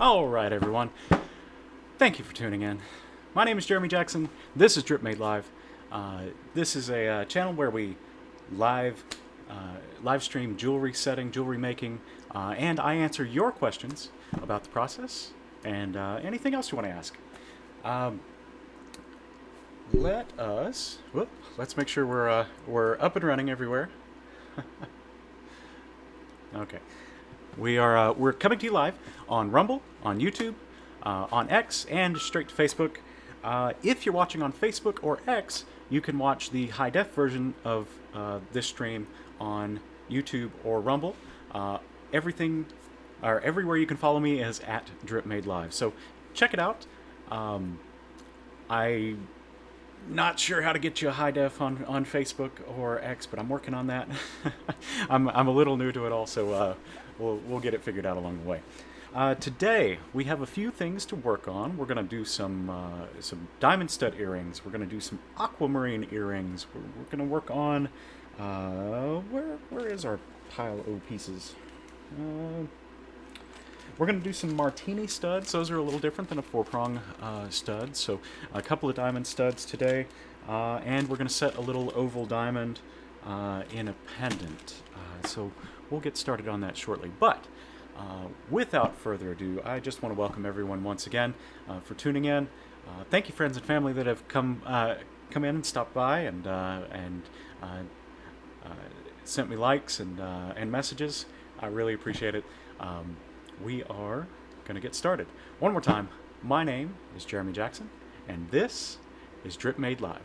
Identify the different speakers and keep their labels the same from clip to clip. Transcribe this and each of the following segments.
Speaker 1: All right, everyone. Thank you for tuning in. My name is Jeremy Jackson. This is Drip Made Live. This is a channel where we live live stream jewelry setting, jewelry making, and I answer your questions about the process and anything else you want to ask. Let's make sure we're up and running everywhere. Okay. We're coming to you live on Rumble, on YouTube, on X, and straight to Facebook. If you're watching on Facebook or X, you can watch the high def version of this stream on YouTube or Rumble. Everything, or everywhere you can follow me is at Drip Made Live. So check it out. I'm not sure how to get you a high def on Facebook or X, but I'm working on that. I'm a little new to it all, so we'll get it figured out along the way. Today we have a few things to work on. We're gonna do some diamond stud earrings. We're gonna do some aquamarine earrings. We're gonna work on where is our pile of pieces? We're going to do some martini studs. Those are a little different than a four-prong stud. So a couple of diamond studs today. And we're going to set a little oval diamond in a pendant. So we'll get started on that shortly. But without further ado, I just want to welcome everyone once again for tuning in. Thank you, friends and family that have come in and stopped by and sent me likes and messages. I really appreciate it. We are going to get started. One more time, my name is Jeremy Jackson, and this is Drip Made Live.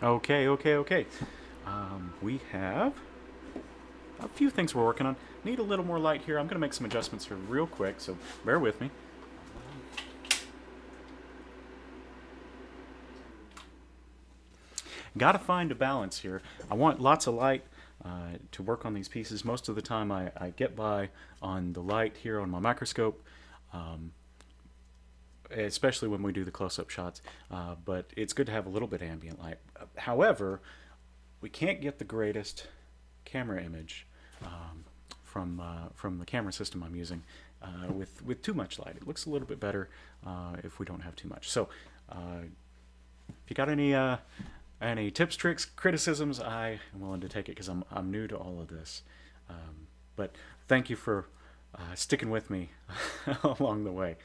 Speaker 1: Okay. We have a few things we're working on. Need a little more light here. I'm going to make some adjustments here real quick, so bear with me. Got to find a balance here. I want lots of light to work on these pieces. Most of the time I get by on the light here on my microscope, especially when we do the close-up shots, but it's good to have a little bit of ambient light. However, we can't get the greatest camera image from the camera system I'm using with too much light. It looks a little bit better if we don't have too much. So if you got any tips, tricks, criticisms, I am willing to take it because I'm new to all of this. But thank you for sticking with me along the way.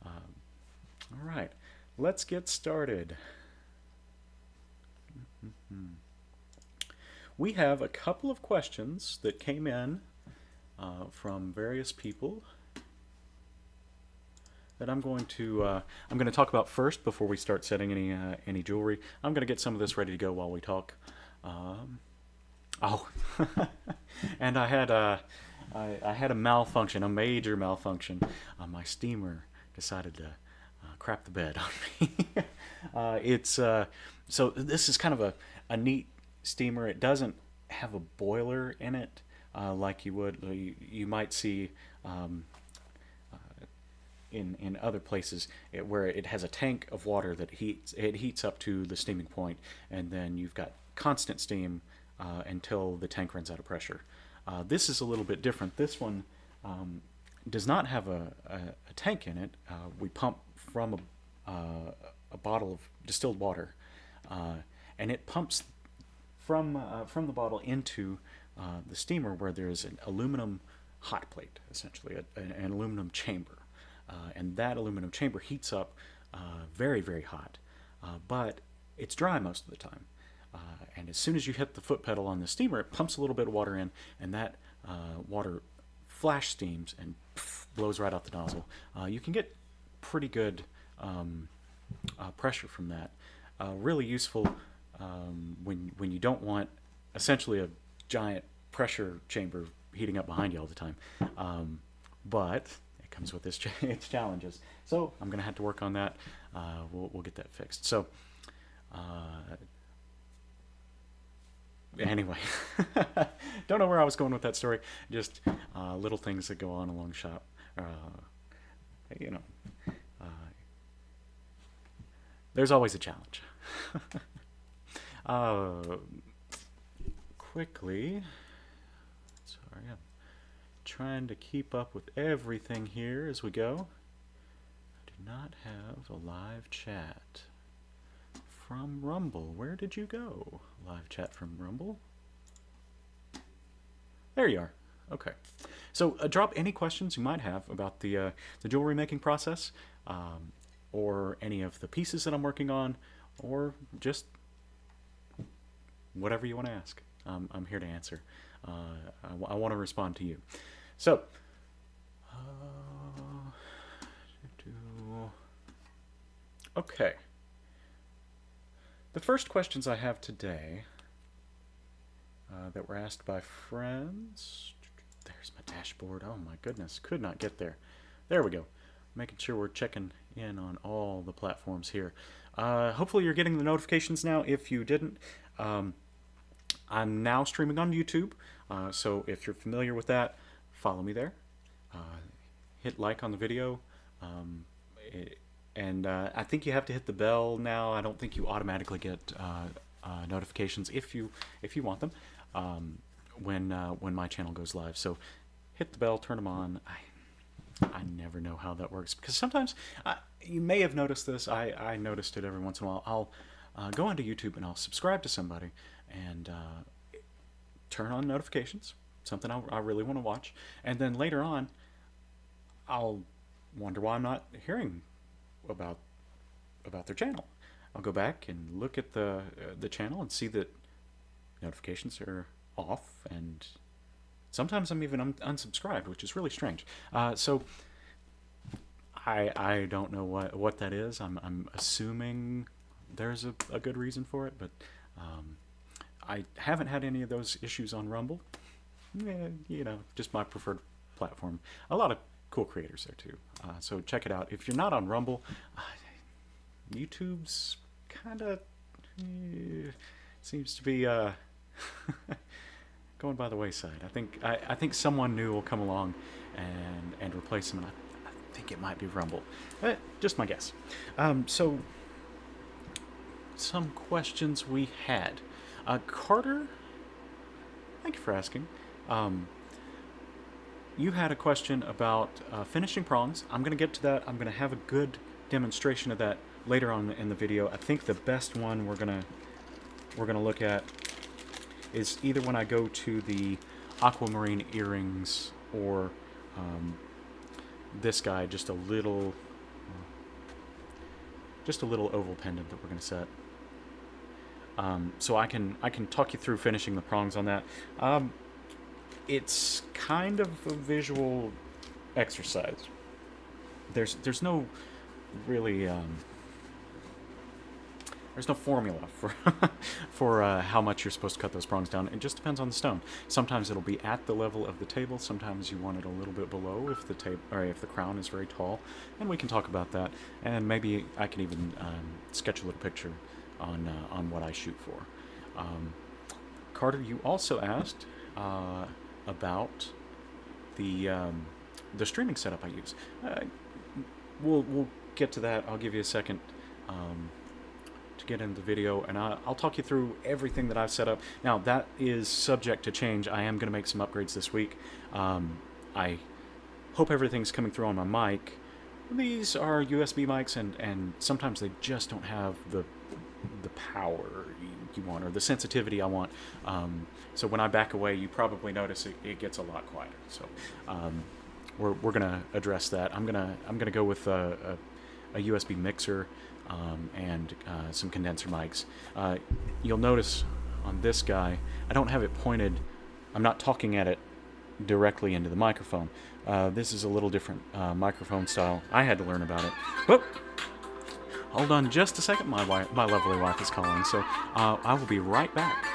Speaker 1: All right, let's get started. We have a couple of questions that came in from various people that I'm going to talk about first before we start setting any jewelry. I'm going to get some of this ready to go while we talk. And I had a malfunction, a major malfunction. My steamer decided to crap the bed on me. So this is kind of a neat steamer. It doesn't have a boiler in it like you might see in other places where it has a tank of water that heats up to the steaming point, and then you've got constant steam until the tank runs out of pressure. This is a little bit different. This one does not have a tank in it. We pump from a bottle of distilled water, and it pumps from the bottle into the steamer, where there's an aluminum hot plate, essentially an aluminum chamber, and that aluminum chamber heats up very, very hot, but it's dry most of the time. And as soon as you hit the foot pedal on the steamer, it pumps a little bit of water in, and that water flash steams and blows right out the nozzle. You can get pretty good pressure from that. Really useful when you don't want essentially a giant pressure chamber heating up behind you all the time. But it comes with its challenges. So I'm going to have to work on that. We'll get that fixed. So anyway, don't know where I was going with that story. Just little things that go on along shop. You know, uh, there's always a challenge. Quickly, sorry, I'm trying to keep up with everything here as we go. I do not have a live chat from Rumble. Where did you go? Live chat from Rumble. There you are. Okay. So drop any questions you might have about the jewelry making process, or any of the pieces that I'm working on, or just whatever you want to ask. I'm here to answer. I want to respond to you. So, okay. The first questions I have today that were asked by friends. There's my dashboard. Oh my goodness, could not get there. There we go. Making sure we're checking in on all the platforms here. Hopefully you're getting the notifications now. If you didn't, I'm now streaming on YouTube, so if you're familiar with that, follow me there. Hit like on the video, and I think you have to hit the bell now. I don't think you automatically get notifications if you want them when my channel goes live. So hit the bell, turn them on. I never know how that works, because sometimes you may have noticed this. I noticed it every once in a while. I'll go onto YouTube and I'll subscribe to somebody and turn on notifications, something I really want to watch, and then later on I'll wonder why I'm not hearing about their channel. I'll go back and look at the channel and see that notifications are off, and sometimes I'm even unsubscribed, which is really strange. So I don't know what that is. I'm assuming there's a good reason for it, but I haven't had any of those issues on Rumble. You know, just my preferred platform. A lot of cool creators there too. So check it out. If you're not on Rumble, YouTube's kind of seems to be going by the wayside. I think someone new will come along and replace them. And I think it might be Rumble. Just my guess. So some questions we had. Carter, thank you for asking. You had a question about finishing prongs. I'm going to get to that. I'm going to have a good demonstration of that later on in the video. I think the best one we're gonna look at is either when I go to the aquamarine earrings, or this guy, just a little oval pendant that we're going to set. So I can talk you through finishing the prongs on that. It's kind of a visual exercise. There's no really there's no formula for how much you're supposed to cut those prongs down. It just depends on the stone. Sometimes it'll be at the level of the table. Sometimes you want it a little bit below if the if the crown is very tall, and we can talk about that. And maybe I can even sketch a little picture on what I shoot for. Carter, you also asked about the streaming setup I use. We'll get to that. I'll give you a second to get into the video, and I'll talk you through everything that I've set up. Now, that is subject to change. I am going to make some upgrades this week. I hope everything's coming through on my mic. These are USB mics, and sometimes they just don't have the power you want, or the sensitivity I want. So when I back away, you probably notice it gets a lot quieter. So we're gonna address that. I'm gonna go with a USB mixer and some condenser mics. You'll notice on this guy, I don't have it pointed. I'm not talking at it directly into the microphone. This is a little different microphone style. I had to learn about it. Whoop! Hold on just a second. My lovely wife is calling, so I will be right back.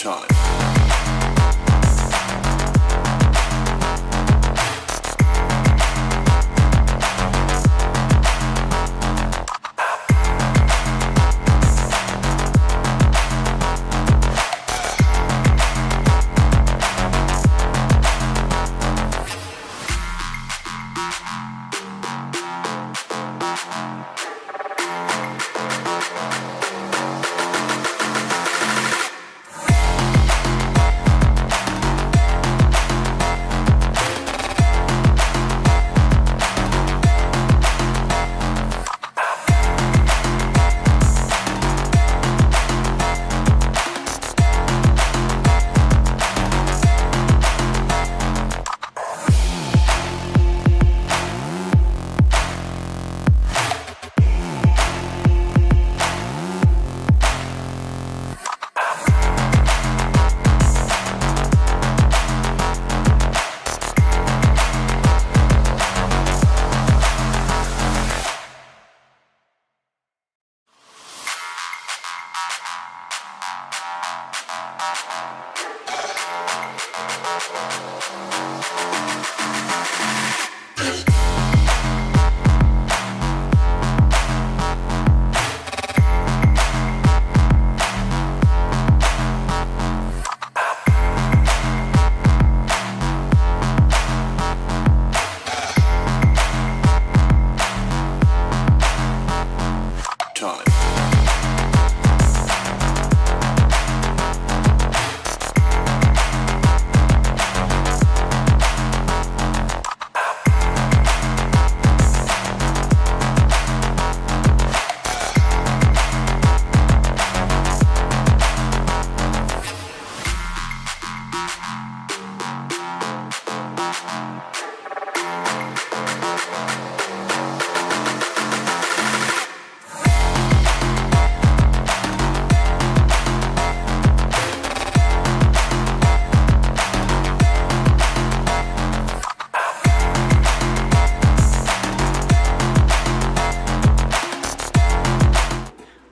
Speaker 2: time.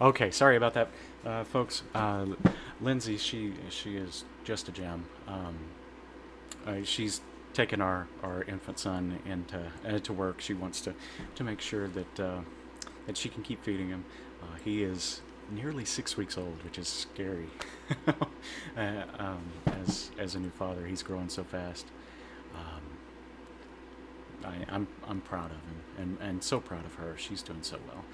Speaker 1: Okay, sorry about that, folks. Lindsay, she is just a gem. She's taken our infant son into to work. She wants to make sure that that she can keep feeding him. He is nearly 6 weeks old, which is scary. As a new father, he's growing so fast. I'm proud of him, and so proud of her. She's doing so well.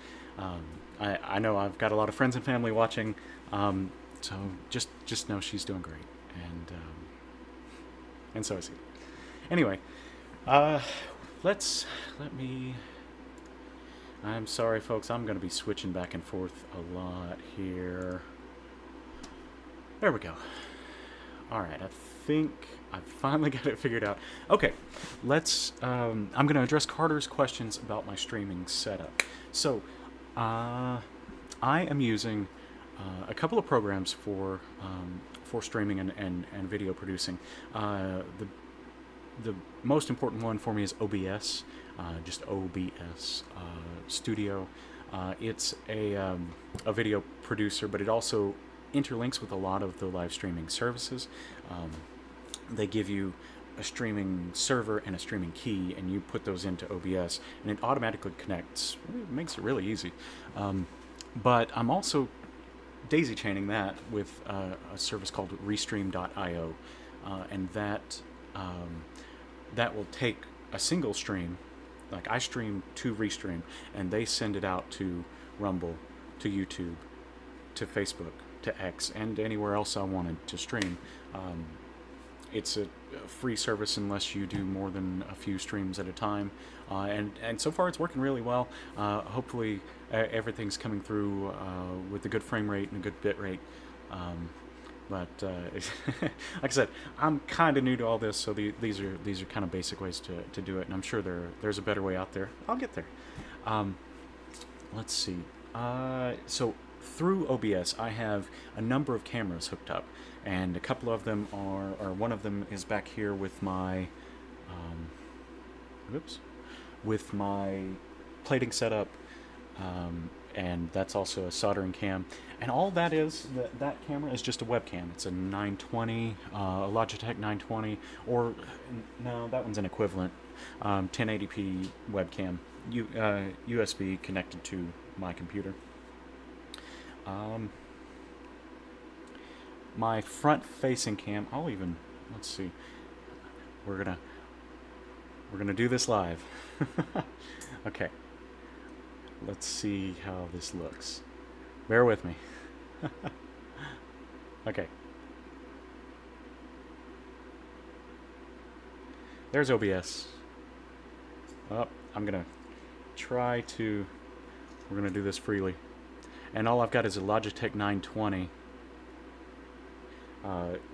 Speaker 1: I know I've got a lot of friends and family watching, so just know she's doing great, and so is he. Anyway, let me. I'm sorry, folks. I'm going to be switching back and forth a lot here. There we go. All right, I think I've finally got it figured out. Okay, let's. I'm going to address Carter's questions about my streaming setup. So, I am using a couple of programs for streaming and video producing. The most important one for me is OBS, just OBS Studio. It's a video producer, but it also interlinks with a lot of the live streaming services. They give you a streaming server and a streaming key, and you put those into OBS, and it automatically connects. It makes it really easy. But I'm also daisy chaining that with a service called Restream.io, and that will take a single stream, like I stream to Restream, and they send it out to Rumble, to YouTube, to Facebook, to X, and anywhere else I wanted to stream. It's a free service unless you do more than a few streams at a time, and so far it's working really well. Hopefully everything's coming through with a good frame rate and a good bit rate. But like I said, I'm kind of new to all this, so these are kind of basic ways to do it, and I'm sure there's a better way out there. I'll get there. Let's see. So through OBS, I have a number of cameras hooked up, and a couple of them or one of them is back here with my, with my plating setup, and that's also a soldering cam. And all that is, that camera is just a webcam. It's a 920, a Logitech 920, or no, that one's an equivalent 1080p webcam, USB connected to my computer. My front-facing cam, let's see, we're gonna do this live. Okay, let's see how this looks. Bear with me. Okay. There's OBS. Oh, I'm gonna try to. We're gonna do this freely, and all I've got is a Logitech 920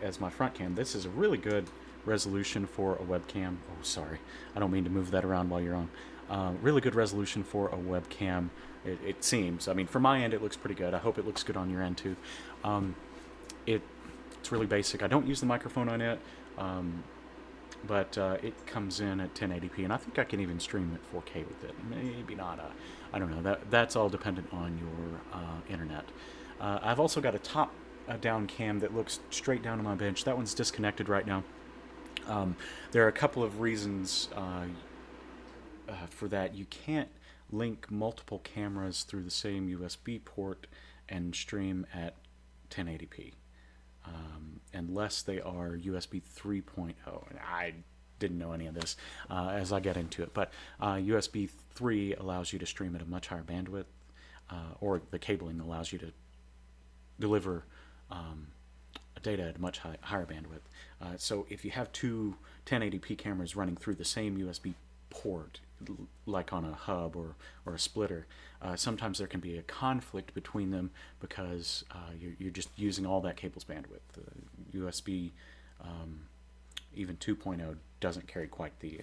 Speaker 1: as my front cam. This is a really good resolution for a webcam. Oh, sorry, I don't mean to move that around while you're on. Really good resolution for a webcam. It seems. I mean, from my end, it looks pretty good. I hope it looks good on your end too. It's really basic. I don't use the microphone on it. But it comes in at 1080p, and I think I can even stream at 4K with it. Maybe not. I don't know. That's all dependent on your internet. I've also got a top-down cam that looks straight down to my bench. That one's disconnected right now. There are a couple of reasons for that. You can't link multiple cameras through the same USB port and stream at 1080p. Unless they are USB 3.0. I didn't know any of this as I get into it, but USB 3 allows you to stream at a much higher bandwidth, or the cabling allows you to deliver data at a much higher bandwidth. So if you have two 1080p cameras running through the same USB port, like on a hub or a splitter, sometimes there can be a conflict between them because you're just using all that cable's bandwidth. USB even 2.0 doesn't carry quite the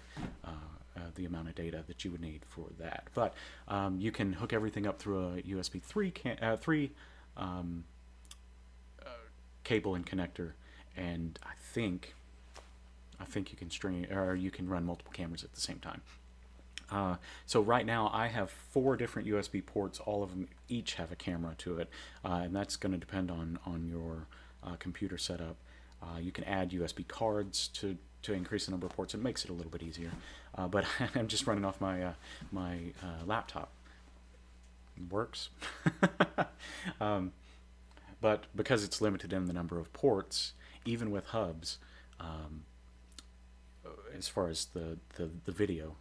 Speaker 1: amount of data that you would need for that. But you can hook everything up through a USB 3 cable and connector, and I think you can stream, or you can run multiple cameras at the same time. So right now I have 4 different USB ports. All of them each have a camera to it, and that's going to depend on your computer setup. You can add USB cards to increase the number of ports. It makes it a little bit easier, but I'm just running off my laptop. It works. But because it's limited in the number of ports, even with hubs, as far as the video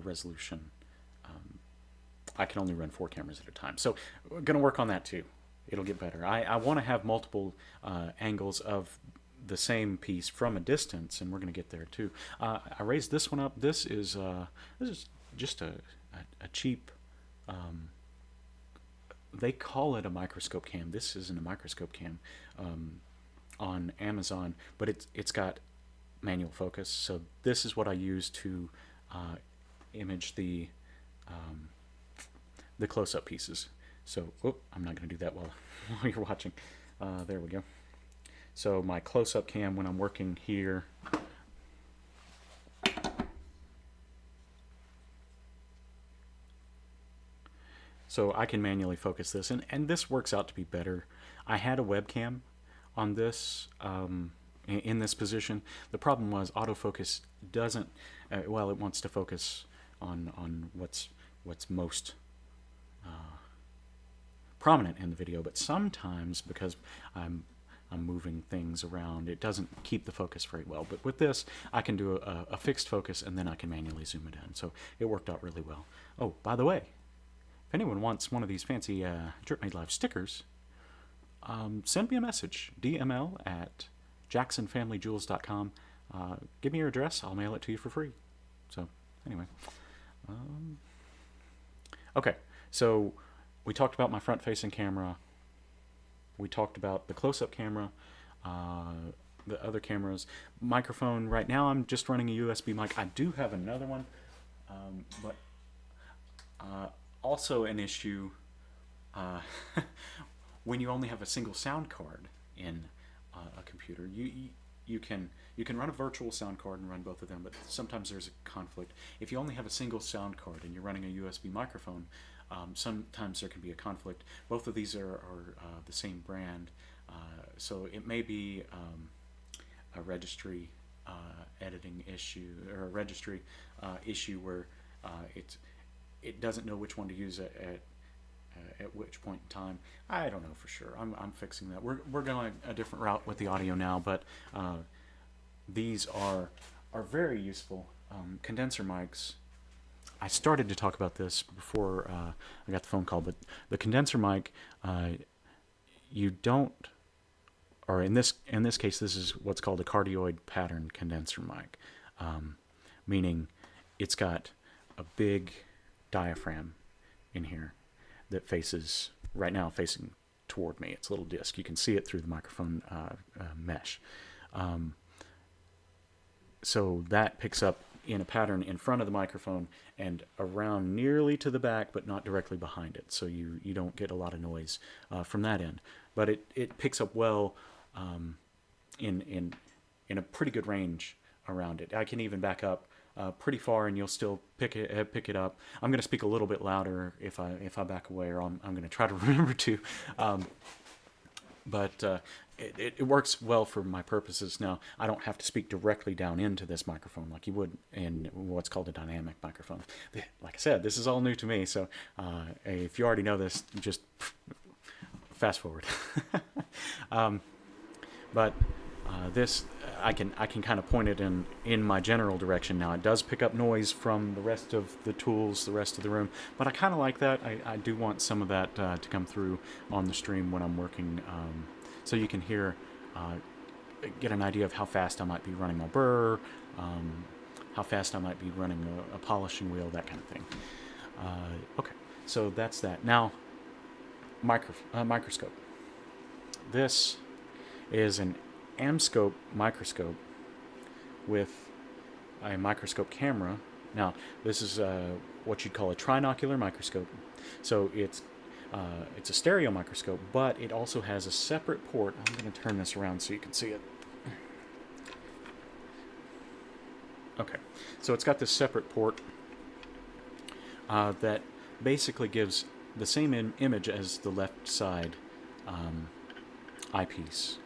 Speaker 1: resolution, I can only run 4 cameras at a time. So we're going to work on that too. It'll get better. I want to have multiple angles of the same piece from a distance, and we're going to get there too. I raised this one up. This is just a cheap. They call it a microscope cam. This isn't a microscope cam on Amazon, but it's got manual focus. So this is what I use to image the close-up pieces. So, I'm not going to do that while you're watching. There we go. So my close-up cam when I'm working here. So I can manually focus this, and this works out to be better. I had a webcam on this in this position. The problem was autofocus doesn't. It wants to focus on what's most prominent in the video, but sometimes because I'm moving things around, it doesn't keep the focus very well. But with this, I can do a fixed focus, and then I can manually zoom it in. So it worked out really well. Oh, by the way, if anyone wants one of these fancy DripMade Live stickers, send me a message, dml@jacksonfamilyjewels.com. Give me your address. I'll mail it to you for free. So anyway, okay. So we talked about my front-facing camera. We talked about the close-up camera, the other cameras. Microphone, right now I'm just running a USB mic. I do have another one, but also an issue when you only have a single sound card in a computer. You can run a virtual sound card and run both of them, but sometimes there's a conflict. If you only have a single sound card and you're running a USB microphone, Sometimes there can be a conflict. Both of these are the same brand, so it may be a registry editing issue, or a registry issue where it doesn't know which one to use at which point in time. I don't know for sure. I'm fixing that. We're going a different route with the audio now, but these are very useful. Condenser mics. I started to talk about this before I got the phone call, but the condenser mic, you don't, or in this case, this is what's called a cardioid pattern condenser mic, meaning it's got a big diaphragm in here that faces, right now, facing toward me. It's a little disc. You can see it through the microphone mesh. So that picks up in a pattern in front of the microphone and around nearly to the back, but not directly behind it. So you don't get a lot of noise from that end. But it picks up well in a pretty good range around it. I can even back up pretty far, and you'll still pick it up. I'm going to speak a little bit louder if I back away, or I'm going to try to remember to. But it works well for my purposes. Now, I don't have to speak directly down into this microphone like you would in what's called a dynamic microphone. Like I said, this is all new to me, so if you already know this, just fast forward. But this, I can kind of point it in my general direction now. It does pick up noise from the rest of the tools, the rest of the room, but I kind of like that. I do want some of that to come through on the stream when I'm working, so you can hear, get an idea of how fast I might be running my burr, how fast I might be running a polishing wheel, that kind of thing. Okay, so that's that. Now, microscope. This is an Amscope microscope with a microscope camera. Now, this is what you'd call a trinocular microscope. So it's a stereo microscope, but it also has a separate port. I'm going to turn this around so you can see it. Okay, so it's got this separate port that basically gives the same image as the left side eyepiece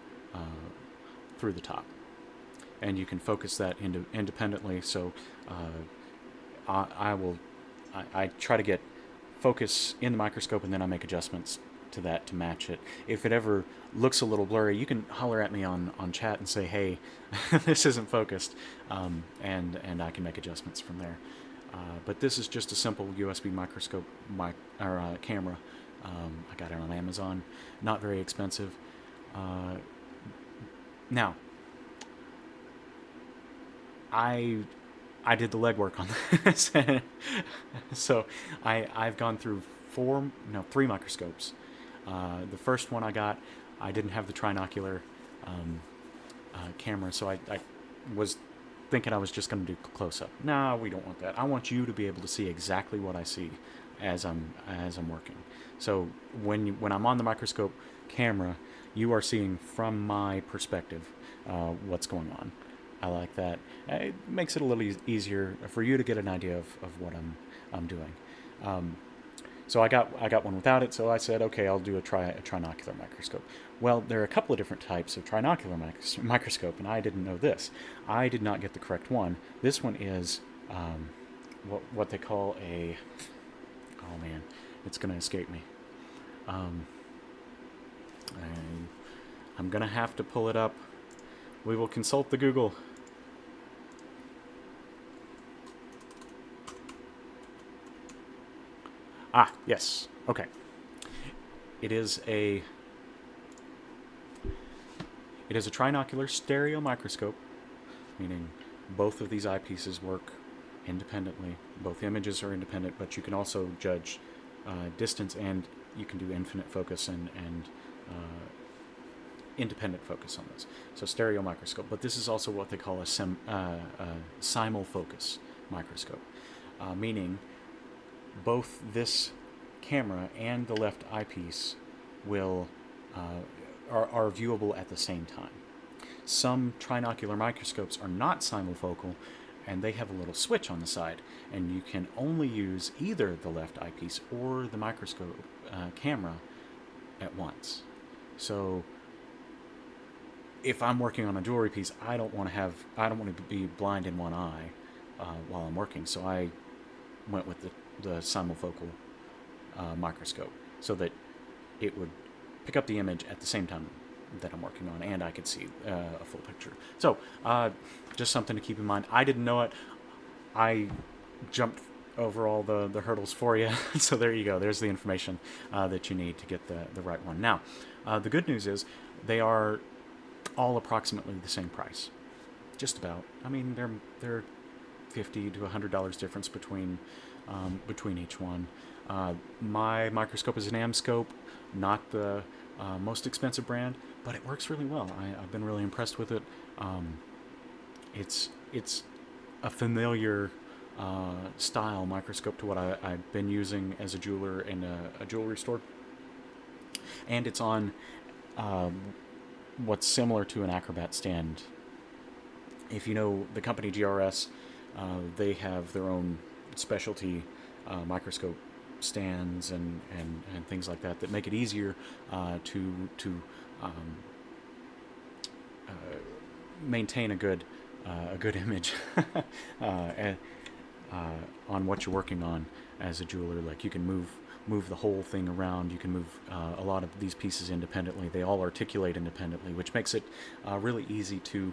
Speaker 1: through the top, and you can focus that independently. So I try to get focus in the microscope, and then I make adjustments to that to match it. If it ever looks a little blurry, you can holler at me on chat and say, hey, this isn't focused, and I can make adjustments from there. But this is just a simple USB microscope camera. I got it on Amazon, not very expensive. Now, I did the legwork on this, so I've gone through 3 microscopes. The first one I got, I didn't have the trinocular camera, so I was thinking I was just going to do close-up. No, we don't want that. I want you to be able to see exactly what I see as I'm working. So when I'm on the microscope camera, you are seeing from my perspective what's going on. I like that. It makes it a little easier for you to get an idea of what I'm doing. So I got one without it, so I said, okay, I'll do a trinocular microscope. Well, there are a couple of different types of trinocular microscope, and I didn't know this. I did not get the correct one. This one is what they call a... Oh man, it's going to escape me. I'm going to have to pull it up. We will consult the Google. Ah, yes. Okay. It is a trinocular stereo microscope, meaning both of these eyepieces work independently. Both images are independent, but you can also judge distance, and you can do infinite focus and independent focus on this. So stereo microscope. But this is also what they call a simulfocus microscope, meaning both this camera and the left eyepiece are viewable at the same time. Some trinocular microscopes are not simulfocal, and they have a little switch on the side, and you can only use either the left eyepiece or the microscope camera at once. So if I'm working on a jewelry piece, I don't want to be blind in one eye while I'm working. So I went with the simulfocal microscope, so that it would pick up the image at the same time that I'm working on, and I could see a full picture. So just something to keep in mind. I didn't know it. I jumped over all the hurdles for you. So there you go. There's the information that you need to get the right one. Now, the good news is they are all approximately the same price. Just about. I mean, they're $50 to $100 difference between each one. My microscope is an Amscope, not the most expensive brand, but it works really well. I've been really impressed with it. It's a familiar style microscope to what I've been using as a jeweler in a jewelry store, and it's on what's similar to an Acrobat stand. If you know the company GRS, they have their own specialty microscope stands and things like that make it easier to maintain a good image on what you're working on as a jeweler. Like, you can move the whole thing around. You can move a lot of these pieces independently. They all articulate independently, which makes it really easy to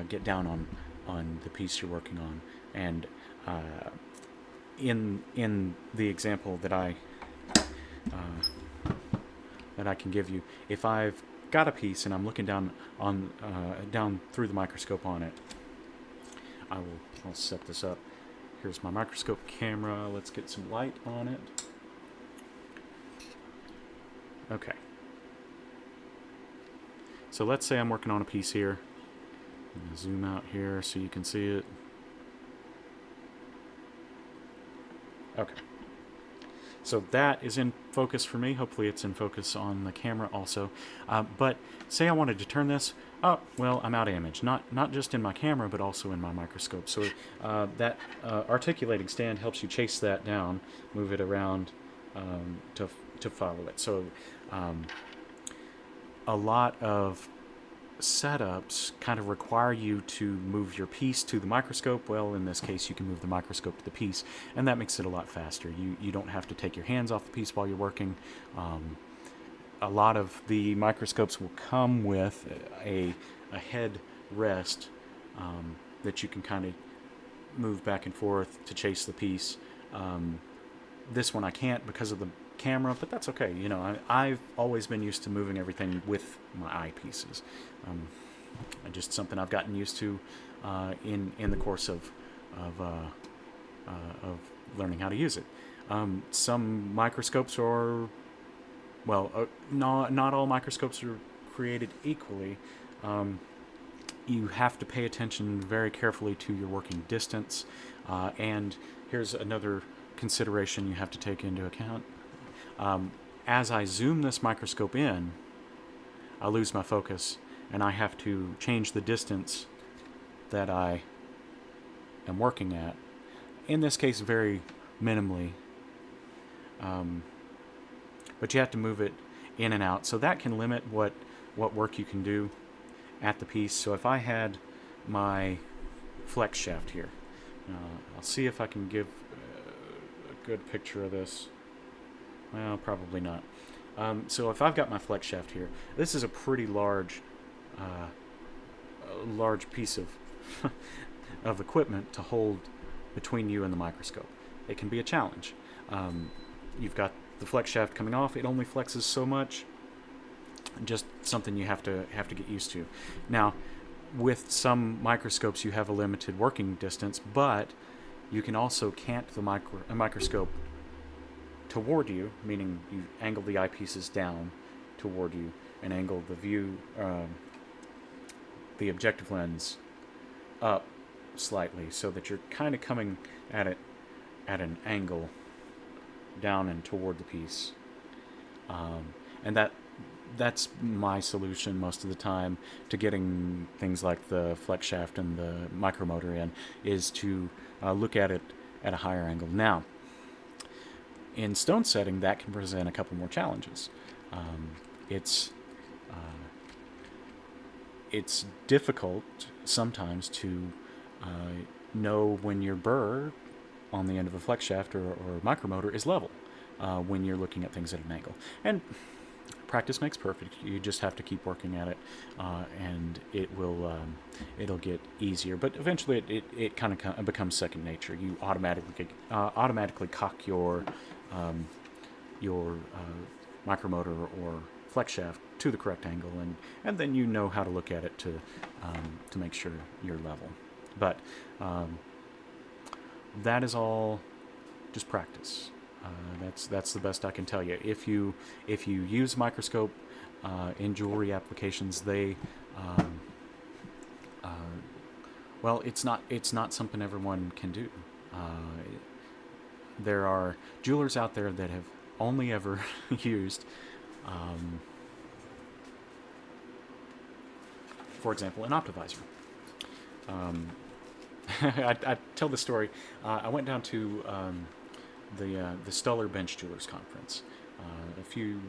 Speaker 1: get down on the piece you're working on. And in the example that I can give you, if I've got a piece and I'm looking down through the microscope on it, I'll set this up. Here's my microscope camera. Let's get some light on it. Okay. So let's say I'm working on a piece here. I'm going to zoom out here so you can see it. Okay. So that is in focus for me. Hopefully it's in focus on the camera also. But say I wanted to turn this up, well, I'm out of image. Not just in my camera, but also in my microscope. So that articulating stand helps you chase that down, move it around to follow it. So a lot of setups kind of require you to move your piece to the microscope. Well, in this case, you can move the microscope to the piece, and that makes it a lot faster. You don't have to take your hands off the piece while you're working. A lot of the microscopes will come with a head rest that you can kind of move back and forth to chase the piece. This one I can't because of the camera, but that's okay. You know, I've always been used to moving everything with my eyepieces. Just something I've gotten used to in the course of learning how to use it. Some microscopes are, well, not all microscopes are created equally. You have to pay attention very carefully to your working distance, and here's another consideration you have to take into account. As I zoom this microscope in, I lose my focus, and I have to change the distance that I am working at. In this case, very minimally. But you have to move it in and out. So that can limit what work you can do at the piece. So if I had my flex shaft here, I'll see if I can give a good picture of this. Well, probably not. So if I've got my flex shaft here, this is a pretty large piece of of equipment to hold between you and the microscope. It can be a challenge. You've got the flex shaft coming off. It only flexes so much. Just something you have to get used to. Now, with some microscopes, you have a limited working distance, but you can also cant the microscope toward you, meaning you angle the eyepieces down toward you and angle the view, the objective lens up slightly, so that you're kind of coming at it at an angle down and toward the piece, and that's my solution most of the time to getting things like the flex shaft and the micromotor in, is to look at it at a higher angle. Now, in stone setting, that can present a couple more challenges. It's it's difficult sometimes to know when your burr on the end of a flex shaft or micromotor is level when you're looking at things at an angle. And practice makes perfect. You just have to keep working at it, and it'll get easier. But eventually, it kind of becomes second nature. You automatically cock your micromotor or flex shaft to the correct angle, and then you know how to look at it to make sure you're level. But that is all just practice. That's the best I can tell you. If you use a microscope in jewelry applications, they well, it's not something everyone can do. There are jewelers out there that have only ever used, for example, an optivisor. I tell the story. I went down to the Stuller Bench Jewelers Conference a few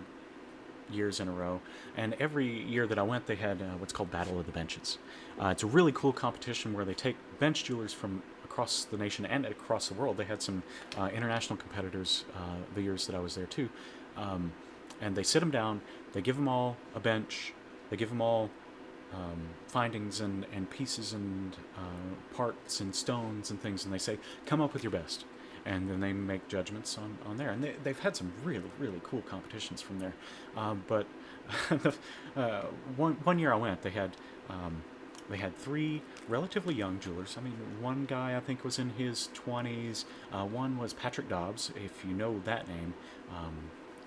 Speaker 1: years in a row, and every year that I went, they had what's called Battle of the Benches. It's a really cool competition where they take bench jewelers from across the nation and across the world. They had some international competitors the years that I was there too, and they sit them down. They give them all a bench. They give them all findings and pieces and parts and stones and things, and they say, come up with your best. And then they make judgments on there. And they've had some really, really cool competitions from there. But one year I went, they had three relatively young jewelers. I mean, one guy I think was in his 20s. One was Patrick Dobbs. If you know that name,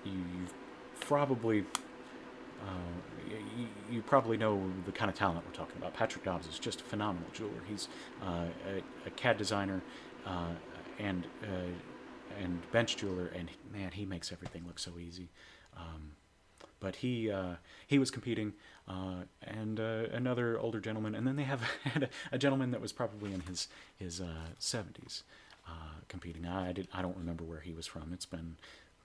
Speaker 1: you've probably you probably know the kind of talent we're talking about. Patrick Dobbs is just a phenomenal jeweler. He's a CAD designer and bench jeweler, and man, he makes everything look so easy. But he was competing, and another older gentleman, and then they had a gentleman that was probably in his 70s competing. I don't remember where he was from. It's been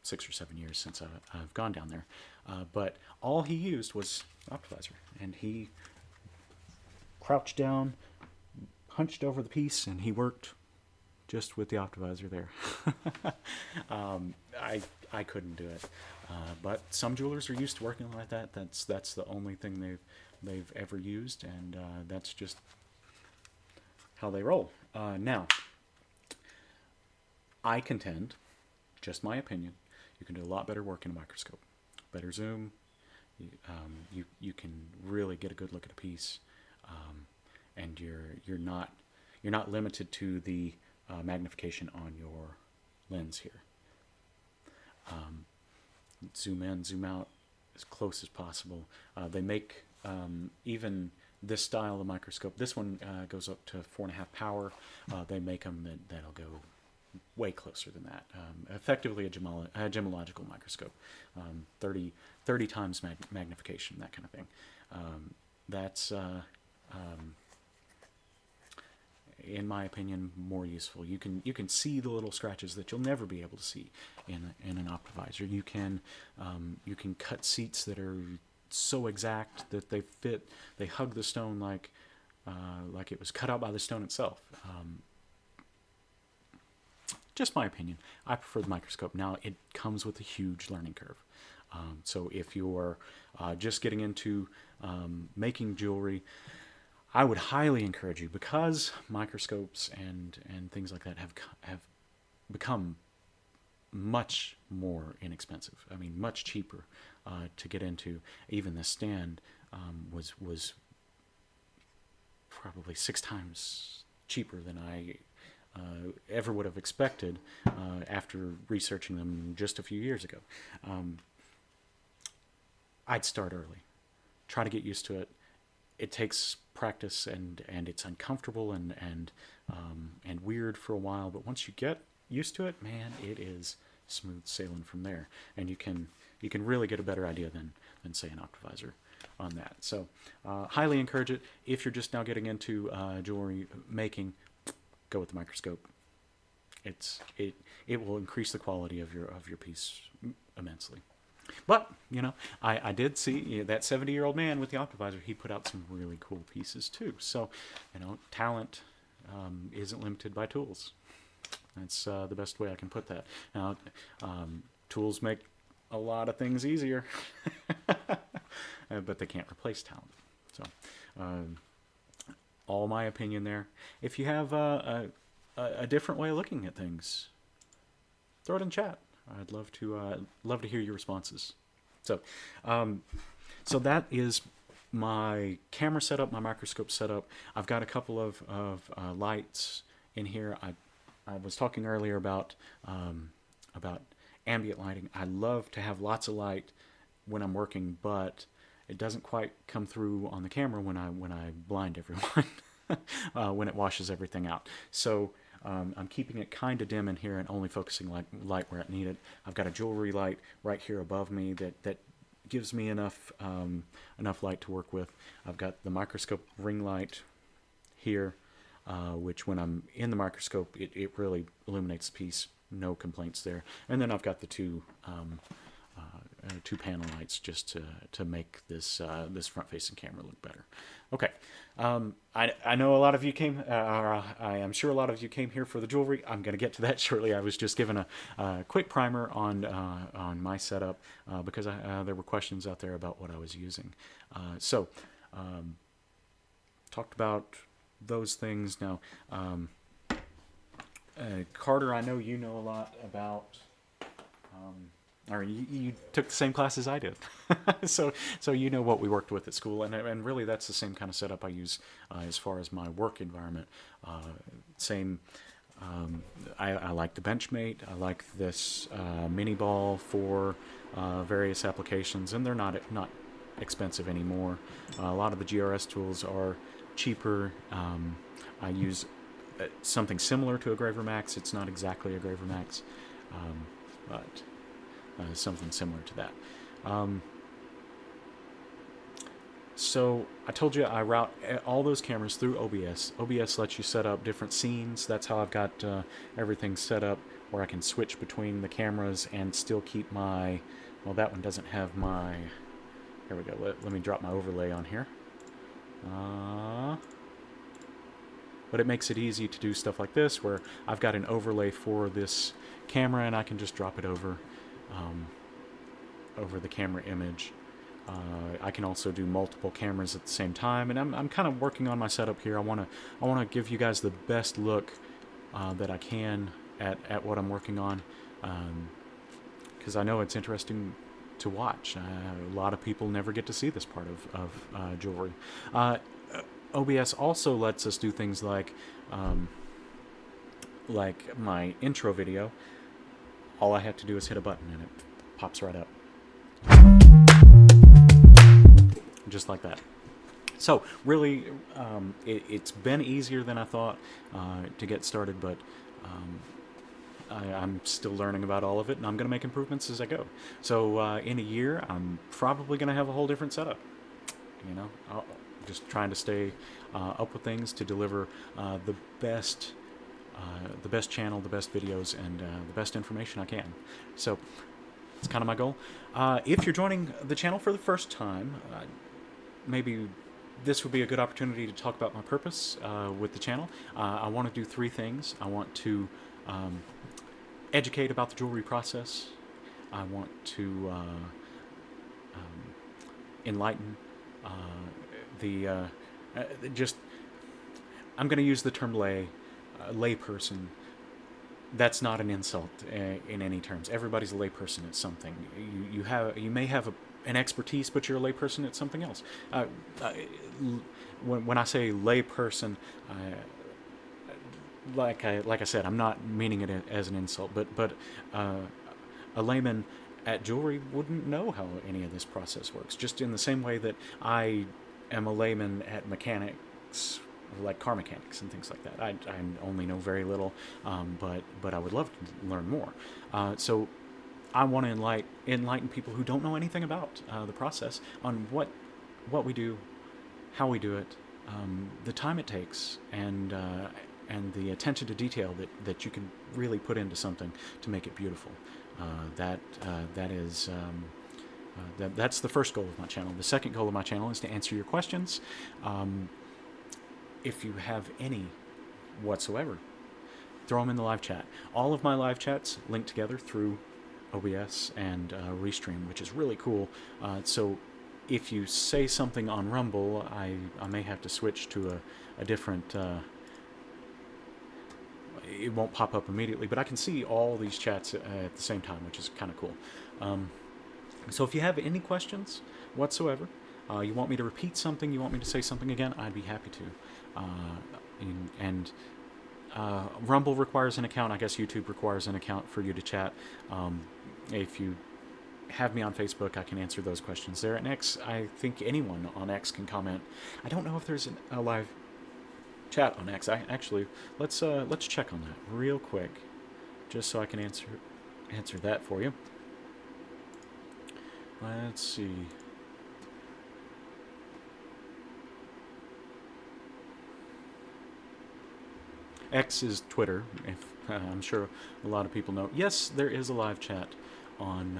Speaker 1: 6 or 7 years since I've gone down there. But all he used was optivisor, and he crouched down, hunched over the piece, and he worked just with the optivisor there. I couldn't do it, but some jewelers are used to working like that. That's the only thing they've ever used, and that's just how they roll. Now, I contend, just my opinion, you can do a lot better work in a microscope. Better zoom. You can really get a good look at a piece, and you're not limited to the magnification on your lens here. Zoom in, zoom out as close as possible. They make even this style of microscope. This one goes up to 4.5 power. They make them that'll go way closer than that. Effectively a gemological microscope, 30 times magnification, that kind of thing. That's in my opinion, more useful. You can see the little scratches that you'll never be able to see in an optivisor. You can cut seats that are so exact that they hug the stone like it was cut out by the stone itself. Just my opinion. I prefer the microscope. Now, it comes with a huge learning curve. So if you're just getting into making jewelry, I would highly encourage you, because microscopes and things like that have become much more inexpensive. I mean, much cheaper to get into. Even the stand was probably 6 times cheaper than I ever would have expected after researching them just a few years ago. I'd start early. Try to get used to it. It takes practice, and it's uncomfortable and weird for a while, but once you get used to it, man, it is smooth sailing from there. And you can You can really get a better idea than say an Optivisor on that. So highly encourage it. If you're just now getting into jewelry making, go with the microscope. It will increase the quality of your piece immensely. But I did see that 70-year-old man with the Optivisor. He put out some really cool pieces too. So talent isn't limited by tools. That's the best way I can put that. Now, tools make a lot of things easier, but they can't replace talent. So, all my opinion there. If you have a different way of looking at things, throw it in chat. I'd love to hear your responses. So, so that is my camera setup, my microscope setup. I've got a couple of lights in here. I was talking earlier about ambient lighting. I love to have lots of light when I'm working, but it doesn't quite come through on the camera when I blind everyone, when it washes everything out. So I'm keeping it kind of dim in here and only focusing light where I need it. I've got a jewelry light right here above me that gives me enough light to work with. I've got the microscope ring light here, which when I'm in the microscope, it really illuminates the piece. No complaints there. And then I've got the two panel lights just to make this front-facing camera look better. Okay, I know a lot of you came. I am sure a lot of you came here for the jewelry. I'm going to get to that shortly. I was just given a quick primer on my setup because there were questions out there about what I was using. So talked about those things. Now, Carter, I know you know a lot about. Or you took the same class as I did, so you know what we worked with at school, and really that's the same kind of setup I use as far as my work environment. Same. I like the Benchmate. I like this mini ball for various applications, and they're not expensive anymore. A lot of the GRS tools are cheaper. I use something similar to a Graver Max. It's not exactly a Graver Max, but something similar to that. So I told you I route all those cameras through OBS. OBS lets you set up different scenes. That's how I've got everything set up where I can switch between the cameras and still keep my, well, that one doesn't have my, here we go, let me drop my overlay on here. But it makes it easy to do stuff like this where I've got an overlay for this camera and I can just drop it over the camera image. I can also do multiple cameras at the same time, and I'm kind of working on my setup here. I want to give you guys the best look that I can at what I'm working on, because I know it's interesting to watch. A lot of people never get to see this part of jewelry. OBS also lets us do things like my intro video. All I have to do is hit a button and it pops right up. Just like that. So really, it's been easier than I thought to get started, but I'm still learning about all of it, and I'm going to make improvements as I go. So in a year, I'm probably going to have a whole different setup. Just trying to stay up with things to deliver the best channel, the best videos, and the best information I can. So it's kind of my goal. If you're joining the channel for the first time, maybe this would be a good opportunity to talk about my purpose with the channel. I want to do three things. I want to educate about the jewelry process. I want to enlighten I'm going to use the term layperson. That's not an insult in any terms. Everybody's a layperson at something. You may have an expertise, but you're a layperson at something else. When I say layperson, like I said, I'm not meaning it as an insult, but a layman at jewelry wouldn't know how any of this process works. Just in the same way that I am a layman at mechanics, like car mechanics and things like that. I only know very little, but I would love to learn more. So I want to enlighten people who don't know anything about the process on what we do, how we do it, the time it takes, and the attention to detail that you can really put into something to make it beautiful. That's the first goal of my channel. The second goal of my channel is to answer your questions. If you have any whatsoever, throw them in the live chat. All of my live chats link together through OBS and Restream, which is really cool. So if you say something on Rumble, I may have to switch to a different... it won't pop up immediately, but I can see all these chats at the same time, which is kind of cool. So if you have any questions whatsoever, you want me to repeat something, you want me to say something again, I'd be happy to. Rumble requires an account. I guess YouTube requires an account for you to chat. If you have me on Facebook, I can answer those questions there. And X, I think anyone on X can comment. I don't know if there's a live chat on X. Let's check on that real quick, just so I can answer that for you. Let's see. X is Twitter, if I'm sure a lot of people know. Yes, there is a live chat on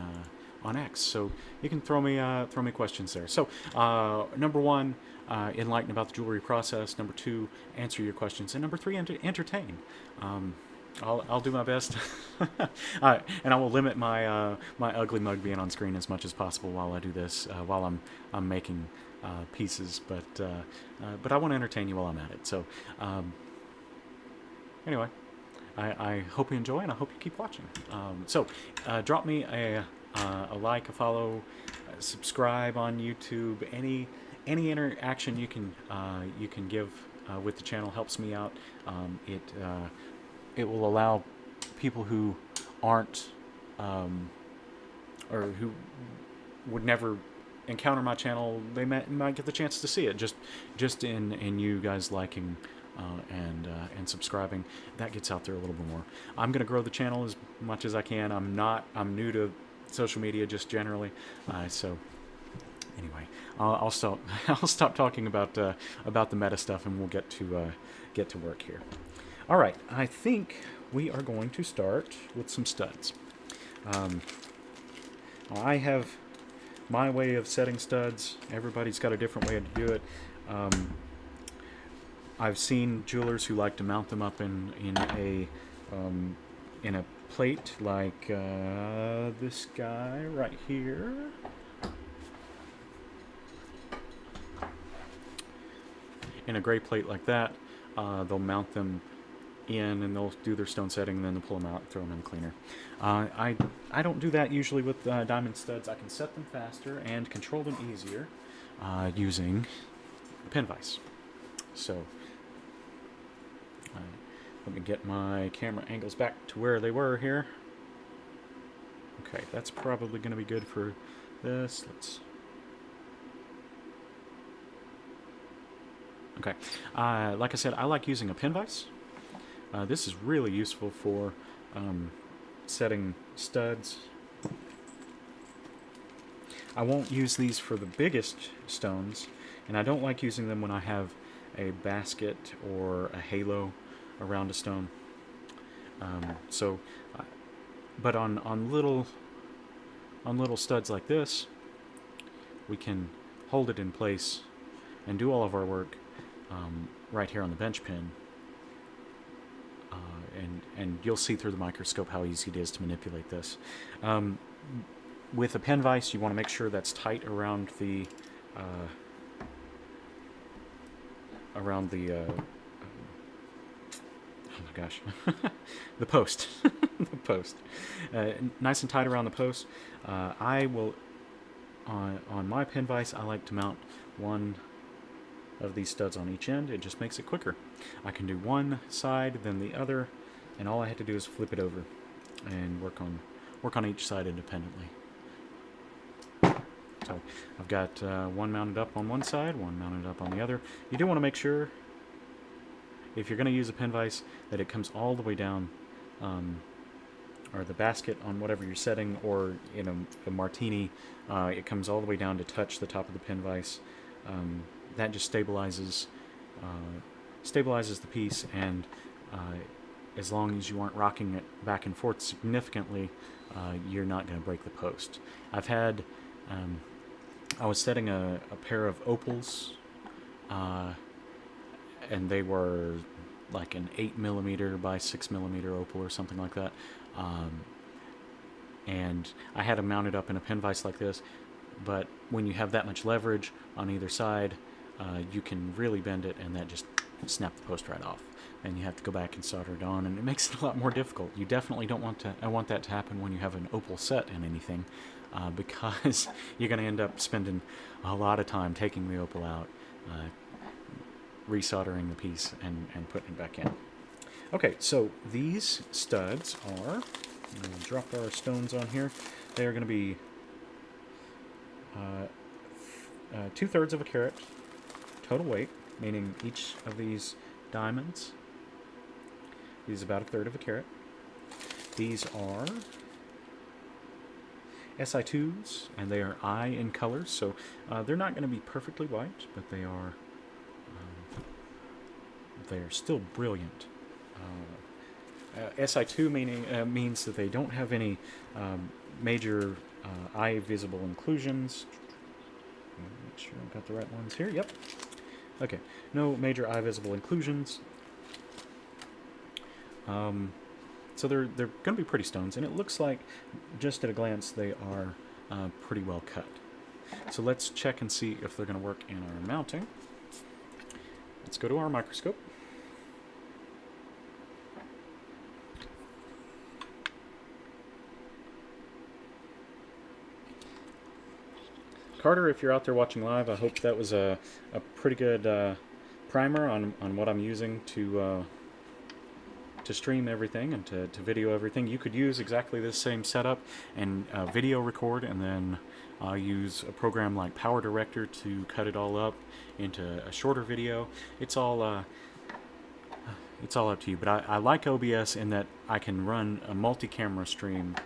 Speaker 1: X, so you can throw me questions there. So number one, enlighten about the jewelry process. Number two, answer your questions, and number three, entertain. I'll do my best, and I will limit my my ugly mug being on screen as much as possible while I do this, while I'm making pieces. But I want to entertain you while I'm at it. So anyway, I hope you enjoy, and I hope you keep watching. So drop me a like, a follow, subscribe on YouTube. Any interaction you can give with the channel helps me out. It will allow people who aren't or who would never encounter my channel, they might get the chance to see it just in you guys liking and subscribing. That gets out there a little bit more. I'm gonna grow the channel as much as I can. I'm new to social media just generally, so anyway, I'll stop talking about the meta stuff, and we'll get to work here. All right, I think we are going to start with some studs. I have my way of setting studs. Everybody's got a different way to do it. I've seen jewelers who like to mount them up in a plate like this guy right here. In a gray plate like that, they'll mount them in, and they'll do their stone setting, and then they'll pull them out and throw them in the cleaner. I don't do that usually with diamond studs. I can set them faster and control them easier using a pin vise. So let me get my camera angles back to where they were here. Okay, that's probably going to be good for this. Okay, like I said, I like using a pin vise. This is really useful for setting studs. I won't use these for the biggest stones, and I don't like using them when I have a basket or a halo around a stone. But on little studs like this, we can hold it in place and do all of our work right here on the bench pin. And you'll see through the microscope how easy it is to manipulate this. With a pin vise, you want to make sure that's tight around the oh my gosh, the post. The post. Nice and tight around the post. I will, on my pin vise, I like to mount one of these studs on each end. It just makes it quicker. I can do one side, then the other, and all I have to do is flip it over and work on each side independently. So I've got one mounted up on one side, one mounted up on the other. You do want to make sure, if you're going to use a pin vise, that it comes all the way down or the basket on whatever you're setting, or in a martini, it comes all the way down to touch the top of the pin vise. That just stabilizes the piece, and as long as you aren't rocking it back and forth significantly, you're not going to break the post. I was setting a pair of opals, and they were like an 8mm by 6mm opal or something like that. And I had them mounted up in a pin vise like this, but when you have that much leverage on either side, you can really bend it, and that just snapped the post right off. And you have to go back and solder it on, and it makes it a lot more difficult. You definitely don't want to. I want that to happen when you have an opal set in anything, because you're going to end up spending a lot of time taking the opal out, resoldering the piece, and putting it back in. Okay, so these studs are, we'll drop our stones on here. They are going to be 2/3 of a carat total weight, meaning each of these diamonds is about 1/3 of a carat. These are SI2s, and they are eye in colors, so they're not going to be perfectly white, but they are still brilliant. SI2 means that they don't have any major eye visible inclusions. Make sure I've got the right ones here. Yep. Okay. No major eye visible inclusions. So they're going to be pretty stones, and it looks like, just at a glance, they are pretty well cut. So let's check and see if they're going to work in our mounting. Let's go to our microscope. Carter, if you're out there watching live, I hope that was a pretty good primer on what I'm using to stream everything and to video everything. You could use exactly this same setup and video record, and then use a program like Power Director to cut it all up into a shorter video. It's all up to you, but I like OBS in that I can run a multi-camera stream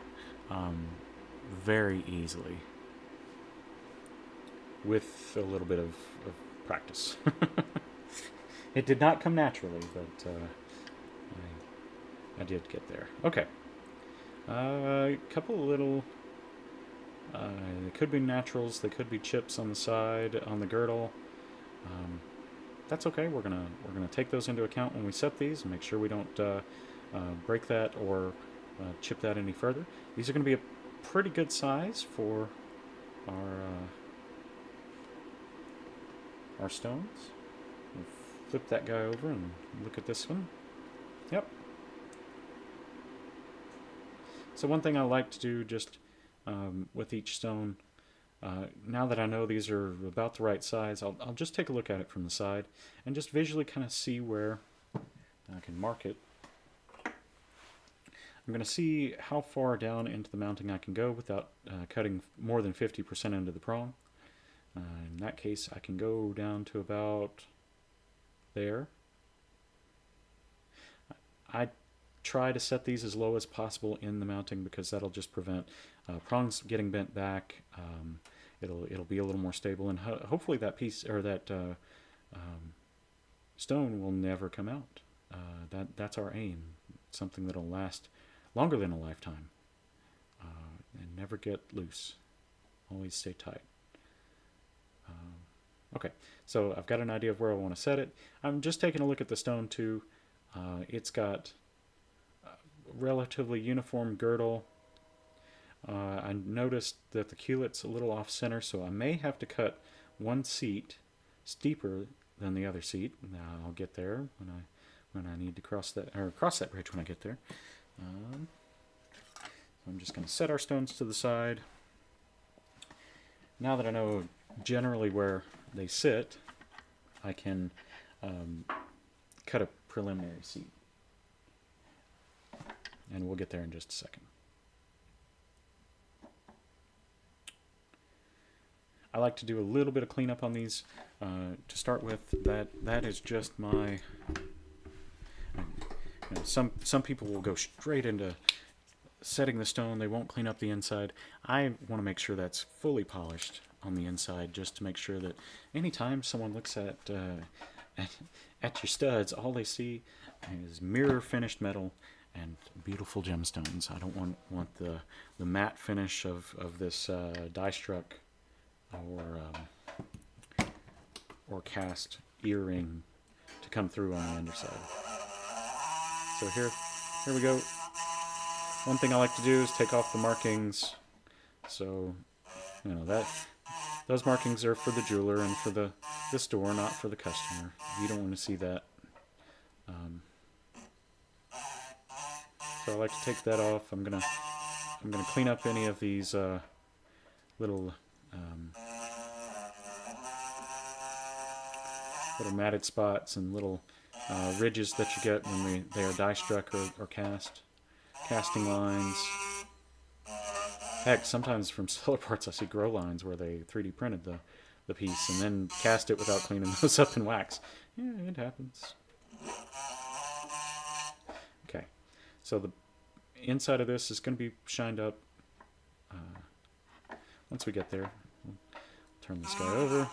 Speaker 1: very easily with a little bit of practice. It did not come naturally, but I did get there. Okay. A couple of little... they could be naturals, they could be chips on the side, on the girdle. That's okay. We're gonna take those into account when we set these and make sure we don't break that or chip that any further. These are going to be a pretty good size for our stones. We'll flip that guy over and look at this one. Yep. So one thing I like to do just with each stone, now that I know these are about the right size, I'll just take a look at it from the side and just visually kind of see where I can mark it. I'm going to see how far down into the mounting I can go without cutting more than 50% into the prong. In that case, I can go down to about there. I try to set these as low as possible in the mounting because that'll just prevent prongs getting bent back. It'll be a little more stable, and hopefully that piece or that stone will never come out. That's our aim. Something that'll last longer than a lifetime and never get loose. Always stay tight. Okay, so I've got an idea of where I want to set it. I'm just taking a look at the stone too. It's got a relatively uniform girdle. I noticed that the culet's a little off center, so I may have to cut one seat steeper than the other seat. Now I'll get there when I need to cross that bridge when I get there. I'm just going to set our stones to the side. Now that I know generally where they sit, I can cut a preliminary seat. And we'll get there in just a second. I like to do a little bit of cleanup on these to start with. That is just my... some people will go straight into setting the stone, they won't clean up the inside. I want to make sure that's fully polished on the inside, just to make sure that anytime someone looks at, at your studs, all they see is mirror finished metal and beautiful gemstones. I don't want the matte finish of this die struck or cast earring to come through on the underside. So here we go. One thing I like to do is take off the markings. So, you know, those markings are for the jeweler and for the store, not for the customer. You don't want to see that. So I like to take that off. I'm gonna clean up any of these little matted spots and little ridges that you get when they are die struck or casting lines. Heck, sometimes from seller parts I see grow lines where they 3D printed the piece and then cast it without cleaning those up in wax. Yeah, it happens. Okay, so the inside of this is going to be shined up. Once we get there, we'll turn this guy over.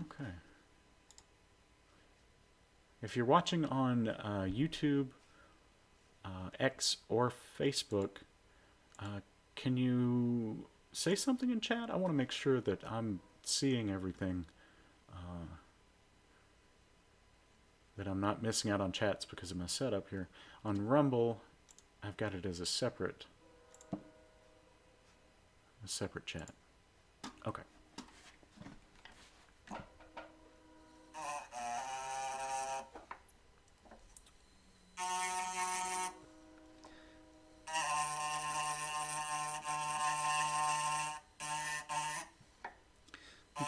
Speaker 1: Okay. If you're watching on YouTube, X, or Facebook, can you say something in chat? I want to make sure that I'm seeing everything, that I'm not missing out on chats because of my setup here. On Rumble, I've got it as a separate chat. Okay.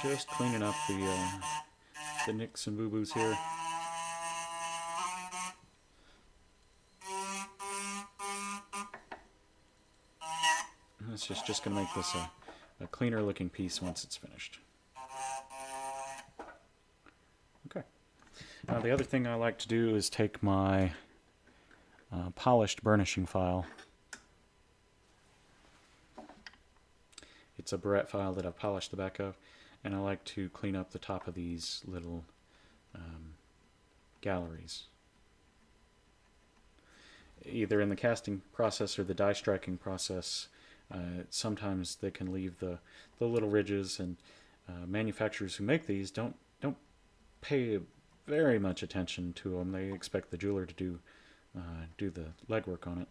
Speaker 1: Just cleaning up the nicks and boo-boos here. And this is just going to make this a cleaner looking piece once it's finished. Okay. Now the other thing I like to do is take my polished burnishing file. It's a barrette file that I've polished the back of. And I like to clean up the top of these little galleries. Either in the casting process or the die striking process, sometimes they can leave the little ridges, and manufacturers who make these don't pay very much attention to them. They expect the jeweler to do the legwork on it,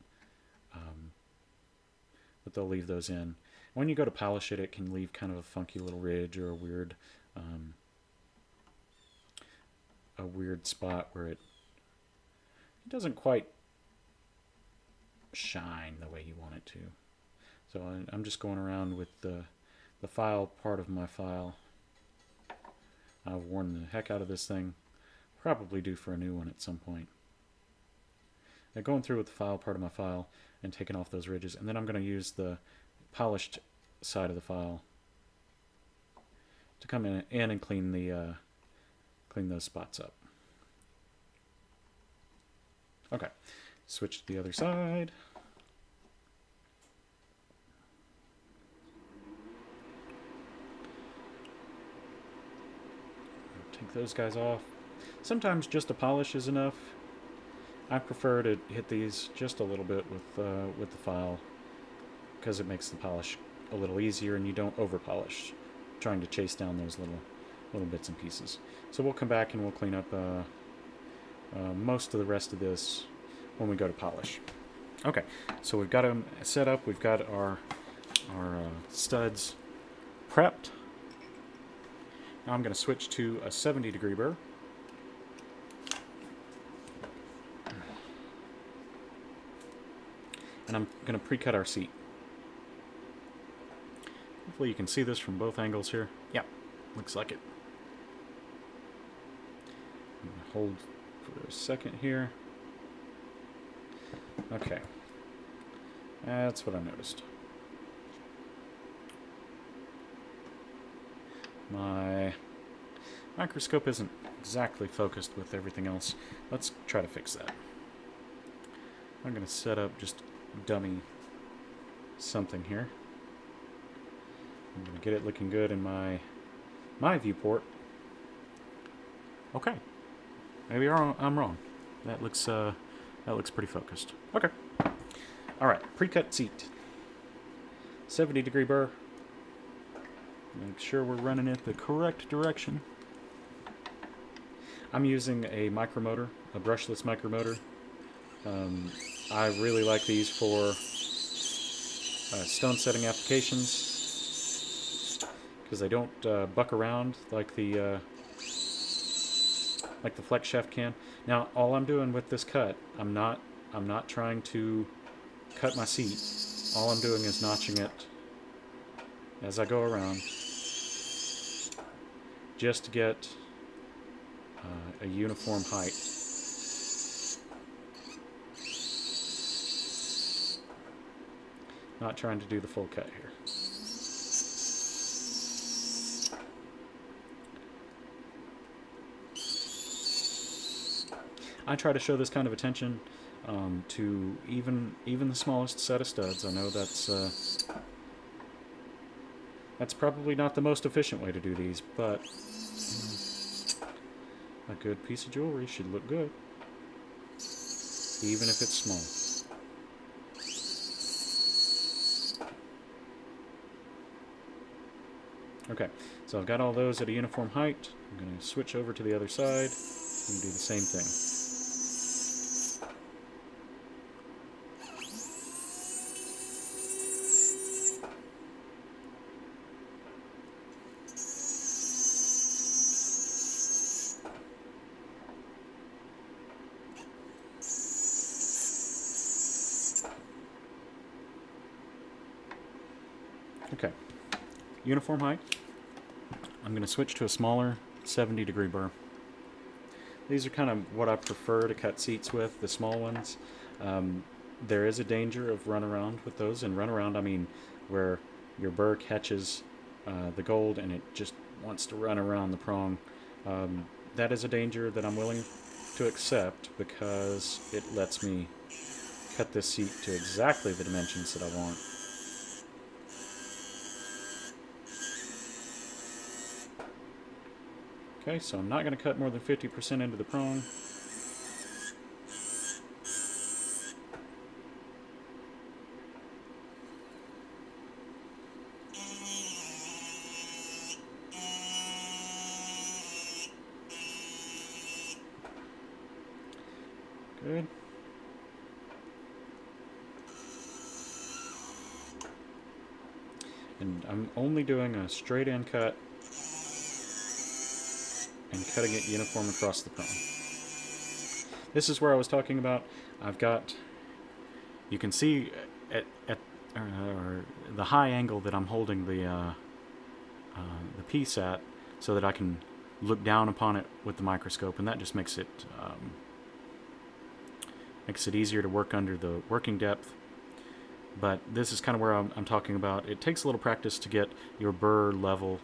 Speaker 1: but they'll leave those in. When you go to polish it, it can leave kind of a funky little ridge or a weird spot where it doesn't quite shine the way you want it to. So I'm just going around with the file part of my file. I've worn the heck out of this thing. Probably due for a new one at some point. Now going through with the file part of my file and taking off those ridges, and then I'm going to use the polished side of the file to come in and clean those spots up. Okay, switch to the other side. Take those guys off. Sometimes just a polish is enough. I prefer to hit these just a little bit with the file, because it makes the polish a little easier and you don't over polish trying to chase down those little bits and pieces. So we'll come back and we'll clean up most of the rest of this when we go to polish. Okay, so we've got them set up. We've got our studs prepped. Now I'm going to switch to a 70-degree burr. And I'm going to pre-cut our seat. Hopefully you can see this from both angles here. Yep, looks like it. I'm going to hold for a second here. Okay. That's what I noticed. My microscope isn't exactly focused with everything else. Let's try to fix that. I'm going to set up just dummy something here. I'm going to get it looking good in my viewport. Okay. Maybe I'm wrong. That looks pretty focused. Okay. All right. Pre-cut seat. 70-degree burr. Make sure we're running it the correct direction. I'm using a micromotor, a brushless micromotor. I really like these for stone setting applications because they don't buck around like the flex shaft can. Now, all I'm doing with this cut, I'm not trying to cut my seat. All I'm doing is notching it as I go around, just to get a uniform height. Not trying to do the full cut here. I try to show this kind of attention to even the smallest set of studs. I know that's probably not the most efficient way to do these, but a good piece of jewelry should look good, even if it's small. Okay, so I've got all those at a uniform height. I'm going to switch over to the other side and do the same thing. Okay, uniform height. I'm going to switch to a smaller 70-degree burr. These are kind of what I prefer to cut seats with, the small ones. There is a danger of runaround with those, and runaround I mean where your burr catches the gold and it just wants to run around the prong. That is a danger that I'm willing to accept because it lets me cut this seat to exactly the dimensions that I want. Okay, so I'm not going to cut more than 50% into the prong. Good. And I'm only doing a straight in cut and cutting it uniform across the prong. This is where I was talking about. I've got, you can see at the high angle that I'm holding the piece at, so that I can look down upon it with the microscope, and that just makes it easier to work under the working depth. But this is kind of where I'm talking about. It takes a little practice to get your burr level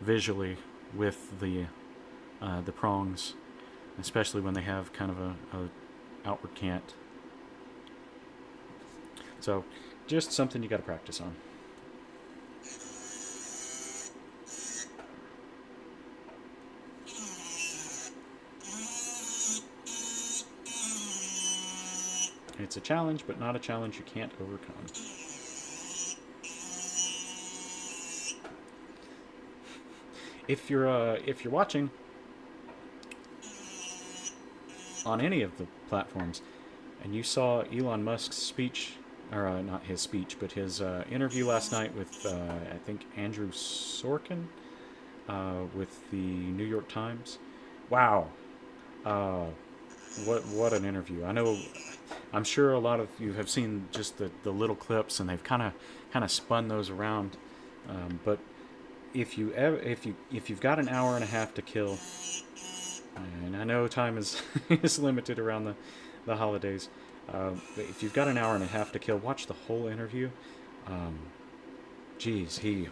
Speaker 1: visually with the prongs, especially when they have kind of a outward cant. So just something you got to practice on. It's a challenge, but not a challenge you can't overcome. If you're watching on any of the platforms and you saw Elon Musk's speech, or not his speech, but his interview last night with I think Andrew Sorkin with the New York Times. Wow, what an interview! I'm sure a lot of you have seen just the little clips, and they've kind of spun those around. But if you've got an hour and a half to kill, and I know time is is limited around the holidays, but if you've got an hour and a half to kill, watch the whole interview. Geez, he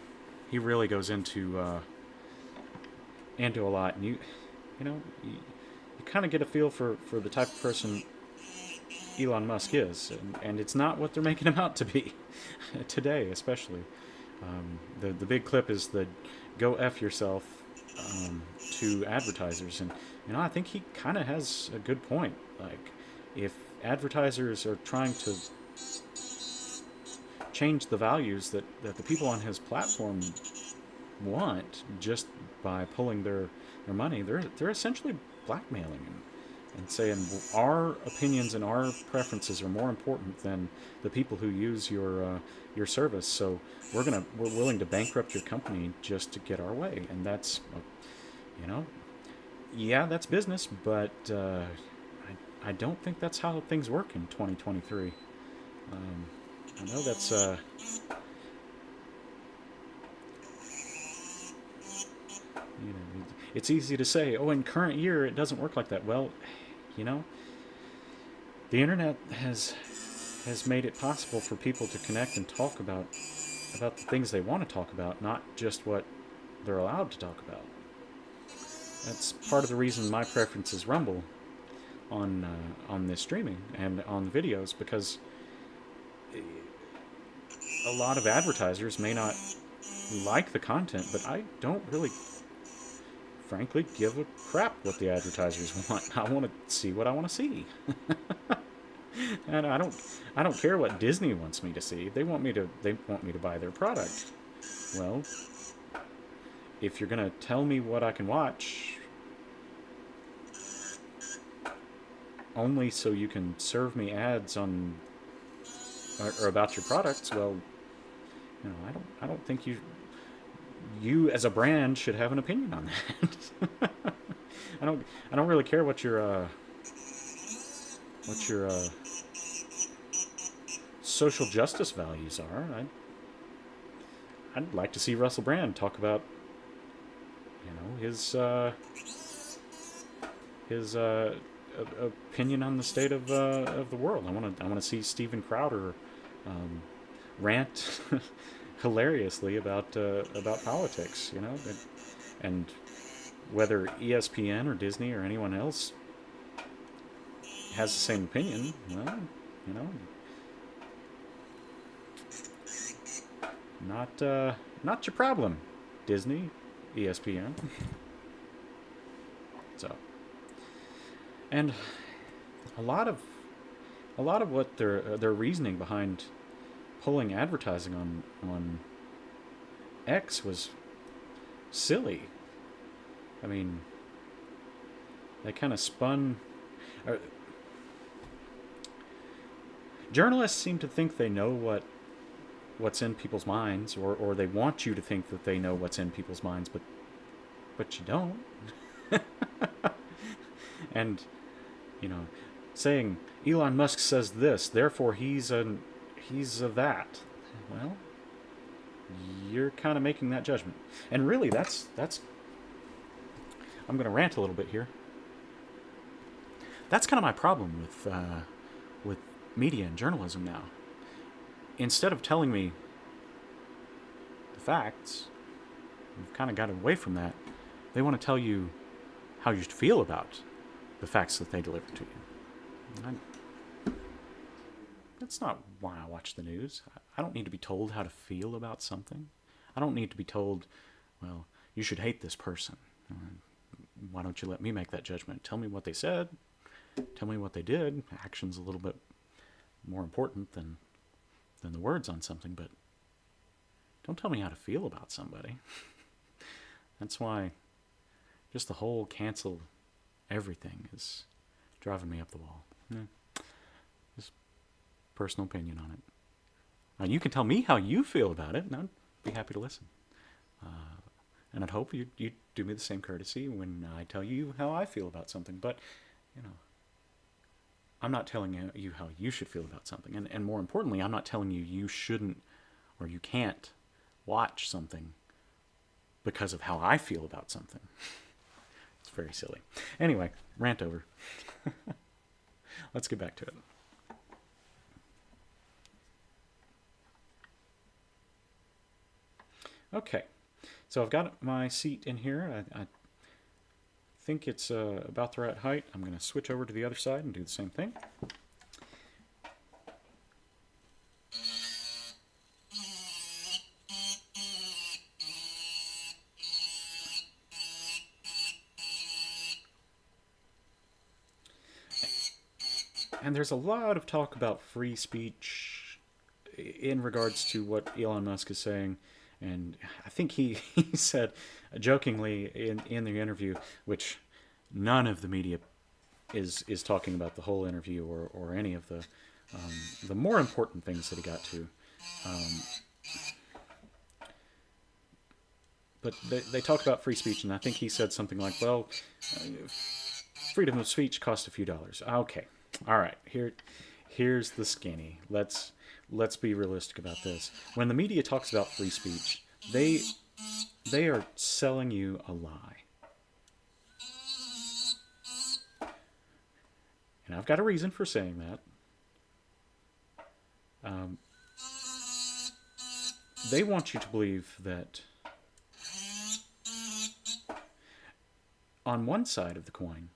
Speaker 1: really goes into into a lot, and you know, you kind of get a feel for the type of person Elon Musk is, and it's not what they're making him out to be today, especially. The big clip is the "go f yourself" to advertisers, and I think he kind of has a good point. Like, if advertisers are trying to change the values that the people on his platform want just by pulling their money, they're essentially blackmailing him and saying our opinions and our preferences are more important than the people who use your service. So we're willing to bankrupt your company just to get our way, and that's you know yeah, that's business, but I don't think that's how things work in 2023. Um, I know that's it's easy to say, oh, in current year it doesn't work like that. Well, you know, the internet has made it possible for people to connect and talk about the things they want to talk about, not just what they're allowed to talk about. That's part of the reason my preference is Rumble on this streaming and on the videos, because a lot of advertisers may not like the content, but I don't really, frankly, give a crap what the advertisers want. I want to see what I want to see. And I don't care what Disney wants me to see. They want me to buy their product. Well, if you're gonna tell me what I can watch only so you can serve me ads on or about your products, well, I don't think you as a brand should have an opinion on that. I don't really care what your social justice values are. I'd like to see Russell Brand talk about his opinion on the state of the world. I want to see Steven Crowder um, rant hilariously about politics. And whether ESPN or Disney or anyone else has the same opinion, well, you know, not your problem, Disney, ESPN. So, and a lot of what their reasoning behind pulling advertising on X was silly. I mean, they kind of spun. Uh, Journalists seem to think they know what's in people's minds, or they want you to think that they know what's in people's minds, but you don't. And saying Elon Musk says this, therefore he's a that. Well, you're kind of making that judgment, and really, that's. I'm going to rant a little bit here. That's kind of my problem with media and journalism now. Instead of telling me the facts, we've kind of got away from that. They want to tell you how you should feel about the facts that they deliver to you. That's not why I watch the news. I don't need to be told how to feel about something. I don't need to be told, well, you should hate this person. Why don't you let me make that judgment? Tell me what they said. Tell me what they did. Action's a little bit more important than the words on something, but don't tell me how to feel about somebody. That's why just the whole cancel everything is driving me up the wall. Yeah. Just personal opinion on it. Now, you can tell me how you feel about it, and I'd be happy to listen. And I'd hope you do me the same courtesy when I tell you how I feel about something. But, I'm not telling you how you should feel about something. And more importantly, I'm not telling you shouldn't or you can't watch something because of how I feel about something. It's very silly. Anyway, rant over. Let's get back to it. Okay, so I've got my seat in here. think it's about the right height. I'm going to switch over to the other side and do the same thing. And there's a lot of talk about free speech in regards to what Elon Musk is saying. And I think he said jokingly in the interview, which none of the media is talking about the whole interview or any of the more important things that he got to. But they talk about free speech, and I think he said something like, well, freedom of speech costs a few dollars. Okay. All right, here's the skinny. Let's be realistic about this. When the media talks about free speech, they are selling you a lie. And I've got a reason for saying that. They want you to believe that on one side of the coin,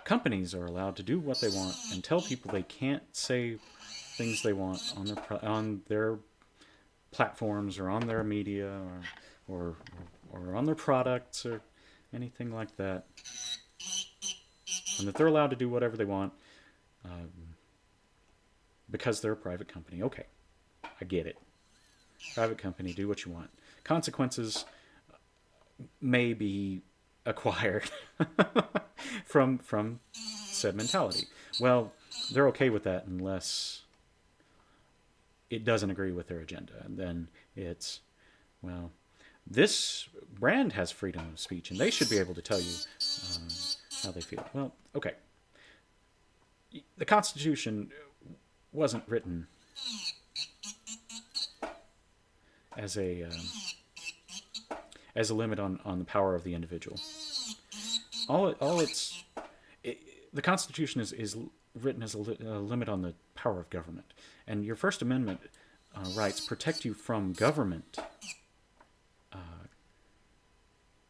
Speaker 1: companies are allowed to do what they want and tell people they can't say things they want on their platforms or on their media or on their products or anything like that, and that they're allowed to do whatever they want because they're a private company. Okay, I get it. Private company, do what you want. Consequences may be acquired from said mentality. Well, they're okay with that unless it doesn't agree with their agenda. And then it's, well, this brand has freedom of speech and they should be able to tell you how they feel. Well, okay. The Constitution wasn't written as a limit on the power of the individual. The Constitution is written as a limit on the power of government, and your First Amendment rights protect you from government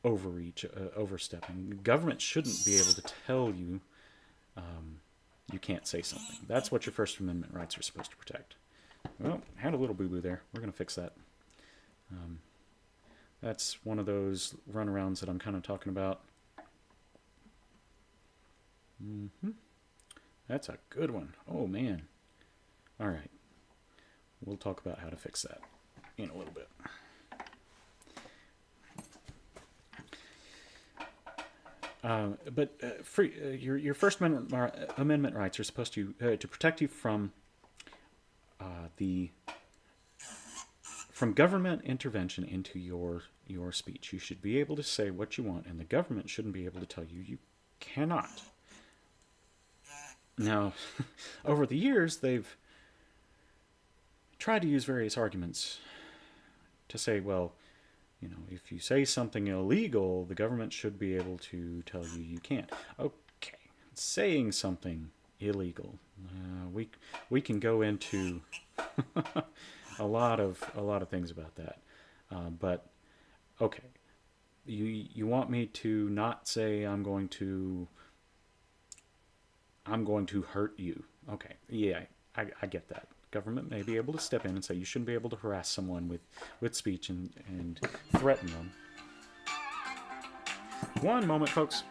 Speaker 1: overreach, overstepping. Government shouldn't be able to tell you you can't say something. That's what your First Amendment rights are supposed to protect. Well, had a little boo-boo there. We're going to fix that. That's one of those runarounds that I'm kind of talking about. That's a good one. Oh, man. All right. We'll talk about how to fix that in a little bit. Your First Amendment rights are supposed to protect you from government intervention into your speech. You should be able to say what you want, and the government shouldn't be able to tell you you cannot. Now, over the years, they've tried to use various arguments to say, well, you know, if you say something illegal, the government should be able to tell you you can't. Okay, saying something illegal, we can go into a lot of things about that. But okay, you want me to not say I'm going to hurt you. Okay, yeah, I get that. Government may be able to step in and say you shouldn't be able to harass someone with speech and threaten them. One moment, folks.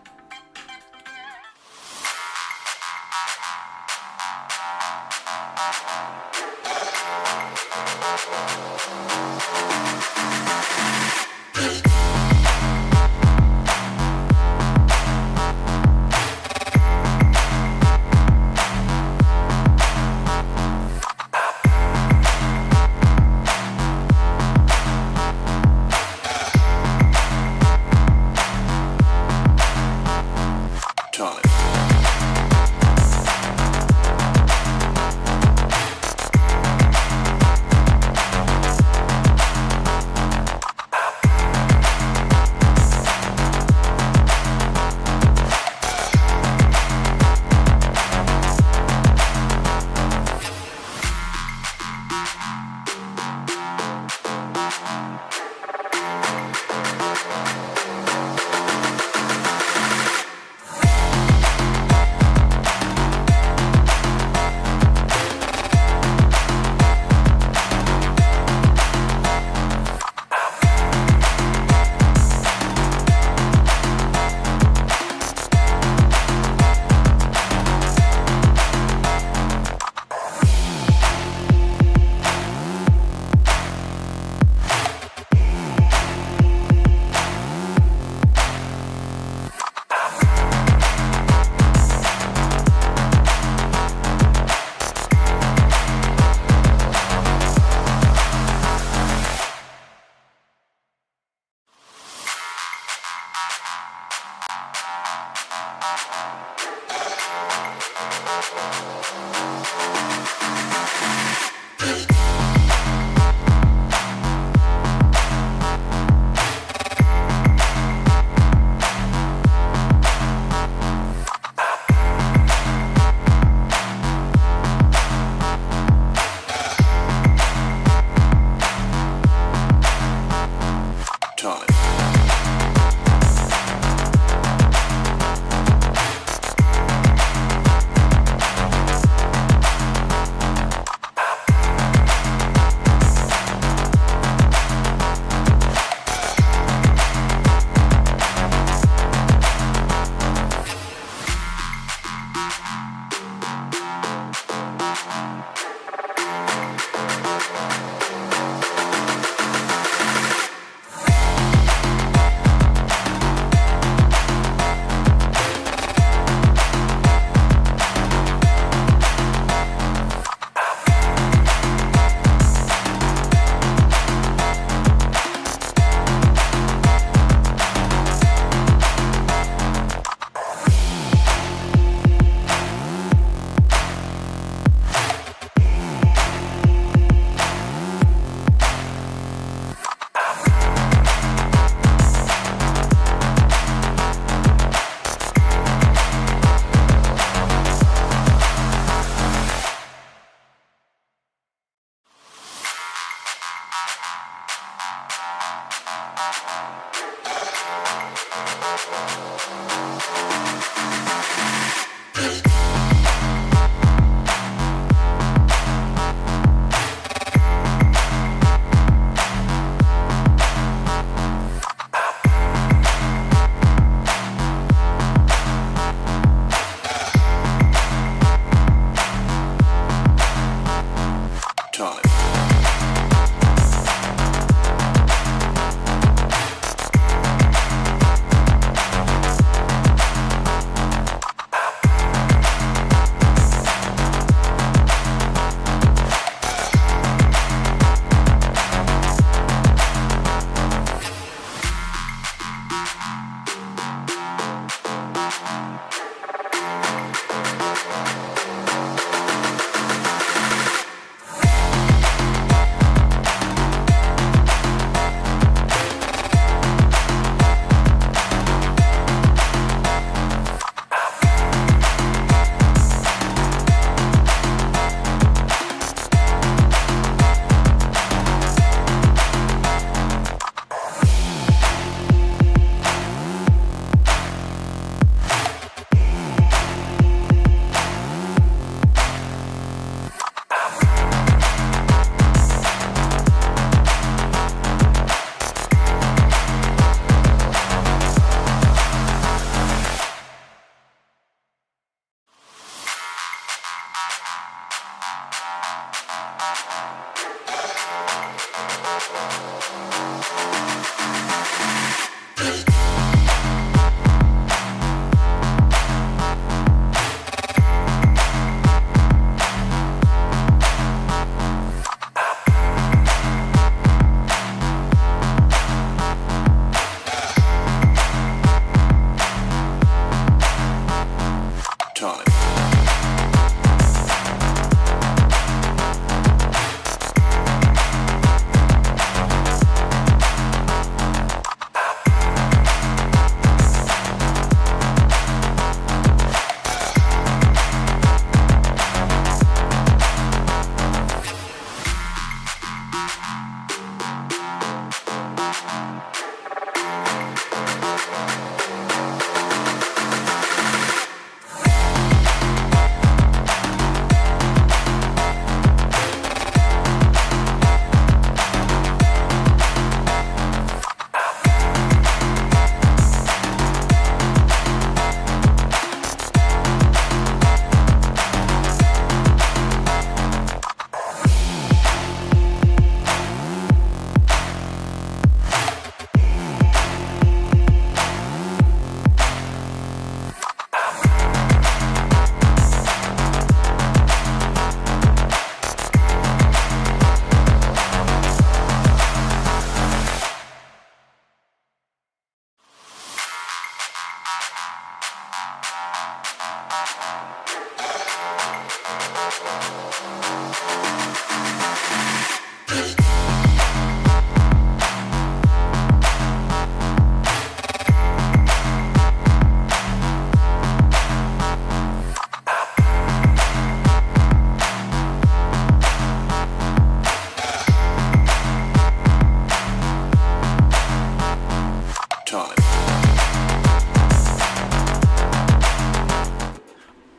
Speaker 2: time.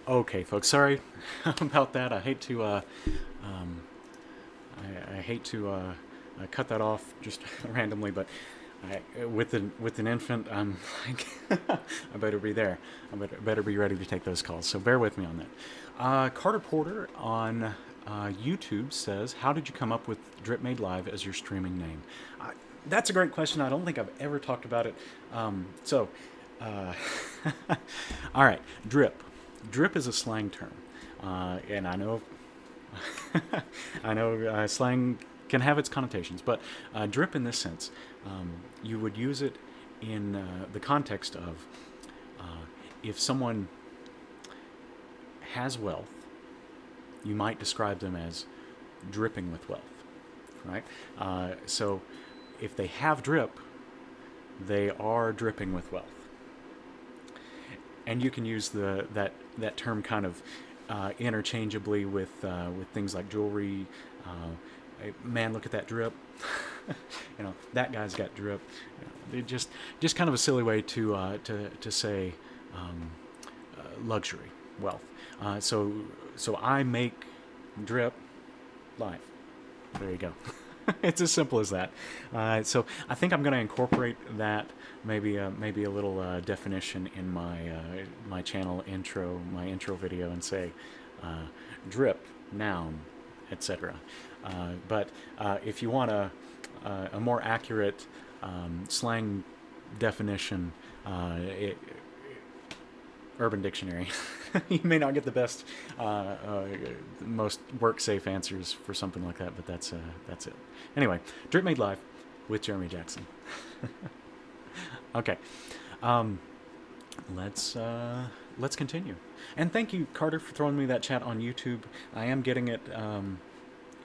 Speaker 1: Okay, folks, sorry about that. I hate to cut that off just randomly, but with an infant, I'm like, I better be there. I better be ready to take those calls. So bear with me on that. Carter Porter on YouTube says, "How did you come up with Drip Made Live as your streaming name?" That's a great question. I don't think I've ever talked about it. All right, drip. Drip is a slang term, and I know, slang can have its connotations, but drip in this sense, you would use it in the context of if someone has wealth, you might describe them as dripping with wealth, right? So if they have drip, they are dripping with wealth. And you can use that term kind of interchangeably with things like jewelry. Man, look at that drip. That guy's got drip. Just kind of a silly way to say luxury, wealth. So I make drip live. There you go. It's as simple as that. So I think I'm going to incorporate that, maybe a little definition in my channel intro, my intro video, and say drip, noun, etc. But if you want a more accurate slang definition, Urban Dictionary. You may not get the best, most work-safe answers for something like that, but that's it. Anyway, Drip Made Live with Jeremy Jackson. Okay, let's continue. And thank you, Carter, for throwing me that chat on YouTube. I am getting it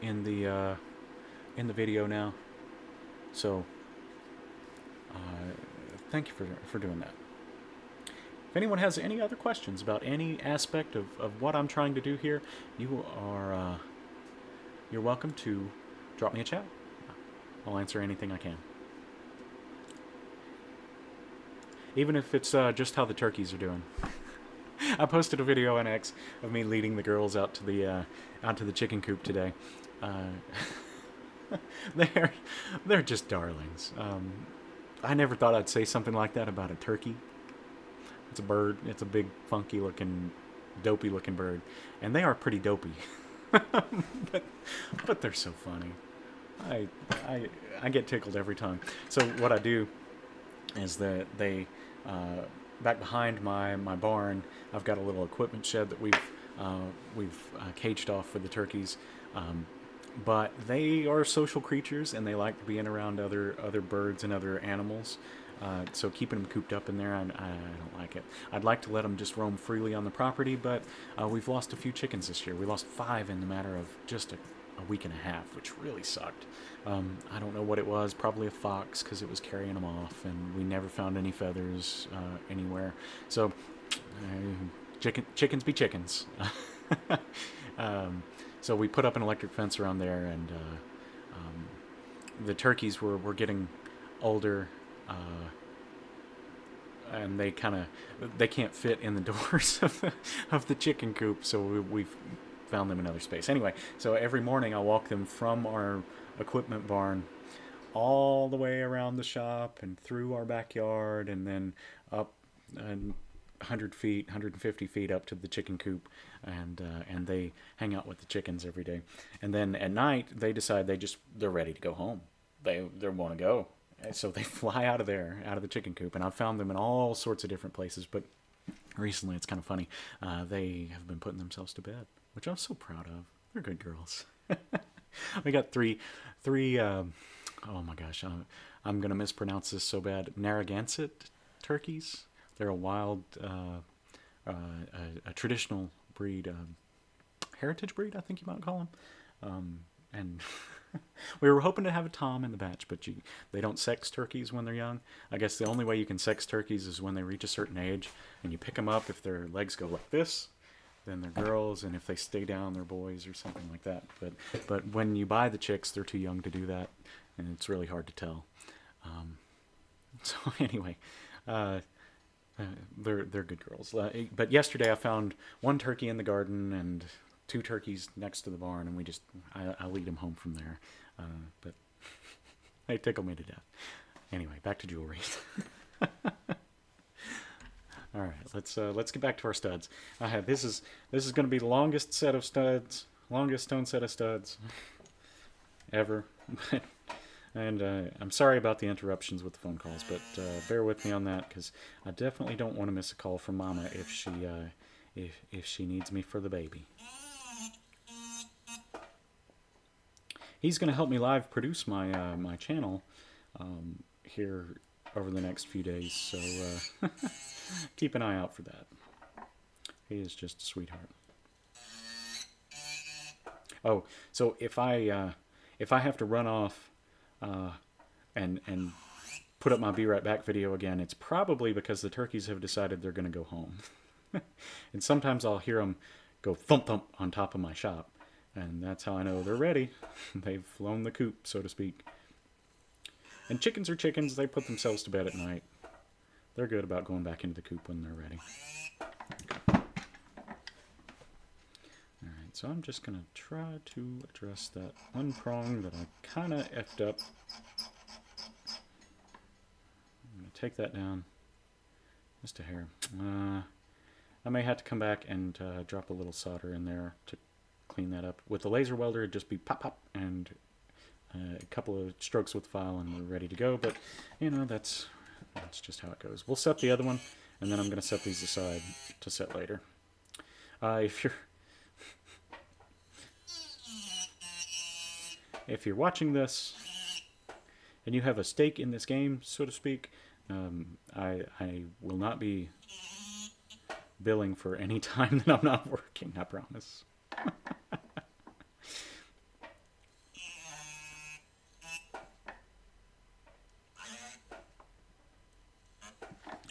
Speaker 1: in the video now, so thank you for doing that. If anyone has any other questions about any aspect of what I'm trying to do here, you're welcome to drop me a chat. I'll answer anything I can. Even if it's just how the turkeys are doing. I posted a video on X of me leading the girls out to the chicken coop today. They're just darlings. I never thought I'd say something like that about a turkey. It's a bird. It's a big, funky-looking, dopey-looking bird, and they are pretty dopey. but they're so funny. I get tickled every time. So what I do is that they back behind my barn, I've got a little equipment shed that we've caged off for the turkeys. But they are social creatures, and they like to be in around other birds and other animals. So keeping them cooped up in there, I don't like it. I'd like to let them just roam freely on the property, but we've lost a few chickens this year. We lost 5 in the matter of just a week and a half, which really sucked. I don't know what it was, probably a fox, because it was carrying them off, and we never found any feathers anywhere. So chickens be chickens. So we put up an electric fence around there, and the turkeys were getting older, and they can't fit in the doors of the chicken coop, so we've found them another space. Anyway, so every morning I'll walk them from our equipment barn all the way around the shop and through our backyard, and then up 100 feet, 150 feet up to the chicken coop, and they hang out with the chickens every day. And then at night they decide they're ready to go home. They want to go, so they fly out of the chicken coop. And I've found them in all sorts of different places, but recently it's kind of funny. They have been putting themselves to bed, which I'm so proud of. They're good girls. We got three. Oh my gosh, I'm gonna mispronounce this so bad. Narragansett turkeys. They're a wild, a traditional breed, heritage breed, I think you might call them. And we were hoping to have a tom in the batch, but they don't sex turkeys when they're young. I guess the only way you can sex turkeys is when they reach a certain age, and you pick them up. If their legs go like this, then they're girls, and if they stay down, they're boys or something like that. But when you buy the chicks, they're too young to do that, and it's really hard to tell. So anyway, they're good girls. But yesterday I found 1 turkey in the garden and 2 turkeys next to the barn, and I lead them home from there. But they tickle me to death. Anyway, back to jewelry. All right, let's get back to our studs. This is going to be the longest stone set of studs ever. And I'm sorry about the interruptions with the phone calls, but bear with me on that, because I definitely don't want to miss a call from Mama if she needs me for the baby. He's going to help me live produce my my channel here over the next few days, so keep an eye out for that. He is just a sweetheart. Oh, so if I have to run off and put up my Be Right Back video again, it's probably because the turkeys have decided they're going to go home. And sometimes I'll hear them go thump thump on top of my shop, and that's how I know they're ready. They've flown the coop, so to speak. And chickens are chickens. They put themselves to bed at night. They're good about going back into the coop when they're ready. Alright, so I'm just going to try to address that one prong that I kind of effed up. I'm going to take that down just a hair. I may have to come back and drop a little solder in there to clean that up. With the laser welder, it'd just be pop, pop, and a couple of strokes with the file, and we're ready to go. But, you know, that's just how it goes. We'll set the other one, and then I'm going to set these aside to set later. If you're watching this and you have a stake in this game, so to speak, I will not be billing for any time that I'm not working, I promise.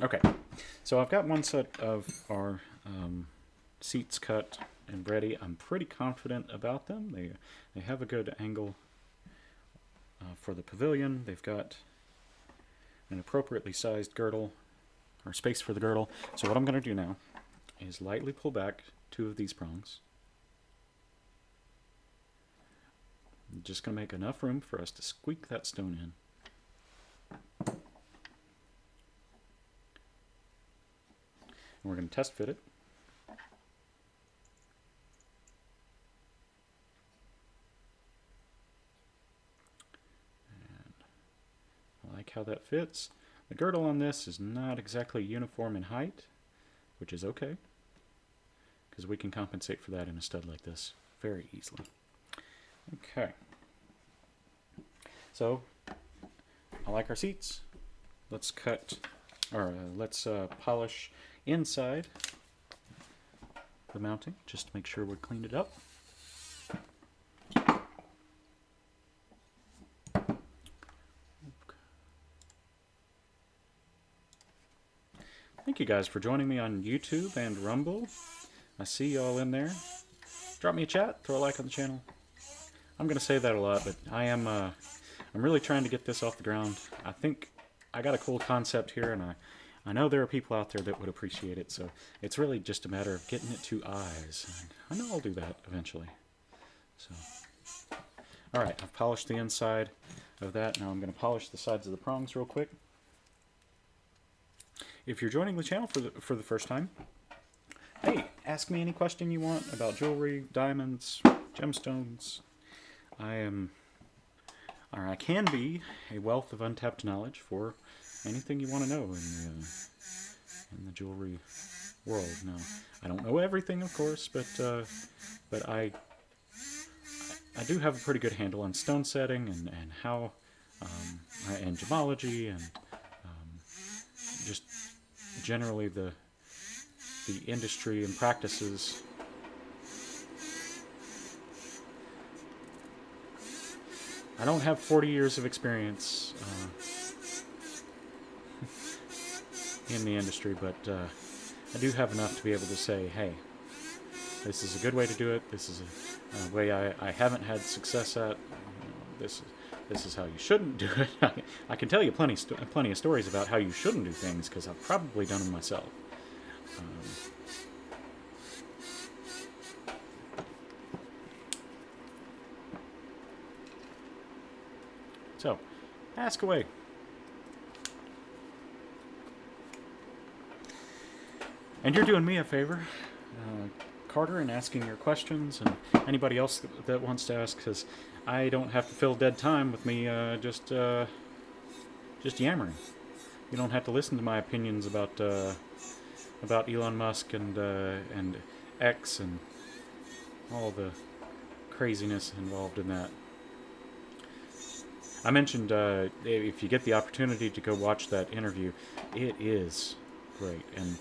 Speaker 1: Okay, so I've got one set of our seats cut and ready. I'm pretty confident about them. They have a good angle for the pavilion. They've got an appropriately sized girdle, or space for the girdle. So what I'm going to do now is lightly pull back 2 of these prongs. I'm just going to make enough room for us to squeak that stone in. And we're going to test fit it. And I like how that fits. The girdle on this is not exactly uniform in height, which is okay, because we can compensate for that in a stud like this very easily. Okay. So, I like our seats. Let's cut, or let's polish inside the mounting, just to make sure we're cleaned it up. Thank you guys for joining me on YouTube and Rumble. I see y'all in there. Drop me a chat, throw a like on the channel. I'm going to say that a lot, but I'm really trying to get this off the ground. I think I got a cool concept here, and I know there are people out there that would appreciate it, so it's really just a matter of getting it to eyes. And I know I'll do that eventually. So, alright, I've polished the inside of that. Now I'm going to polish the sides of the prongs real quick. If you're joining the channel for the first time, hey, ask me any question you want about jewelry, diamonds, gemstones. I can be a wealth of untapped knowledge for anything you want to know in the jewelry world. Now, I don't know everything, of course, but I do have a pretty good handle on stone setting and how and gemology and just generally the industry and practices. I don't have 40 years of experience in the industry, but I do have enough to be able to say, hey, this is a good way to do it. This is a way I haven't had success at. This is how you shouldn't do it. I can tell you plenty of stories about how you shouldn't do things, because I've probably done them myself. So, ask away. And you're doing me a favor, Carter, in asking your questions, and anybody else that wants to ask, because I don't have to fill dead time with me just yammering. You don't have to listen to my opinions about Elon Musk and X and all the craziness involved in that. I mentioned if you get the opportunity to go watch that interview, it is great. And,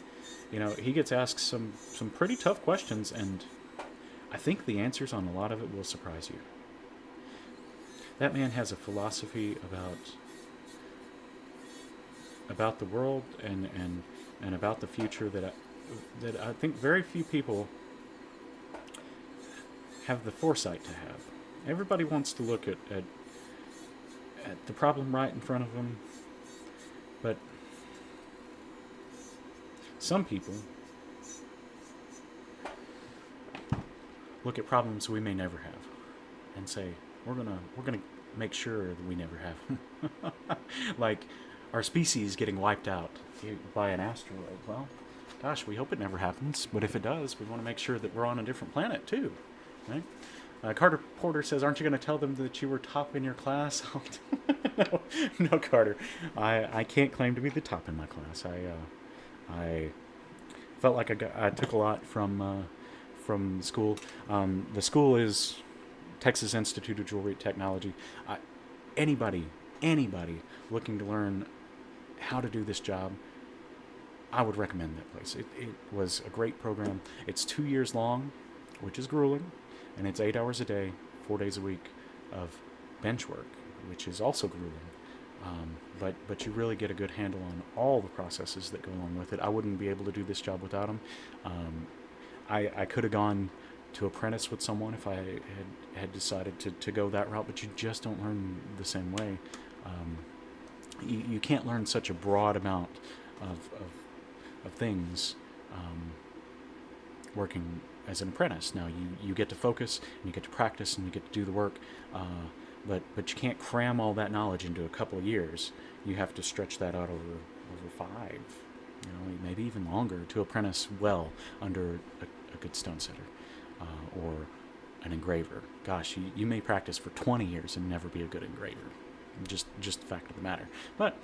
Speaker 1: you know, he gets asked some pretty tough questions, and I think the answers on a lot of it will surprise you. That man has a philosophy about the world and about the future that I think very few people have the foresight to have. Everybody wants to look at the problem right in front of them, but some people look at problems we may never have and say, we're gonna make sure that we never have them. Like our species getting wiped out by an asteroid. Well, gosh, we hope it never happens, but if it does, we want to make sure that we're on a different planet too. Right? Carter Porter says, "Aren't you going to tell them that you were top in your class?" No, no, Carter. I can't claim to be the top in my class. I felt like I took a lot from school. The school is Texas Institute of Jewelry Technology. Anybody, anybody looking to learn how to do this job, I would recommend that place. It was a great program. It's 2 years long, which is grueling, and it's 8 hours a day, 4 days a week of bench work, which is also grueling. But you really get a good handle on all the processes that go along with it. I wouldn't be able to do this job without them. I could have gone to apprentice with someone if I had decided to go that route, but you just don't learn the same way. You can't learn such a broad amount of things working as an apprentice. Now you get to focus and you get to practice and you get to do the work, but you can't cram all that knowledge into a couple of years. You have to stretch that out over 5, maybe even longer to apprentice well under a good stone setter or an engraver. Gosh, you may practice for 20 years and never be a good engraver. Just the fact of the matter. But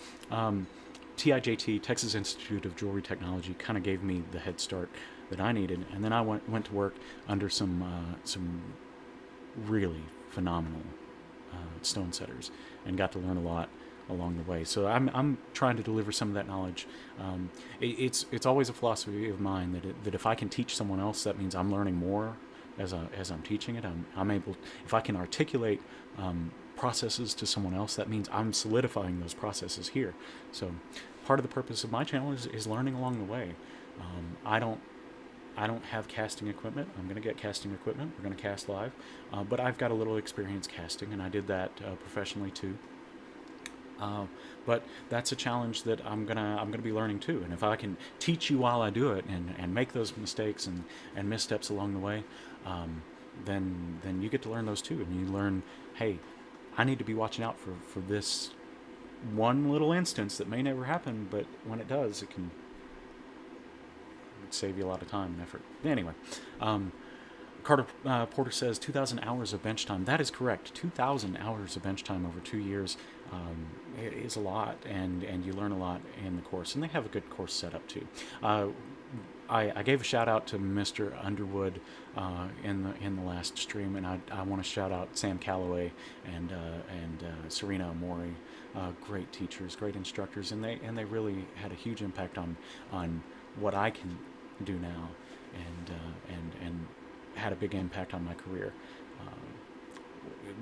Speaker 1: TIJT, Texas Institute of Jewelry Technology, kind of gave me the head start that I needed, and then I went to work under some really phenomenal stone setters and got to learn a lot along the way. So I'm trying to deliver some of that knowledge. It's always a philosophy of mine that if I can teach someone else, that means I'm learning more as I'm teaching it. I'm able, if I can articulate processes to someone else, that means I'm solidifying those processes here. So part of the purpose of my channel is learning along the way. I don't have casting equipment. I'm going to get casting equipment. We're going to cast live, but I've got a little experience casting, and I did that professionally too. But that's a challenge that I'm gonna be learning too. And if I can teach you while I do it and make those mistakes and missteps along the way, then you get to learn those too. And you learn, hey, I need to be watching out for this one little instance that may never happen, but when it does, it can save you a lot of time and effort. Anyway, Carter Porter says 2,000 hours of bench time. That is correct. 2,000 hours of bench time over 2 years is a lot, and you learn a lot in the course. And they have a good course set up too. I gave a shout out to Mr. Underwood in the last stream, and I want to shout out Sam Calloway and Serena Amori, great teachers, great instructors, and they really had a huge impact on what I can do now, and had a big impact on my career,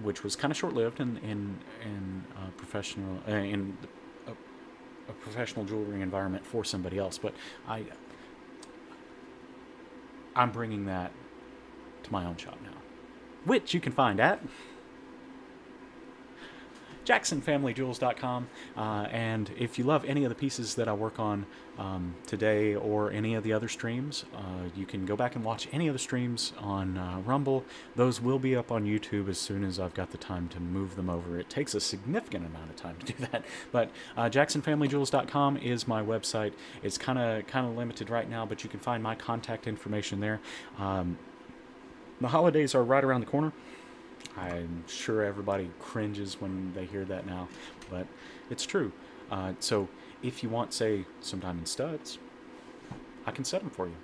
Speaker 1: which was kind of short-lived in professional in a professional jewelry environment for somebody else, but I'm bringing that to my own shop now, which you can find at JacksonFamilyJewels.com, and if you love any of the pieces that I work on today or any of the other streams, you can go back and watch any of the streams on Rumble. Those will be up on YouTube as soon as I've got the time to move them over. It takes a significant amount of time to do that, but JacksonFamilyJewels.com is my website. It's kind of limited right now, but you can find my contact information there. The holidays are right around the corner. I'm sure everybody cringes when they hear that now, but it's true. So if you want, say, some diamond studs, I can set them for you,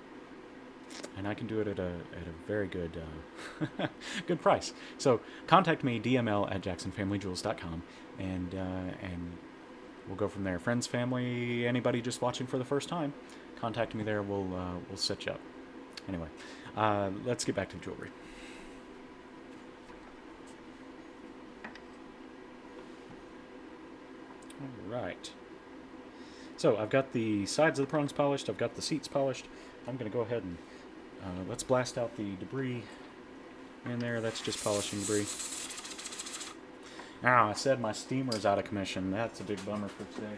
Speaker 1: and I can do it at a very good good price. So contact me, dml@jacksonfamilyjewels.com, and we'll go from there. Friends, family, anybody just watching for the first time, contact me there. We'll set you up. Anyway, let's get back to jewelry. Right. So I've got the sides of the prongs polished. I've got the seats polished. I'm going to go ahead and let's blast out the debris in there. That's just polishing debris. Now, I said my steamer is out of commission. That's a big bummer for today.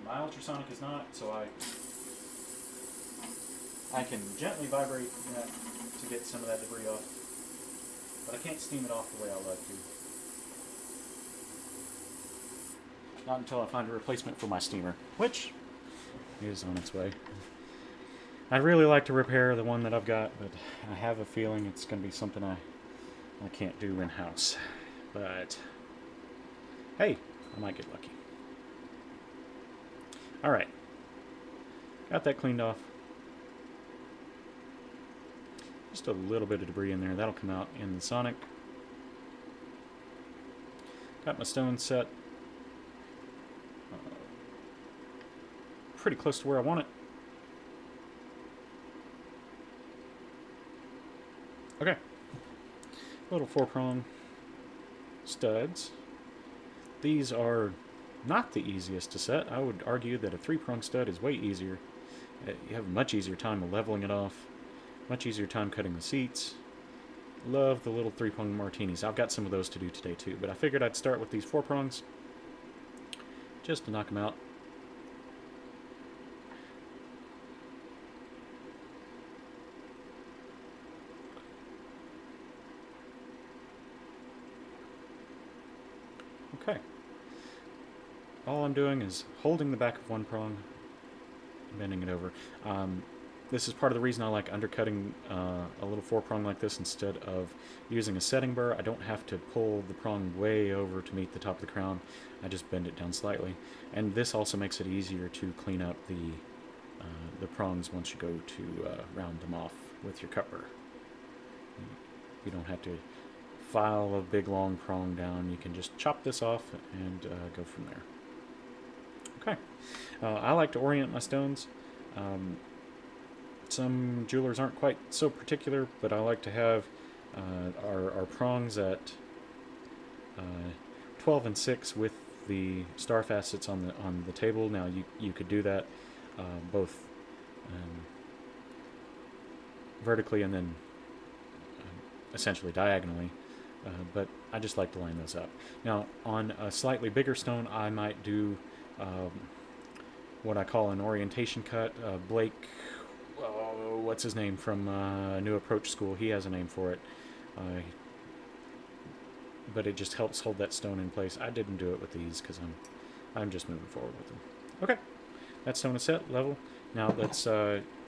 Speaker 1: My ultrasonic is not, so I can gently vibrate that to get some of that debris off, but I can't steam it off the way I like to. Not until I find a replacement for my steamer, which is on its way. I'd really like to repair the one that I've got, but I have a feeling it's going to be something I can't do in-house. But, hey, I might get lucky. Alright, got that cleaned off. Just a little bit of debris in there. That'll come out in the Sonic. Got my stone set pretty close to where I want it. Okay. Little 4-prong studs. These are not the easiest to set. I would argue that a 3-prong stud is way easier. You have a much easier time leveling it off. Much easier time cutting the seats. Love the little 3-prong martinis. I've got some of those to do today too, but I figured I'd start with these 4-prongs just to knock them out. Okay. All I'm doing is holding the back of one prong, bending it over. This is part of the reason I like undercutting a little 4-prong like this instead of using a setting burr. I don't have to pull the prong way over to meet the top of the crown. I just bend it down slightly. And this also makes it easier to clean up the prongs once you go to round them off with your cut burr. You don't have to file a big long prong down. You can just chop this off and go from there. Okay. I like to orient my stones. Some jewelers aren't quite so particular, but I like to have our prongs at 12 and 6 with the star facets on the table. Now you could do that both vertically and then essentially diagonally, but I just like to line those up. Now on a slightly bigger stone, I might do what I call an orientation cut. Blake, what's his name from New Approach School? He has a name for it. But it just helps hold that stone in place. I didn't do it with these because I'm just moving forward with them. Okay, that stone is set, level. Now let's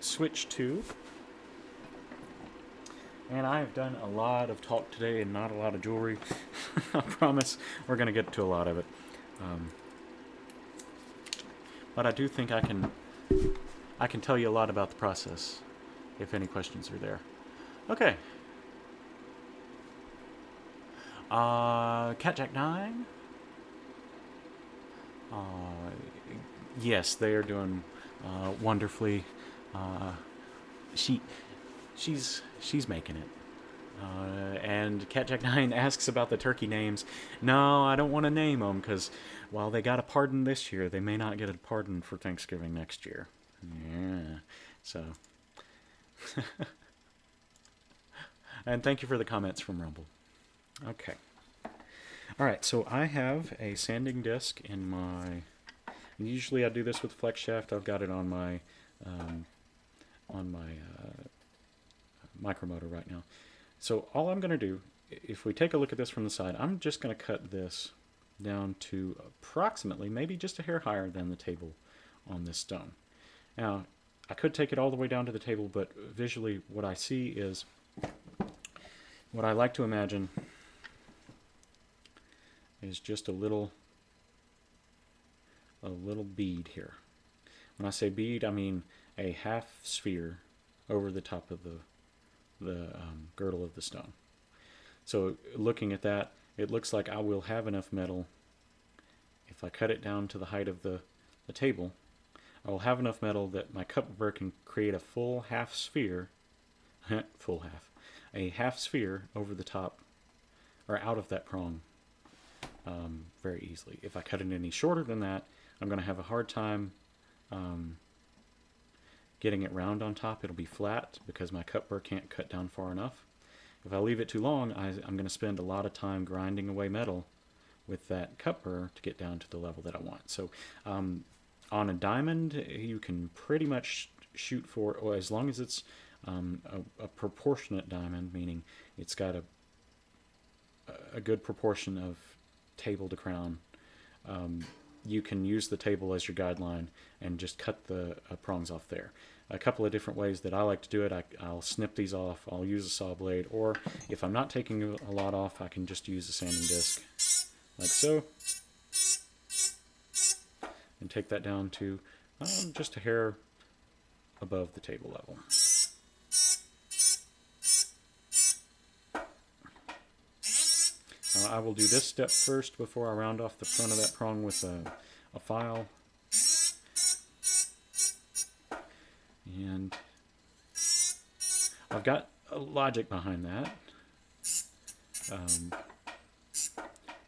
Speaker 1: switch to, and I've done a lot of talk today and not a lot of jewelry. I promise we're going to get to a lot of it. But I do think I can tell you a lot about the process if any questions are there. Okay. Cat Jack 9. Yes, they are doing wonderfully. She's making it. And Cat Jack 9 asks about the turkey names. No, I don't want to name them because while they got a pardon this year, they may not get a pardon for Thanksgiving next year. Yeah, so. And thank you for the comments from Rumble. Okay. Alright, so I have a sanding disc in my... Usually I do this with flex shaft. I've got it on my micromotor right now. So all I'm going to do, if we take a look at this from the side, I'm just going to cut this down to approximately, maybe just a hair higher than the table on this stone. Now, I could take it all the way down to the table, but visually what I see is, what I like to imagine is just a little bead here. When I say bead, I mean a half sphere over the top of the girdle of the stone. So looking at that, it looks like I will have enough metal, if I cut it down to the height of the table, I will have enough metal that my cup burr can create a full half sphere, a half sphere over the top, or out of that prong very easily. If I cut it any shorter than that, I'm going to have a hard time getting it round on top. It'll be flat because my cut burr can't cut down far enough. If I leave it too long, I'm going to spend a lot of time grinding away metal with that cut burr to get down to the level that I want. So on a diamond, you can pretty much shoot for, or as long as it's a proportionate diamond, meaning it's got a good proportion of table to crown, you can use the table as your guideline and just cut the prongs off there. A couple of different ways that I like to do it, I'll snip these off, I'll use a saw blade, or if I'm not taking a lot off, I can just use a sanding disc, like so, and take that down to just a hair above the table level. I will do this step first before I round off the front of that prong with a file. And I've got a logic behind that.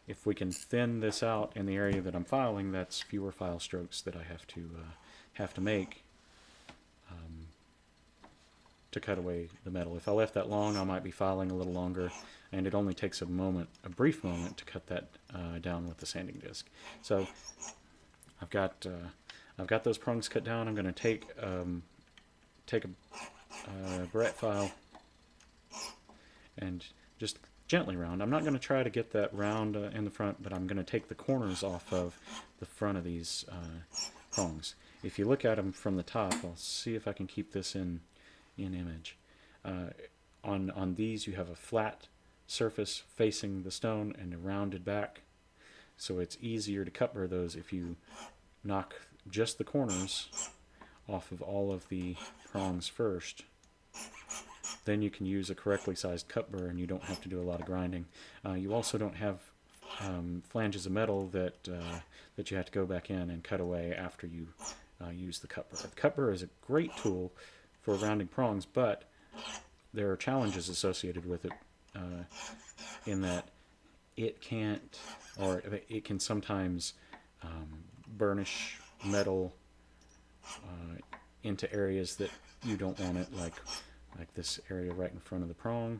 Speaker 1: If we can thin this out in the area that I'm filing, that's fewer file strokes that I have to make to cut away the metal. If I left that long, I might be filing a little longer, and it only takes a brief moment to cut that down with the sanding disc. So I've got those prongs cut down. I'm going to take a barrette file and just gently round. I'm not going to try to get that round in the front, but I'm going to take the corners off of the front of these prongs. If you look at them from the top, I'll see if I can keep this in image. On these, you have a flat surface facing the stone and a rounded back, so it's easier to cut burr those if you knock just the corners off of all of the prongs first. Then you can use a correctly sized cut burr and you don't have to do a lot of grinding. You also don't have flanges of metal that you have to go back in and cut away after you use the cut burr. The cut burr is a great tool for rounding prongs, but there are challenges associated with it in that it can sometimes burnish metal into areas that you don't want it, like this area right in front of the prong,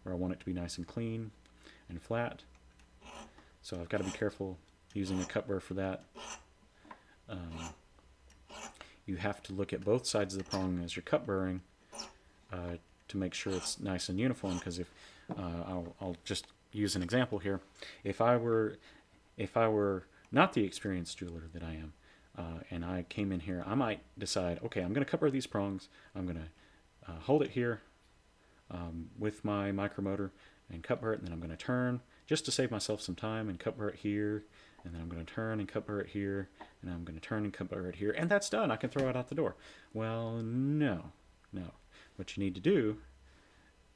Speaker 1: where I want it to be nice and clean and flat. So I've got to be careful using a cut burr for that. You have to look at both sides of the prong as you're cut burring to make sure it's nice and uniform, because if I'll just use an example here. If I were not the experienced jeweler that I am, and I came in here, I might decide, okay, I'm going to cut burr these prongs. I'm going to hold it here with my micromotor and cut burr it, and then I'm going to turn just to save myself some time and cut burr it here, and then I'm going to turn and cut burr it here, and I'm going to turn and cut burr it here, and that's done. I can throw it out the door. Well, no. What you need to do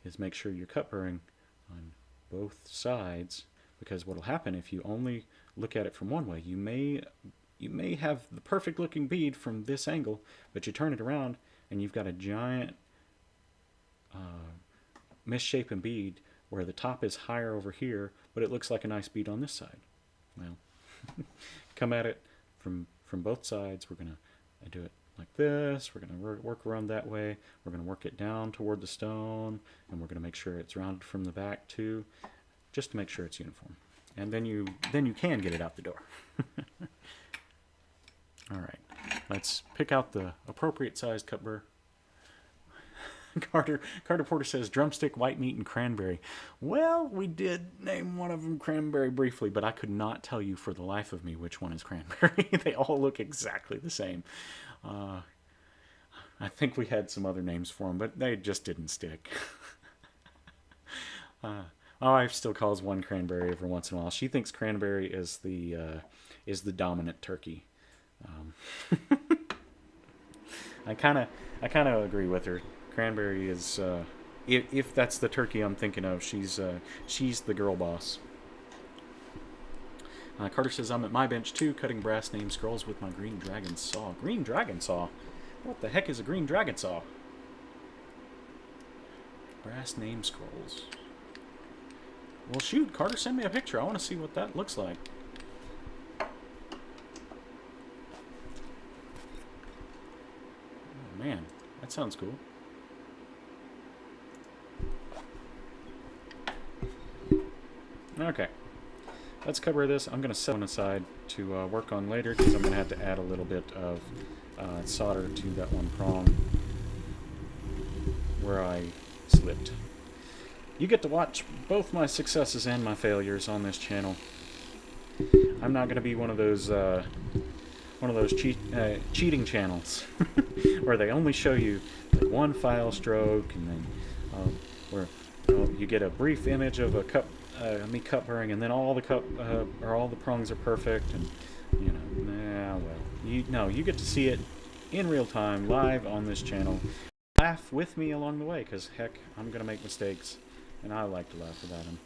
Speaker 1: is make sure you're cut burring on both sides, because what will happen if you only look at it from one way, you may have the perfect looking bead from this angle, but you turn it around and you've got a giant misshapen bead where the top is higher over here, but it looks like a nice bead on this side. Well, come at it from both sides. We're going to do it like this. We're going to work around that way. We're going to work it down toward the stone, and we're going to make sure it's rounded from the back too, just to make sure it's uniform. And then you can get it out the door. All right, let's pick out the appropriate sized cut burr. Carter Porter says drumstick, white meat, and cranberry. Well, we did name one of them cranberry briefly, but I could not tell you for the life of me which one is cranberry. They all look exactly the same. I think we had some other names for them, but they just didn't stick. My wife still calls one cranberry every once in a while. She thinks cranberry is the dominant turkey. I kind of agree with her. Cranberry is, if that's the turkey I'm thinking of, she's the girl boss. Carter says, I'm at my bench too, cutting brass name scrolls with my green dragon saw. Green dragon saw? What the heck is a green dragon saw? Brass name scrolls. Well, shoot, Carter, send me a picture. I want to see what that looks like. Oh, man, that sounds cool. Okay, let's cover this. I'm going to set one aside to work on later, because I'm going to have to add a little bit of solder to that one prong where I slipped. You get to watch both my successes and my failures on this channel. I'm not gonna be one of those cheating channels where they only show you like one file stroke, and then where you get a brief image of a cup, me cup burring, and then all the cup or all the prongs are perfect, and you know, you get to see it in real time, live on this channel. Laugh with me along the way, because heck, I'm gonna make mistakes, and I like to laugh about them.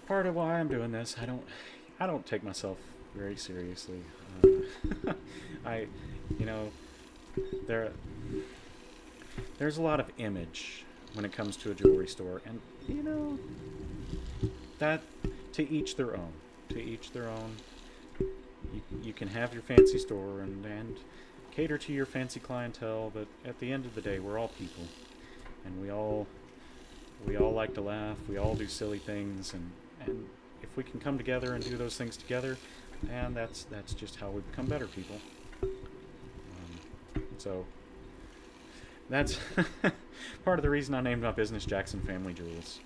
Speaker 1: Part of why I'm doing this, I don't take myself very seriously. You know, there's a lot of image when it comes to a jewelry store, and you know, that to each their own. To each their own. You can have your fancy store and cater to your fancy clientele, but at the end of the day, we're all people, and we all like to laugh. We all do silly things, and if we can come together and do those things together, and that's just how we become better people. So that's part of the reason I named my business Jackson Family Jewels.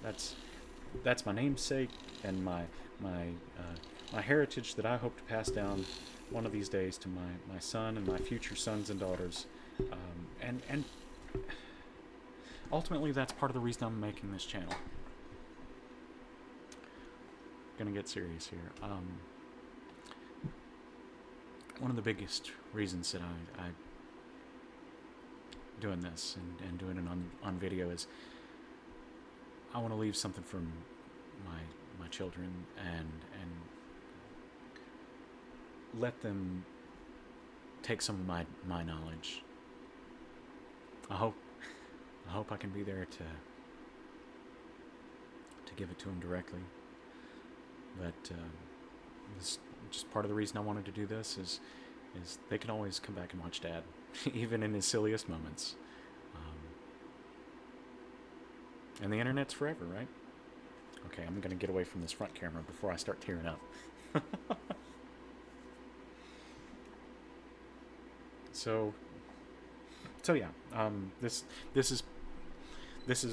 Speaker 1: That's my namesake and my heritage that I hope to pass down one of these days to my son and my future sons and daughters, and ultimately that's part of the reason I'm making this channel. Gonna get serious here. One of the biggest reasons that I doing this and doing it on video is I want to leave something for my children and let them take some of my knowledge. I hope I can be there to give it to them directly. But this just part of the reason I wanted to do this is they can always come back and watch Dad, even in his silliest moments. And the internet's forever, right? Okay, I'm gonna get away from this front camera before I start tearing up. So yeah, this is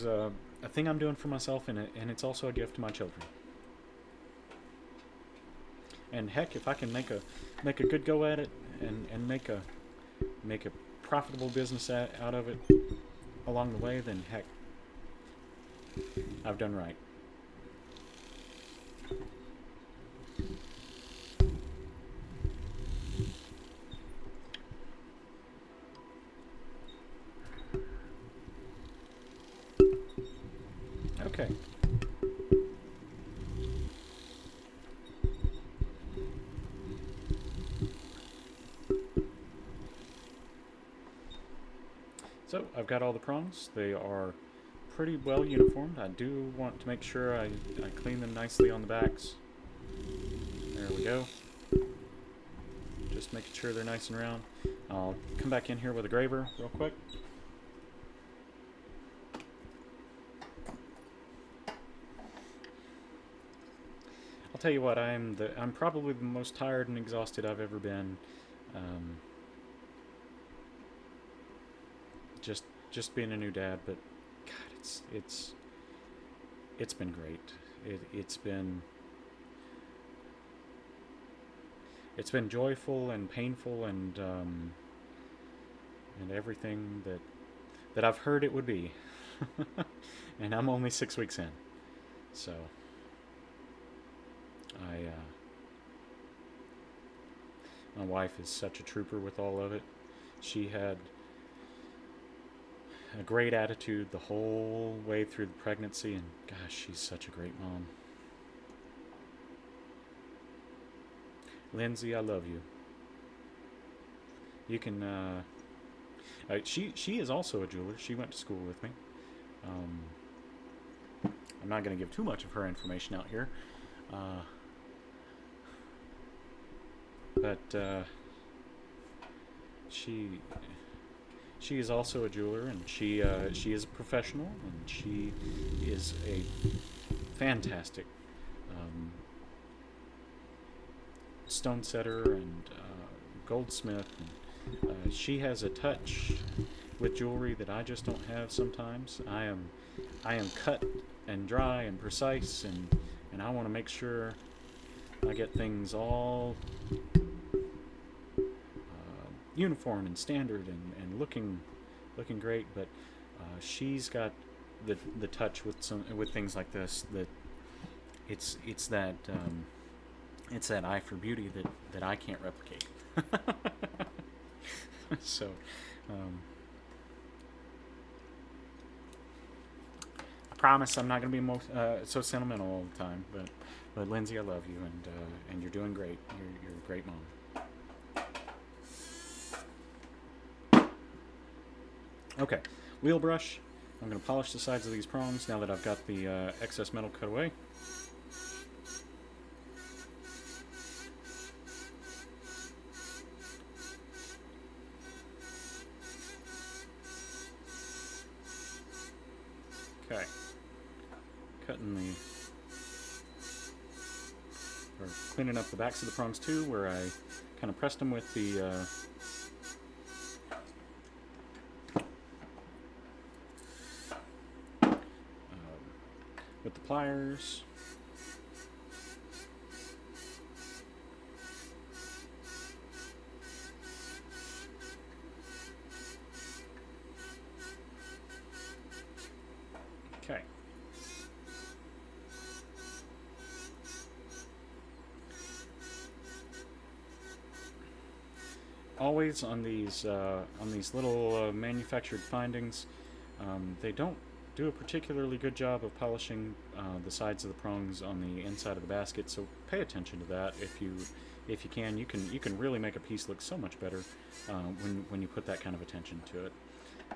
Speaker 1: a thing I'm doing for myself, and it's also a gift to my children. And heck, if I can make a good go at it and make a profitable business out of it along the way, then heck, I've done right. Okay. So I've got all the prongs. They are pretty well uniformed. I do want to make sure I clean them nicely on the backs. There we go. Just making sure they're nice and round. I'll come back in here with a graver real quick. I'll tell you what, I'm probably the most tired and exhausted I've ever been. Just being a new dad, but God, it's been great. It's been joyful and painful and everything that I've heard it would be. And I'm only 6 weeks in, so my wife is such a trooper with all of it. She had a great attitude the whole way through the pregnancy, and gosh, she's such a great mom. Lindsay, I love you. You can she is also a jeweler. She went to school with me. I'm not going to give too much of her information out here, but she is also a jeweler, and she is a professional, and she is a fantastic stone setter and goldsmith. And, she has a touch with jewelry that I just don't have sometimes. I am cut and dry and precise, and I want to make sure I get things all uniform and standard and looking great. But she's got the touch with things like this, that it's that eye for beauty that I can't replicate. So I promise I'm not going to be so sentimental all the time, but Lindsay, I love you, and you're doing great. You're a great mom. Okay, wheel brush. I'm going to polish the sides of these prongs now that I've got the excess metal cut away. Okay, cleaning up the backs of the prongs too, where I kind of pressed them with the pliers. Okay. Always on these little manufactured findings, they don't do a particularly good job of polishing the sides of the prongs on the inside of the basket. So pay attention to that. If you can, you can really make a piece look so much better when you put that kind of attention to it.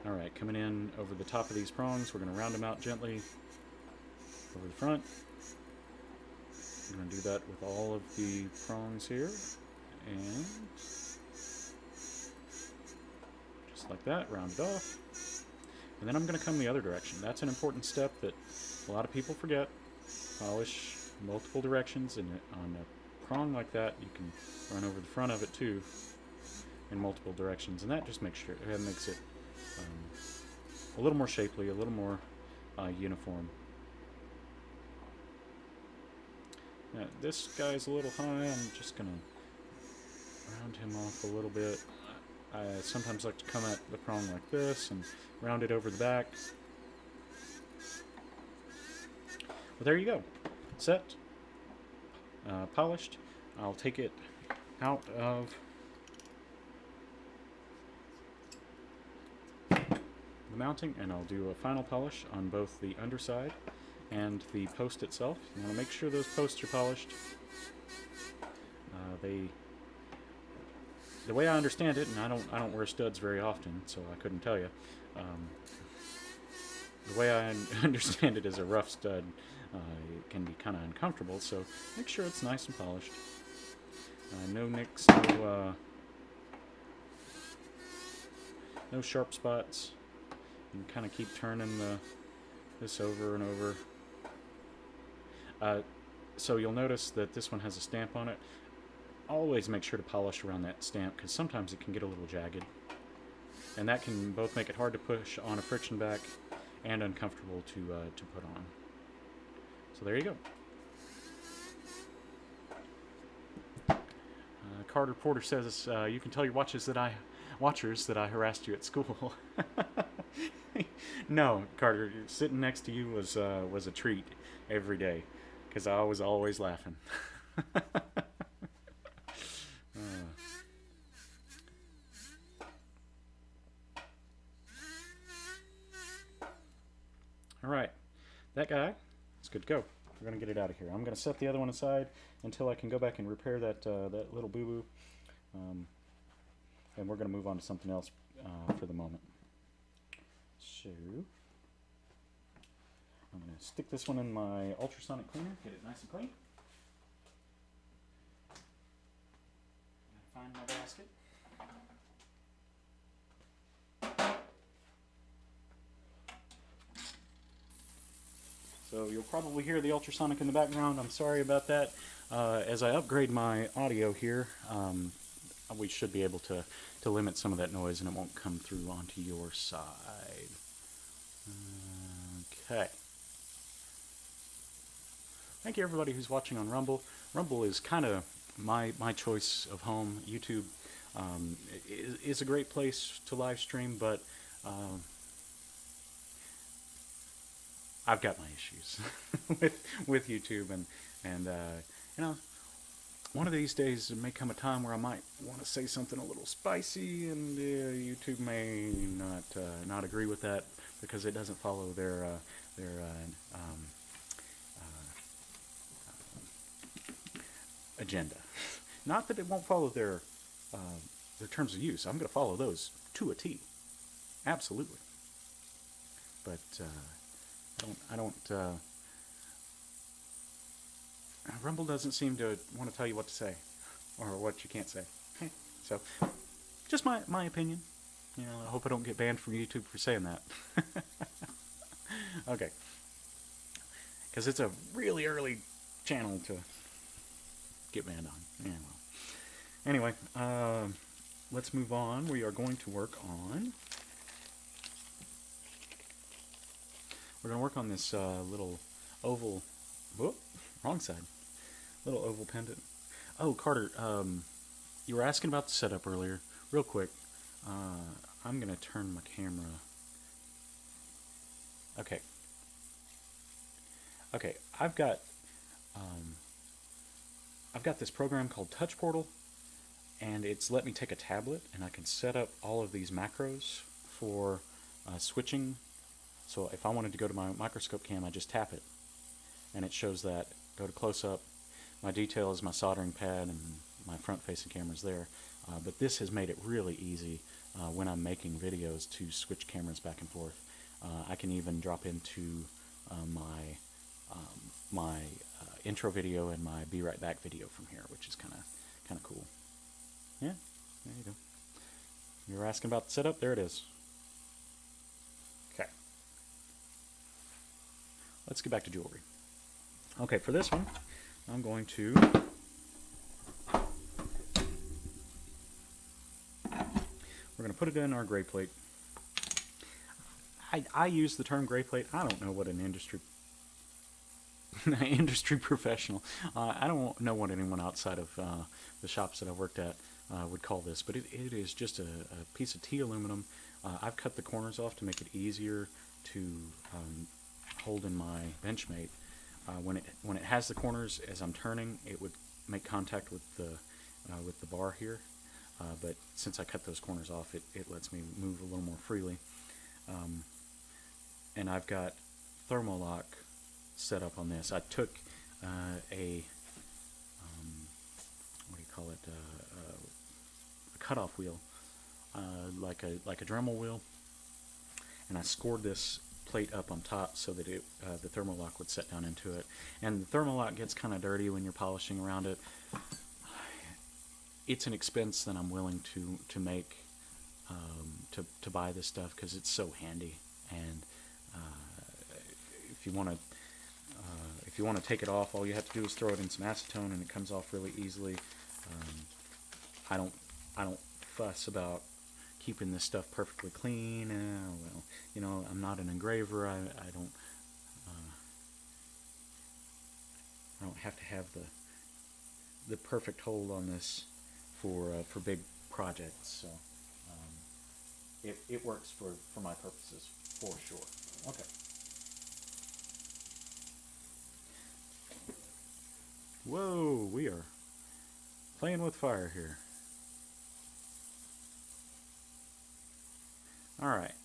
Speaker 1: All right, coming in over the top of these prongs, we're going to round them out gently over the front. We're going to do that with all of the prongs here, and just like that, round it off. And then I'm going to come the other direction. That's an important step that a lot of people forget. Polish multiple directions, and on a prong like that, you can run over the front of it too in multiple directions, and that just makes it a little more shapely, a little more uniform. Now, this guy's a little high. I'm just going to round him off a little bit. I sometimes like to come at the prong like this and round it over the back. Well, there you go. Set. Polished. I'll take it out of the mounting, and I'll do a final polish on both the underside and the post itself. You want to make sure those posts are polished. The way I understand it, and I don't wear studs very often, so I couldn't tell you. The way I understand it is a rough stud it can be kind of uncomfortable, so make sure it's nice and polished. No nicks, no sharp spots. You can kind of keep turning this over and over. So you'll notice that this one has a stamp on it. Always make sure to polish around that stamp, because sometimes it can get a little jagged, and that can both make it hard to push on a friction back and uncomfortable to put on. So there you go. Carter Porter says you can tell your watchers that I harassed you at school. No, Carter, sitting next to you was a treat every day, because I was always laughing. Alright, that guy is good to go. We're going to get it out of here. I'm going to set the other one aside until I can go back and repair that little boo-boo. And we're going to move on to something else for the moment. So, I'm going to stick this one in my ultrasonic cleaner, get it nice and clean. Find my basket. So you'll probably hear the ultrasonic in the background. I'm sorry about that. As I upgrade my audio here, we should be able to limit some of that noise and it won't come through onto your side. Okay. Thank you everybody who's watching on Rumble. Rumble is kind of my choice of home. YouTube is a great place to live stream, but I've got my issues with YouTube, and you know, one of these days there may come a time where I might want to say something a little spicy, and YouTube may not agree with that because it doesn't follow their agenda. Not that it won't follow their terms of use. I'm going to follow those to a T, absolutely. But I don't. Rumble doesn't seem to want to tell you what to say or what you can't say. So, just my opinion. You know, I hope I don't get banned from YouTube for saying that. Okay, because it's a really early channel to get banned on. Yeah, well. Anyway, let's move on. We are going to work on. We're going to work on this little oval. Whoop, wrong side. Little oval pendant. Oh, Carter, you were asking about the setup earlier. Real quick, I'm going to turn my camera. Okay. Okay, I've got this program called Touch Portal, and it's let me take a tablet and I can set up all of these macros for switching. So if I wanted to go to my microscope cam, I just tap it, and it shows that. Go to close-up. My detail is my soldering pad, and my front-facing camera's there. But this has made it really easy when I'm making videos to switch cameras back and forth. I can even drop into my intro video and my Be Right Back video from here, which is kind of cool. Yeah, there you go. You were asking about the setup? There it is. Okay. Let's get back to jewelry. Okay, for this one, I'm going to we're going to put it in our gray plate. I use the term gray plate. I don't know what an industry professional. I don't know what anyone outside of the shops that I've worked at would call this, but it is just a piece of T aluminum. I've cut the corners off to make it easier to hold in my Benchmate. When it has the corners, as I'm turning, it would make contact with the bar here. But since I cut those corners off, it lets me move a little more freely. And I've got Thermolock set up on this. I took a what do you call it? A cutoff wheel, like a Dremel wheel, and I scored this plate up on top so that the Thermolock would set down into it. And the Thermolock gets kind of dirty when you're polishing around it. It's an expense that I'm willing to make to buy this stuff because it's so handy. And if you want to take it off, all you have to do is throw it in some acetone, and it comes off really easily. I don't fuss about keeping this stuff perfectly clean. Well, you know, I'm not an engraver. I don't have to have the perfect hold on this for big projects. So it works for my purposes for sure. Okay. Whoa, we are playing with fire here. All right.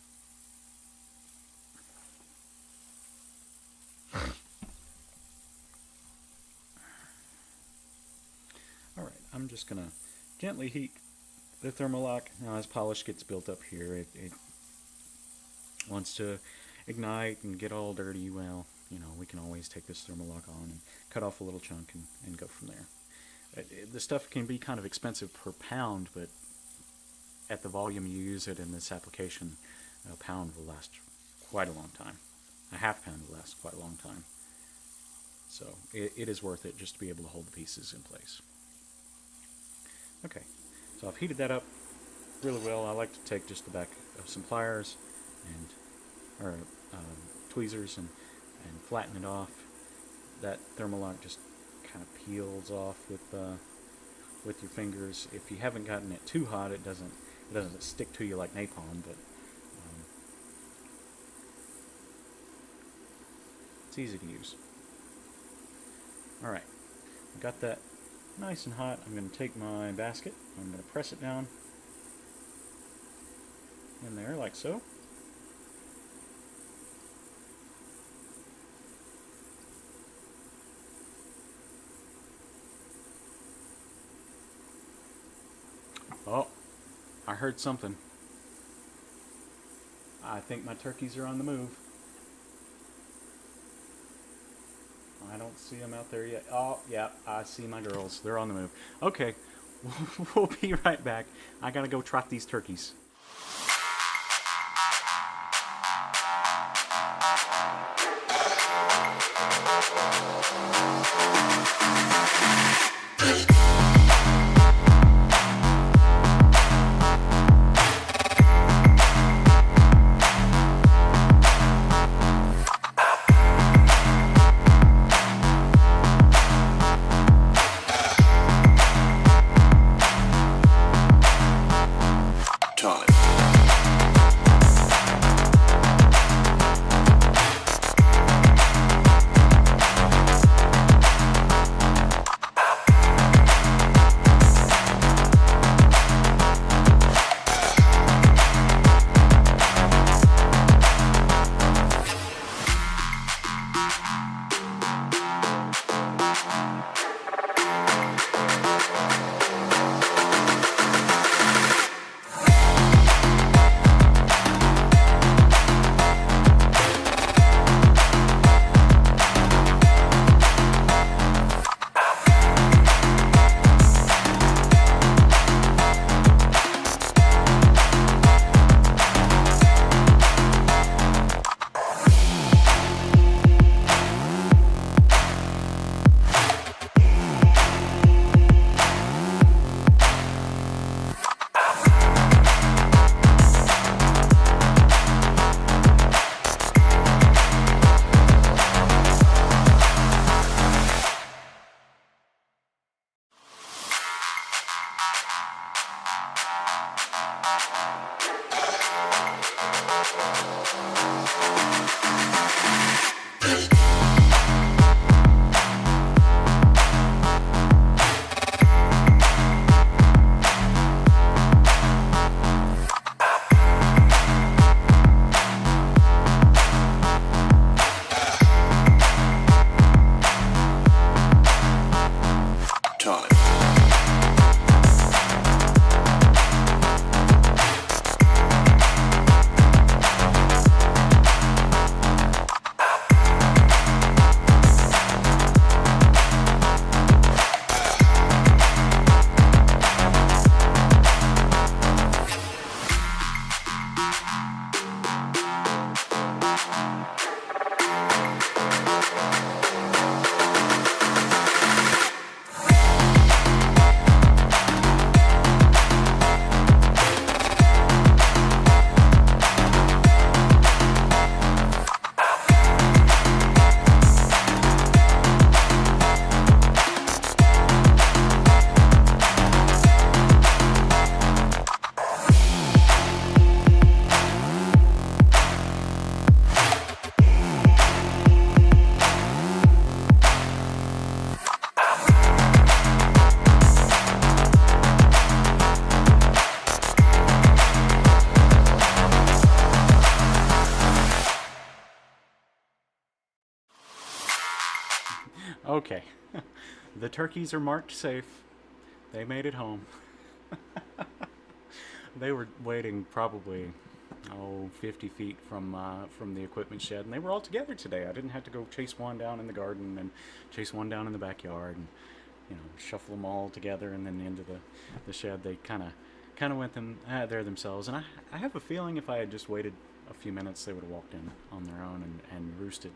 Speaker 1: All right, I'm just going to gently heat the Thermolock. Now, as polish gets built up here, it wants to ignite and get all dirty. Well, you know, we can always take this Thermolock on and cut off a little chunk and go from there. The stuff can be kind of expensive per pound, but at the volume you use it in this application, a pound will last quite a long time. A half pound will last quite a long time. So it is worth it just to be able to hold the pieces in place. Okay, So I've heated that up really well. I like to take just the back of some pliers and or tweezers and flatten it off. That Thermalock just kind of peels off with your fingers. If you haven't gotten it too hot, it doesn't stick to you like napalm, but it's easy to use. All right, I got that nice and hot. I'm going to take my basket. I'm going to press it down in there like so. Oh, I heard something. I think my turkeys are on the move. I don't see them out there yet. Oh, yeah, I see my girls. They're on the move. Okay, we'll be right back. I gotta go trot these turkeys. Okay, the turkeys are marked safe. They made it home. They were waiting probably 50 feet from the equipment shed, and they were all together today. I didn't have to go chase one down in the garden and chase one down in the backyard, and shuffle them all together and then into the shed. They kind of went there themselves, and I have a feeling if I had just waited a few minutes, they would have walked in on their own and roosted.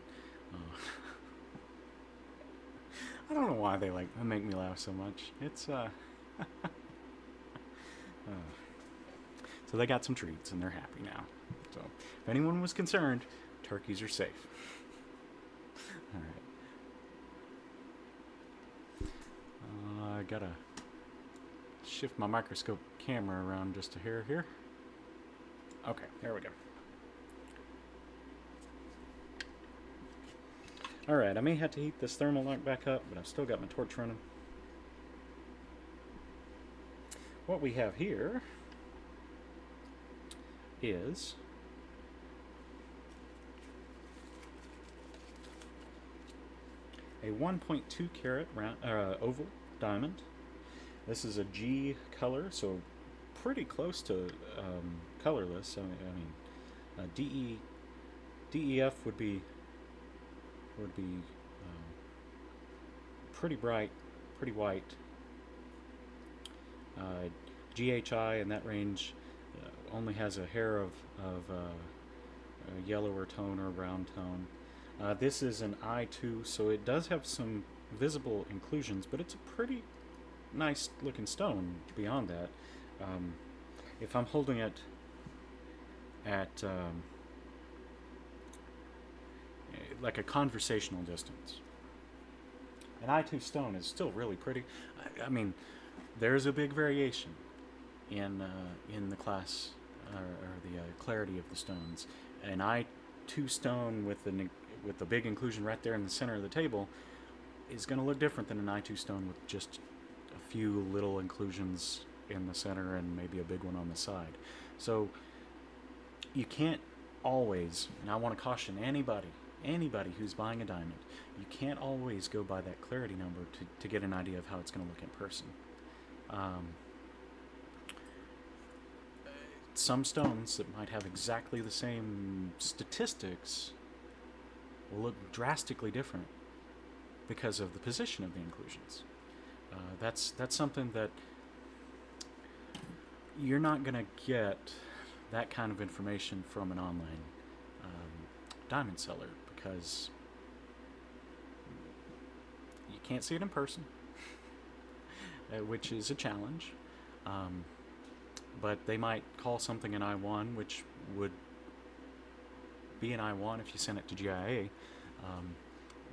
Speaker 1: I don't know why they make me laugh so much. It's So they got some treats and they're happy now. So if anyone was concerned, turkeys are safe. All right. I gotta shift my microscope camera around just a hair here. Okay, there we go. Alright, I may have to heat this thermal lock back up, but I've still got my torch running. What we have here is a 1.2 carat round, oval diamond. This is a G color, so pretty close to colorless. I mean, DEF would be pretty bright, pretty white. GHI in that range only has a hair of a yellower tone or brown tone. This is an I2, so it does have some visible inclusions, but it's a pretty nice looking stone beyond that. If I'm holding it at like a conversational distance, an I2 stone is still really pretty. I mean, there's a big variation in the class or the clarity of the stones. An I2 stone with the big inclusion right there in the center of the table is going to look different than an I2 stone with just a few little inclusions in the center and maybe a big one on the side. So you can't always, and I want to caution anybody who's buying a diamond, you can't always go by that clarity number to get an idea of how it's going to look in person. Some stones that might have exactly the same statistics will look drastically different because of the position of the inclusions. That's something that you're not going to get that kind of information from an online diamond seller because you can't see it in person, which is a challenge. But they might call something an I1, which would be an I1 if you sent it to GIA.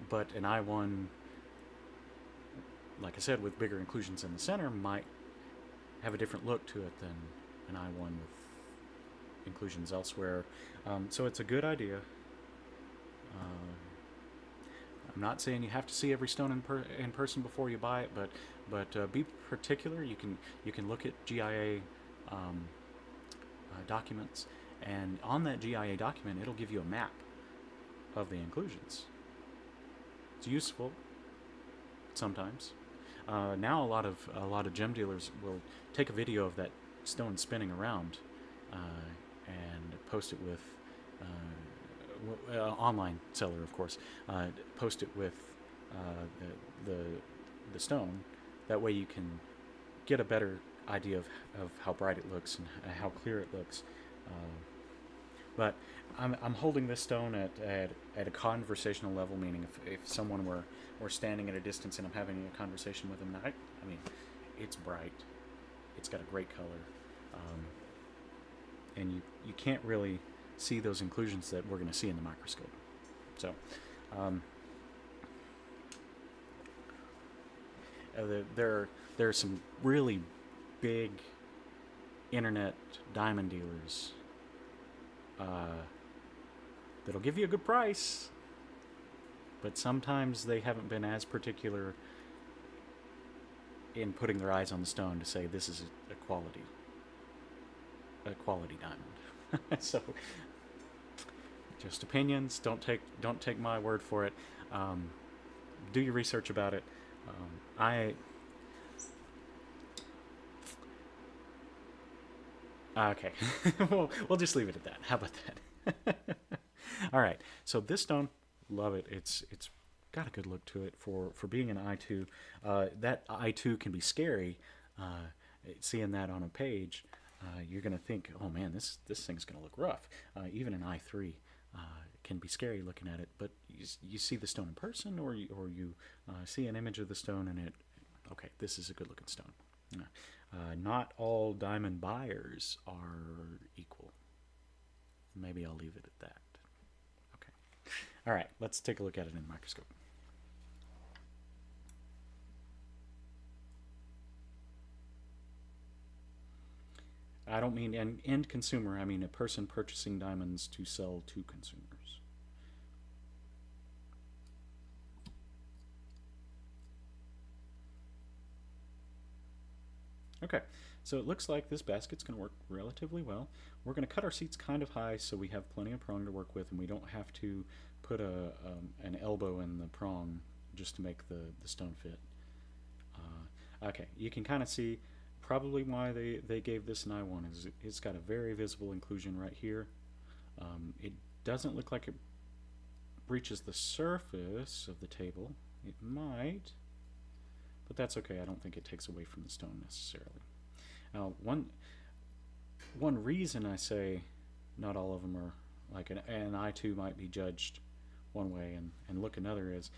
Speaker 1: But an I1, like I said, with bigger inclusions in the center, might have a different look to it than an I1 with inclusions elsewhere. So it's a good idea. I'm not saying you have to see every stone in person before you buy it, but be particular. You can look at GIA documents, and on that GIA document, it'll give you a map of the inclusions. It's useful sometimes. Now a lot of gem dealers will take a video of that stone spinning around and post it with online seller, of course. Post it with the stone. That way you can get a better idea of how bright it looks and how clear it looks. But I'm holding this stone at a conversational level, meaning if someone were standing at a distance and I'm having a conversation with them, I mean, it's bright. It's got a great color. And you can't really see those inclusions that we're going to see in the microscope. So there are some really big internet diamond dealers that'll give you a good price, but sometimes they haven't been as particular in putting their eyes on the stone to say this is a quality diamond. So just opinions. Don't take my word for it. Do your research about it. Okay. We'll just leave it at that. How about that? All right. So this stone, love it. It's got a good look to it for being an I2. That I2 can be scary. Seeing that on a page, you're going to think, oh man, this thing's going to look rough. Even an I3 can be scary looking at it, but you see the stone in person, or you see an image of the stone, and okay, this is a good looking stone. Not all diamond buyers are equal. Maybe I'll leave it at that. Okay. All right, let's take a look at it in the microscope. I don't mean an end consumer, I mean a person purchasing diamonds to sell to consumers. Okay, so it looks like this basket's going to work relatively well. We're going to cut our seats kind of high so we have plenty of prong to work with and we don't have to put an elbow in the prong just to make the stone fit. Okay, you can kind of see probably why they gave this an I1 is it's got a very visible inclusion right here. It doesn't look like it breaches the surface of the table. It might, but that's okay. I don't think it takes away from the stone necessarily. Now, one reason I say not all of them are like an I2 might be judged one way and look another is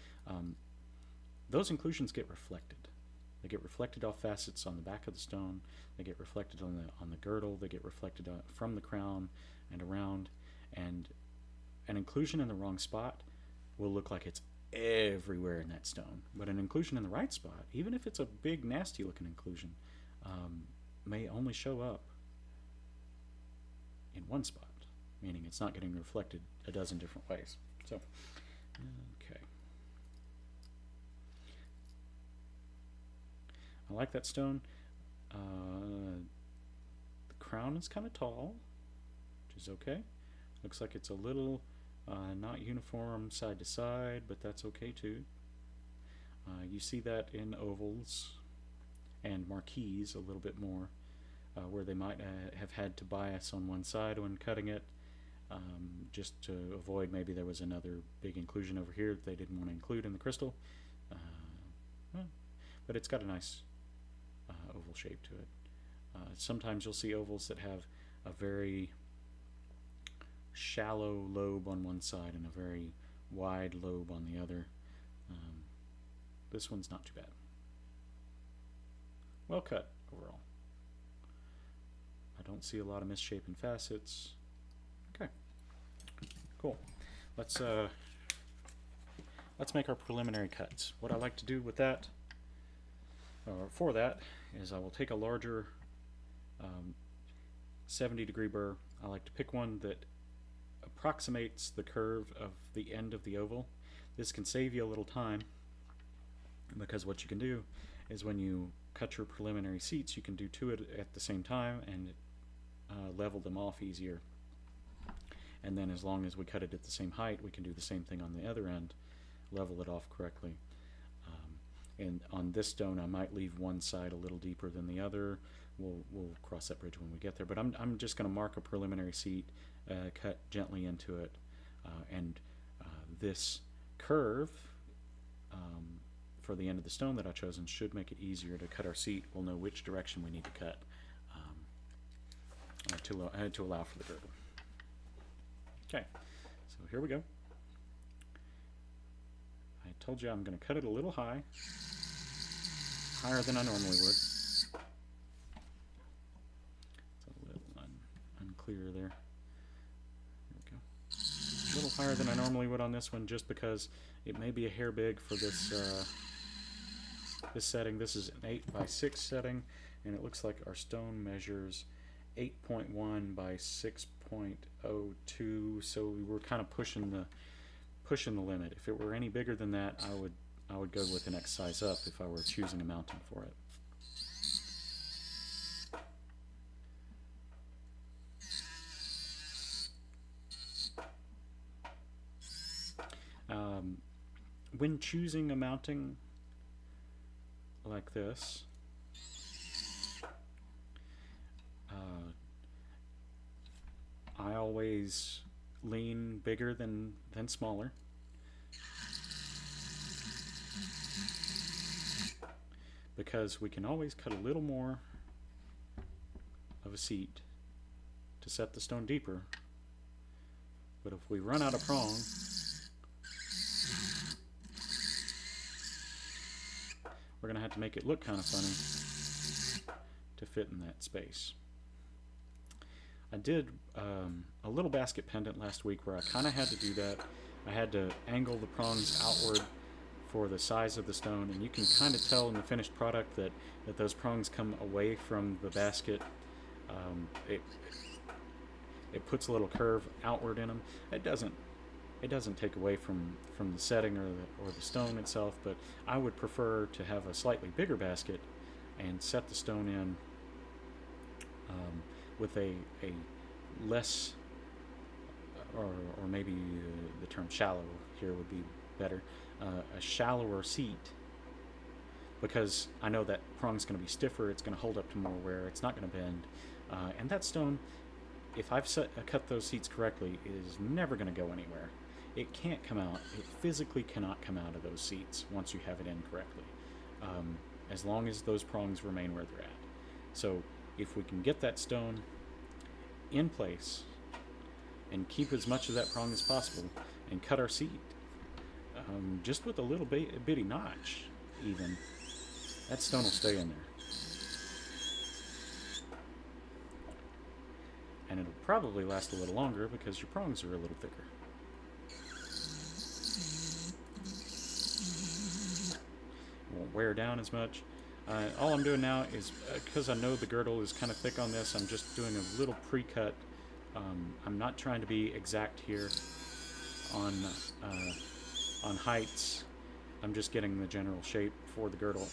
Speaker 1: those inclusions get reflected. They get reflected off facets on the back of the stone. They get reflected on the girdle. They get reflected from the crown and around. And an inclusion in the wrong spot will look like it's everywhere in that stone. But an inclusion in the right spot, even if it's a big, nasty-looking inclusion, may only show up in one spot, meaning it's not getting reflected a dozen different ways. So, okay. I like that stone. The crown is kind of tall, which is okay. Looks like it's a little not uniform side to side, but that's okay too. You see that in ovals and marquees a little bit more, where they might have had to bias on one side when cutting it, just to avoid maybe there was another big inclusion over here that they didn't want to include in the crystal. But it's got a nice oval shape to it. Sometimes you'll see ovals that have a very shallow lobe on one side and a very wide lobe on the other. This one's not too bad. Well cut overall. I don't see a lot of misshapen facets. Okay, cool. Let's make our preliminary cuts. What I like to do with that, or for that, is I will take a larger 70-degree burr. I like to pick one that approximates the curve of the end of the oval. This can save you a little time because what you can do is when you cut your preliminary seats, you can do two at the same time and level them off easier. And then as long as we cut it at the same height, we can do the same thing on the other end, level it off correctly. And on this stone, I might leave one side a little deeper than the other. We'll cross that bridge when we get there. But I'm just going to mark a preliminary seat, cut gently into it, and this curve for the end of the stone that I've chosen should make it easier to cut our seat. We'll know which direction we need to cut to allow for the girdle. Okay, so here we go. I told you I'm going to cut it a little high, higher than I normally would. It's a little unclear there. There we go. A little higher than I normally would on this one, just because it may be a hair big for this this setting. This is an 8x6 setting, and it looks like our stone measures 8.1 by 6.02. So we were kind of pushing the limit. If it were any bigger than that, I would go with the next size up if I were choosing a mounting for it. When choosing a mounting like this, I always lean bigger than smaller. Because we can always cut a little more of a seat to set the stone deeper. But if we run out of prong, we're going to have to make it look kind of funny. to fit in that space. I did a little basket pendant last week where I kind of had to do that. I had to angle the prongs outward for the size of the stone, and you can kind of tell in the finished product that those prongs come away from the basket. It puts a little curve outward in them. It doesn't take away from the setting or the stone itself, but I would prefer to have a slightly bigger basket and set the stone in with a less, or maybe the term shallow here would be better, a shallower seat, because I know that prong's going to be stiffer, it's going to hold up to more wear, it's not going to bend, and that stone, if I've cut those seats correctly, is never going to go anywhere. It can't come out, it physically cannot come out of those seats once you have it in correctly, as long as those prongs remain where they're at. So if we can get that stone in place and keep as much of that prong as possible and cut our seat, just with a little bitty notch even, that stone will stay in there. And it'll probably last a little longer because your prongs are a little thicker. It won't wear down as much. All I'm doing now is, because I know the girdle is kind of thick on this, I'm just doing a little pre-cut. I'm not trying to be exact here on heights. I'm just getting the general shape for the girdle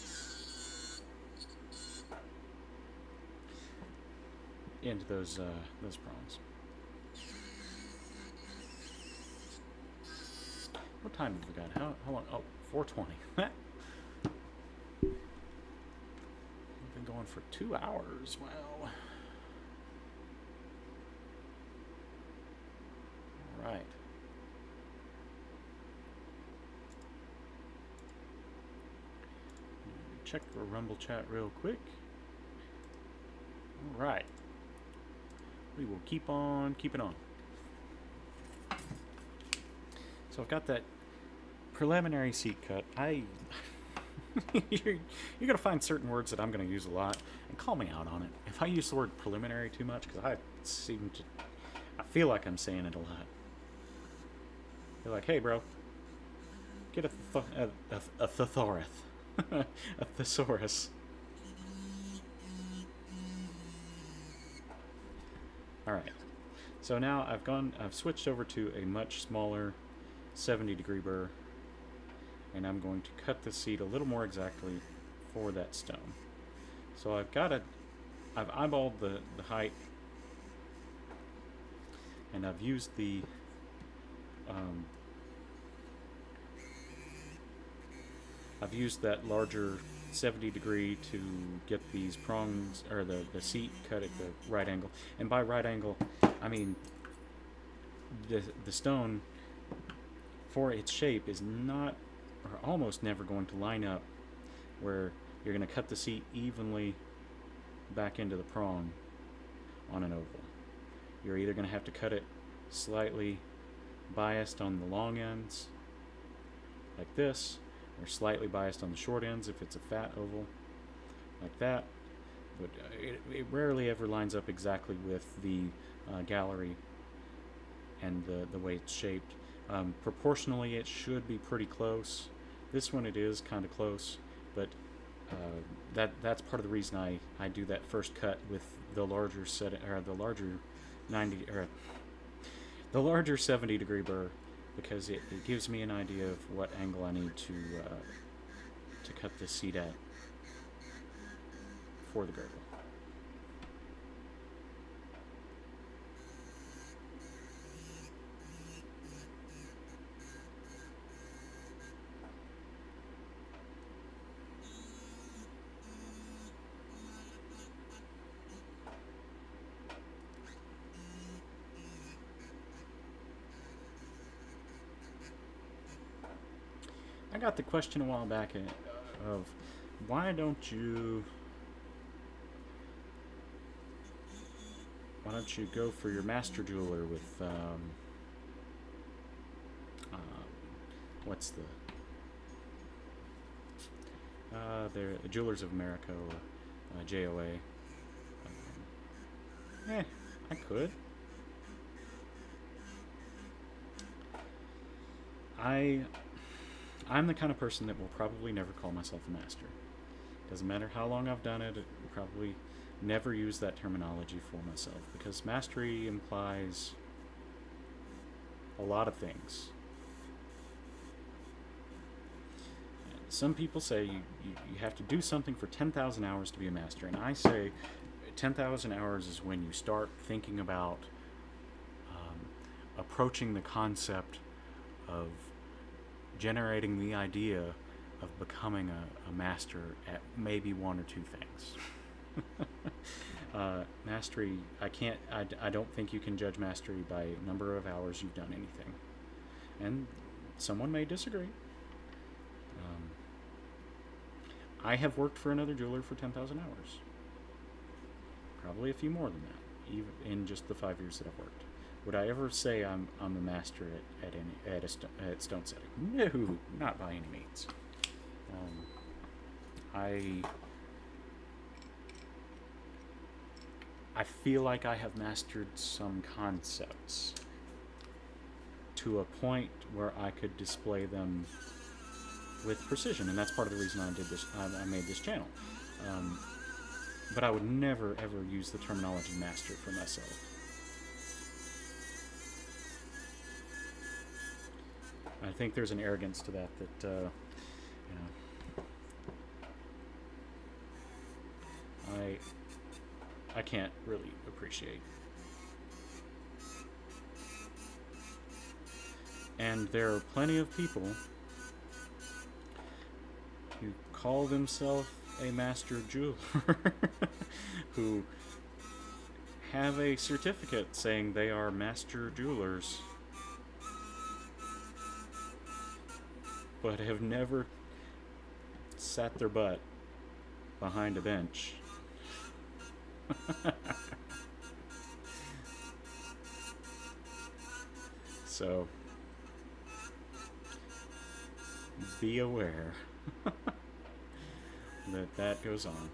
Speaker 1: into those prongs. What time have we got? How long? Oh, 4:20. We've been going for 2 hours. Wow. All right. Check the Rumble chat real quick. All right. We will keep on keeping on. So I've got that preliminary seat cut. You're going to find certain words that I'm going to use a lot, and call me out on it if I use the word preliminary too much, because I feel like I'm saying it a lot. You're like, hey bro, get a thesaurus. A thesaurus. Alright, so now I've switched over to a much smaller 70-degree burr, and I'm going to cut the seat a little more exactly for that stone. So I've eyeballed the height, and I've used that larger 70-degree to get these prongs, or the seat cut at the right angle. And by right angle, I mean the stone, for its shape, is not, or almost never, going to line up where you're going to cut the seat evenly back into the prong on an oval. You're either going to have to cut it slightly biased on the long ends, like this, or slightly biased on the short ends if it's a fat oval, like that. But it rarely ever lines up exactly with the gallery and the way it's shaped. Proportionally, it should be pretty close. This one, it is kind of close, but that's part of the reason I do that first cut with the larger the larger 70-degree burr, because it gives me an idea of what angle I need to cut this seat at for the girdle. I got the question a while back of why don't you go for your master jeweler with what's the Jewelers of America, or JOA, I could. I I'm the kind of person that will probably never call myself a master. Doesn't matter how long I've done it. Probably never use that terminology for myself because mastery implies a lot of things. Some people say you have to do something for 10,000 hours to be a master, and I say 10,000 hours is when you start thinking about approaching the concept of generating the idea of becoming a master at maybe one or two things. Mastery, I don't think you can judge mastery by number of hours you've done anything. And someone may disagree. I have worked for another jeweler for 10,000 hours. Probably a few more than that, even in just the 5 years that I've worked. Would I ever say I'm a master at stone setting? No, not by any means. I feel like I have mastered some concepts to a point where I could display them with precision, and that's part of the reason I did this. I made this channel, but I would never ever use the terminology master for myself. I think there's an arrogance to that I can't really appreciate. And there are plenty of people who call themselves a master jeweler who have a certificate saying they are master jewelers but have never sat their butt behind a bench. So be aware that goes on.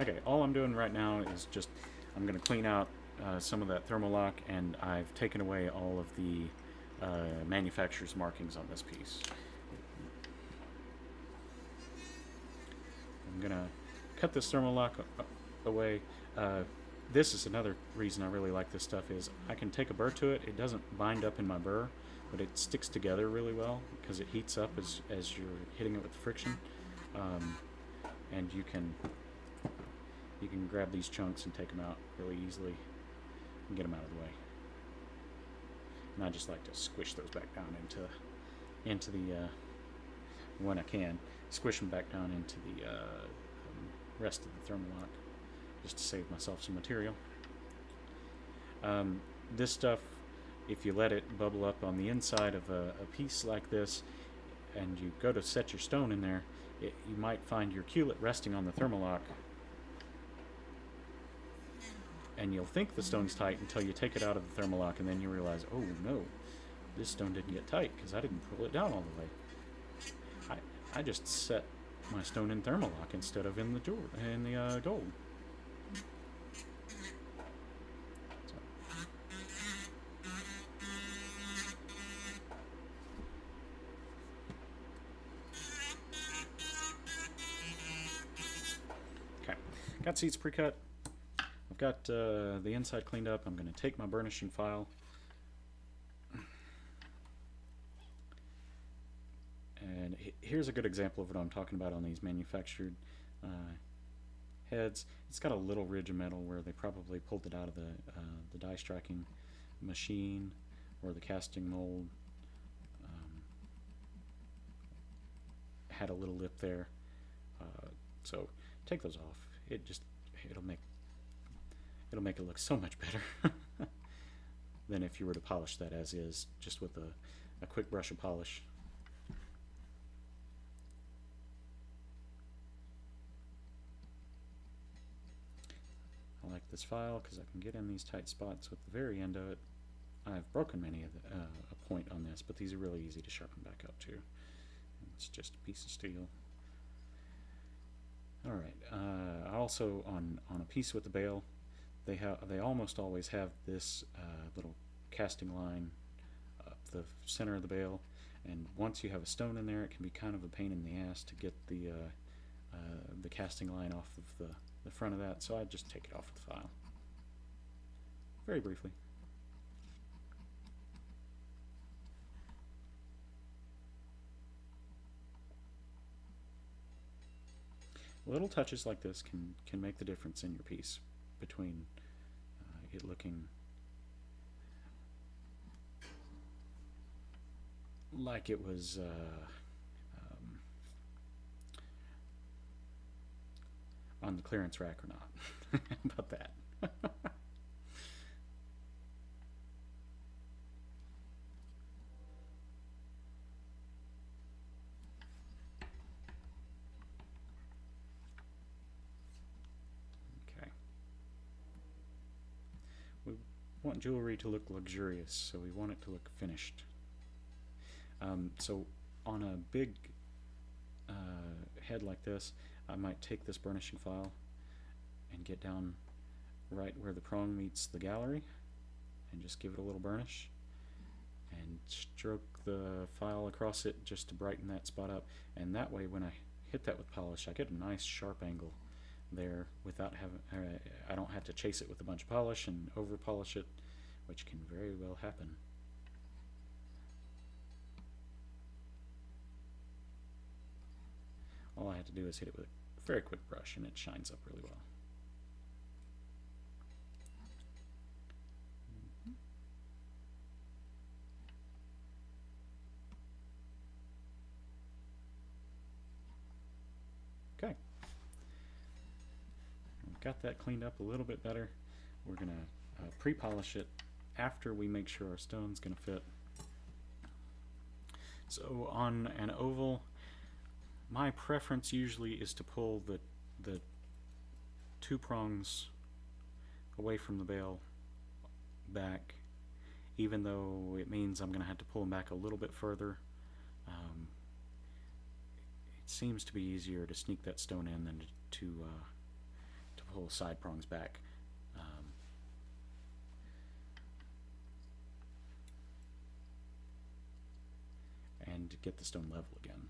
Speaker 1: Okay, all I'm doing right now is just I'm going to clean out some of that thermal lock, and I've taken away all of the manufacturer's markings on this piece. I'm going to cut this thermal lock away. This is another reason I really like this stuff is I can take a burr to it. It doesn't bind up in my burr, but it sticks together really well because it heats up as you're hitting it with friction. And you can grab these chunks and take them out really easily and get them out of the way. And I just like to squish those back down into the when I can squish them back down into the rest of the thermal lock just to save myself some material. This stuff, if you let it bubble up on the inside of a piece like this and you go to set your stone in there, you might find your culet resting on the thermal lock, and you'll think the stone's tight until you take it out of the thermal lock, and then you realize, oh no, this stone didn't get tight because I didn't pull it down all the way. I just set my stone in thermal lock instead of in the gold. Okay, got seats pre-cut. I've got the inside cleaned up. I'm going to take my burnishing file and here's a good example of what I'm talking about on these manufactured heads. It's got a little ridge of metal where they probably pulled it out of the die striking machine or the casting mold. Had a little lip there, so take those off. It'll make it look so much better than if you were to polish that as is, just with a quick brush of polish. I like this file because I can get in these tight spots with the very end of it. I've broken many of a point on this, but these are really easy to sharpen back up to. It's just a piece of steel. All right. Also, on a piece with the bail, they almost always have this little casting line up the center of the bail, and once you have a stone in there, it can be kind of a pain in the ass to get the casting line off of the front of that. So I just take it off with the file, very briefly. Little touches like this can make the difference in your piece between it looking like it was on the clearance rack or not. How about that? Okay. We want jewelry to look luxurious, so we want it to look finished. So on a big head like this, I might take this burnishing file and get down right where the prong meets the gallery and just give it a little burnish and stroke the file across it just to brighten that spot up, and that way when I hit that with polish I get a nice sharp angle there without having I don't have to chase it with a bunch of polish and over polish it, which can very well happen. All I have to do is hit it with a very quick brush and it shines up really well. Okay. We've got that cleaned up a little bit better. We're going to pre-polish it after we make sure our stone's going to fit. So on an oval, my preference usually is to pull the two prongs away from the bail back, even though it means I'm going to have to pull them back a little bit further. It seems to be easier to sneak that stone in than to pull the side prongs back. And get the stone level again.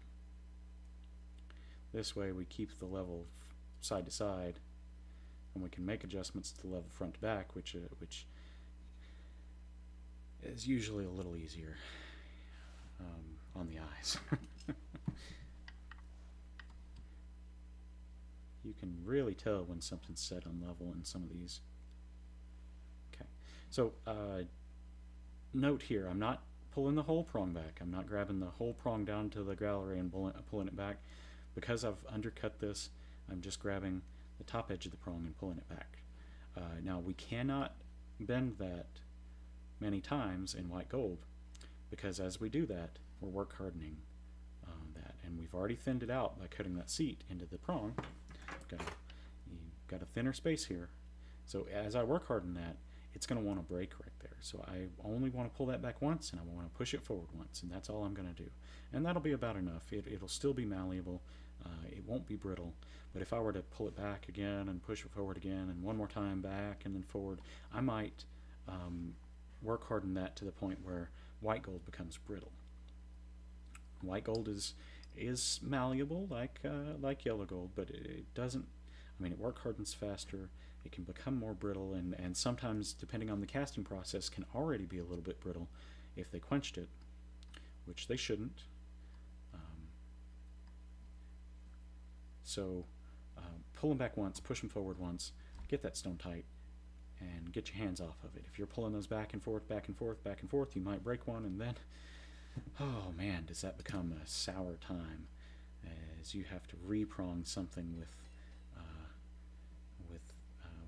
Speaker 1: This way we keep the level side to side, and we can make adjustments to the level front to back, which is usually a little easier on the eyes. You can really tell when something's set on level in some of these. Okay, so note here, I'm not pulling the whole prong back. I'm not grabbing the whole prong down to the gallery and pulling it back. Because I've undercut this, I'm just grabbing the top edge of the prong and pulling it back. Now we cannot bend that many times in white gold, because as we do that, we're work hardening that, and we've already thinned it out by cutting that seat into the prong. You've got a thinner space here, so as I work harden that, it's going to want to break right there. So I only want to pull that back once, and I want to push it forward once, and that's all I'm going to do. And that'll be about enough. It'll still be malleable. It won't be brittle. But if I were to pull it back again and push it forward again, and one more time back and then forward, I might work harden that to the point where white gold becomes brittle. White gold is malleable like yellow gold, but it doesn't. I mean, it work hardens faster. It can become more brittle, and sometimes, depending on the casting process, can already be a little bit brittle if they quenched it, which they shouldn't. So pull them back once, push them forward once, get that stone tight, and get your hands off of it. If you're pulling those back and forth, back and forth, back and forth, you might break one, and then, oh man, does that become a sour time as you have to reprong something with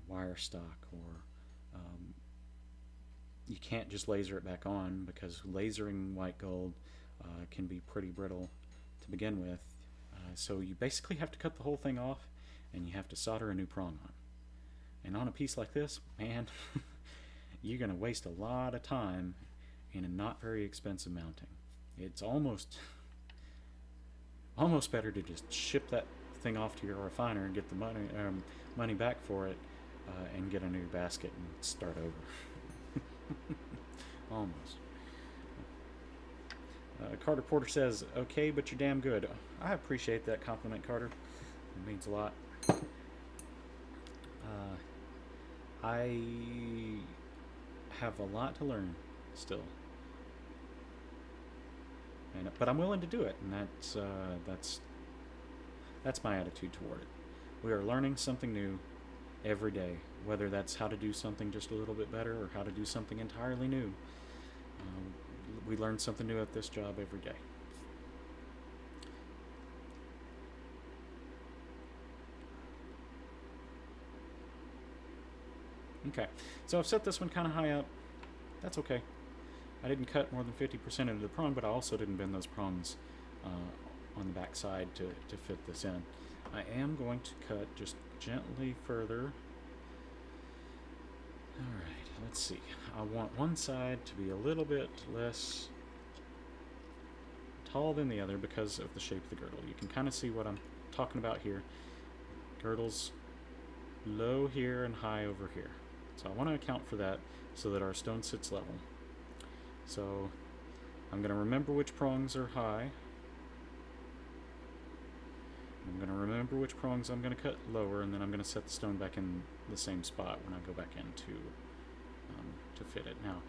Speaker 1: wire stock, or you can't just laser it back on, because lasering white gold can be pretty brittle to begin with. So you basically have to cut the whole thing off, and you have to solder a new prong on. And on a piece like this, man, you're going to waste a lot of time in a not very expensive mounting. It's almost better to just ship that thing off to your refiner and get the money back for it, and get a new basket and start over. Almost. Carter Porter says, "Okay, but you're damn good." I appreciate that compliment, Carter. It means a lot. I have a lot to learn still, but I'm willing to do it, and that's my attitude toward it. We are learning something new every day, whether that's how to do something just a little bit better or how to do something entirely new. We learn something new at this job every day. Okay, so I've set this one kind of high up. That's okay. I didn't cut more than 50% into the prong, but I also didn't bend those prongs on the back side to fit this in. I am going to cut just gently further. Alright, let's see. I want one side to be a little bit less tall than the other because of the shape of the girdle. You can kind of see what I'm talking about here. Girdle's low here and high over here. So I want to account for that so that our stone sits level. So I'm going to remember which prongs are high. I'm going to remember which prongs I'm going to cut lower, and then I'm going to set the stone back in the same spot when I go back in to fit it. Now,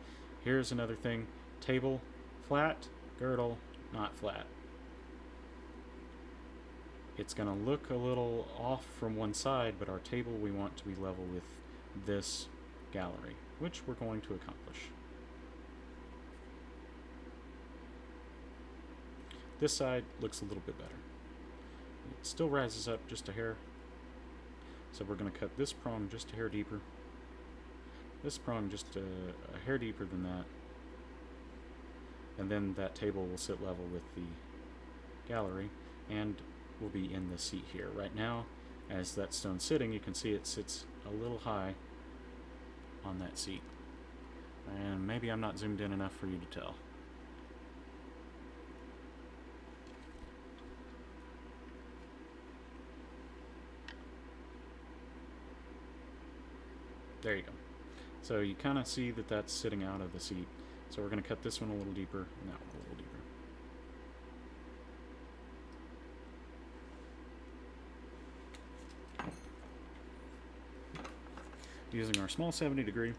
Speaker 1: here's another thing. Table, flat. Girdle, not flat. It's going to look a little off from one side, but our table we want to be level with this gallery, which we're going to accomplish. This side looks a little bit better. It still rises up just a hair, so we're going to cut this prong just a hair deeper, this prong just a hair deeper than that, and then that table will sit level with the gallery and will be in the seat here. Right now, as that stone's sitting, you can see it sits a little high on that seat, and maybe I'm not zoomed in enough for you to tell. There you go. So you kind of see that that's sitting out of the seat. So we're going to cut this one a little deeper, and that one a little deeper. Using our small 70 degree,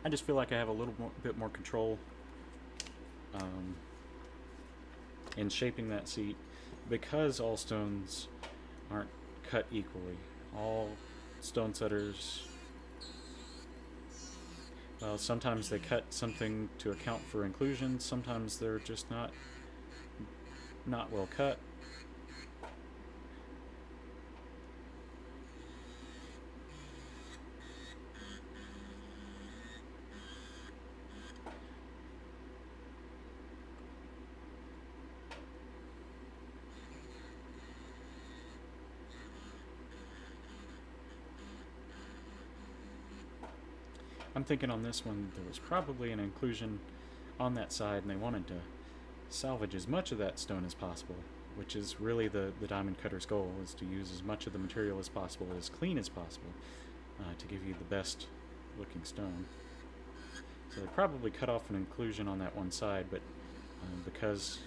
Speaker 1: I just feel like I have a little bit more control in shaping that seat, because all stones aren't cut equally. All stone setters, well, sometimes they cut something to account for inclusion, sometimes they're just not well cut. I'm thinking on this one there was probably an inclusion on that side, and they wanted to salvage as much of that stone as possible, which is really the diamond cutter's goal, is to use as much of the material as possible, as clean as possible, to give you the best looking stone. So they probably cut off an inclusion on that one side, but because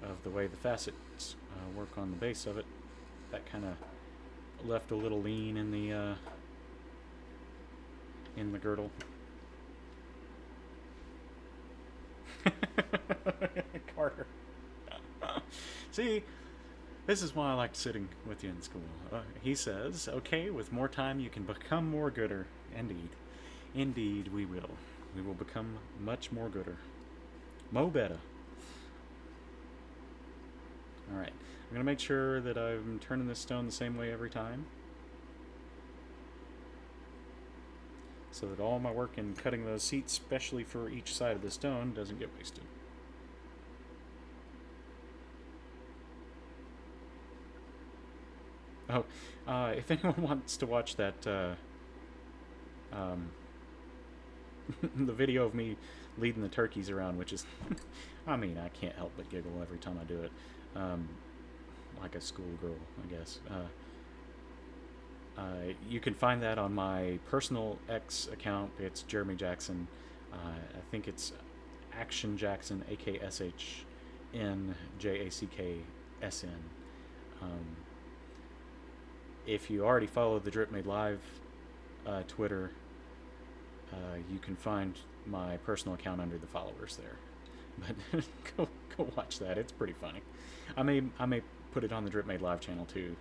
Speaker 1: of the way the facets work on the base of it, that kind of left a little lean in the girdle. Carter. See, this is why I liked sitting with you in school. He says, okay, with more time you can become more gooder. Indeed. Indeed we will. We will become much more gooder. Mo better. Alright, I'm going to make sure that I'm turning this stone the same way every time, so that all my work in cutting those seats, especially for each side of the stone, doesn't get wasted. Oh, if anyone wants to watch that Um, the video of me leading the turkeys around, which is, I mean, I can't help but giggle every time I do it, like a schoolgirl, I guess. You can find that on my personal X account. It's Jeremy Jackson. I think it's Action Jackson, AKSHNJACKSN. Um, if you already follow the Drip Made Live Twitter, you can find my personal account under the followers there. But go watch that. It's pretty funny. I may put it on the Drip Made Live channel too.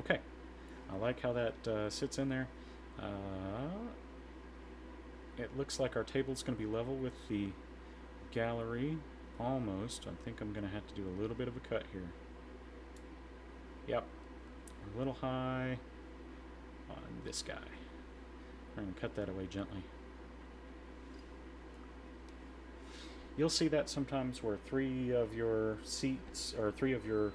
Speaker 1: Okay, I like how that sits in there. It looks like our table's going to be level with the gallery, almost. I think I'm going to have to do a little bit of a cut here. Yep, a little high on this guy. I'm going to cut that away gently. You'll see that sometimes where three of your seats, or three of your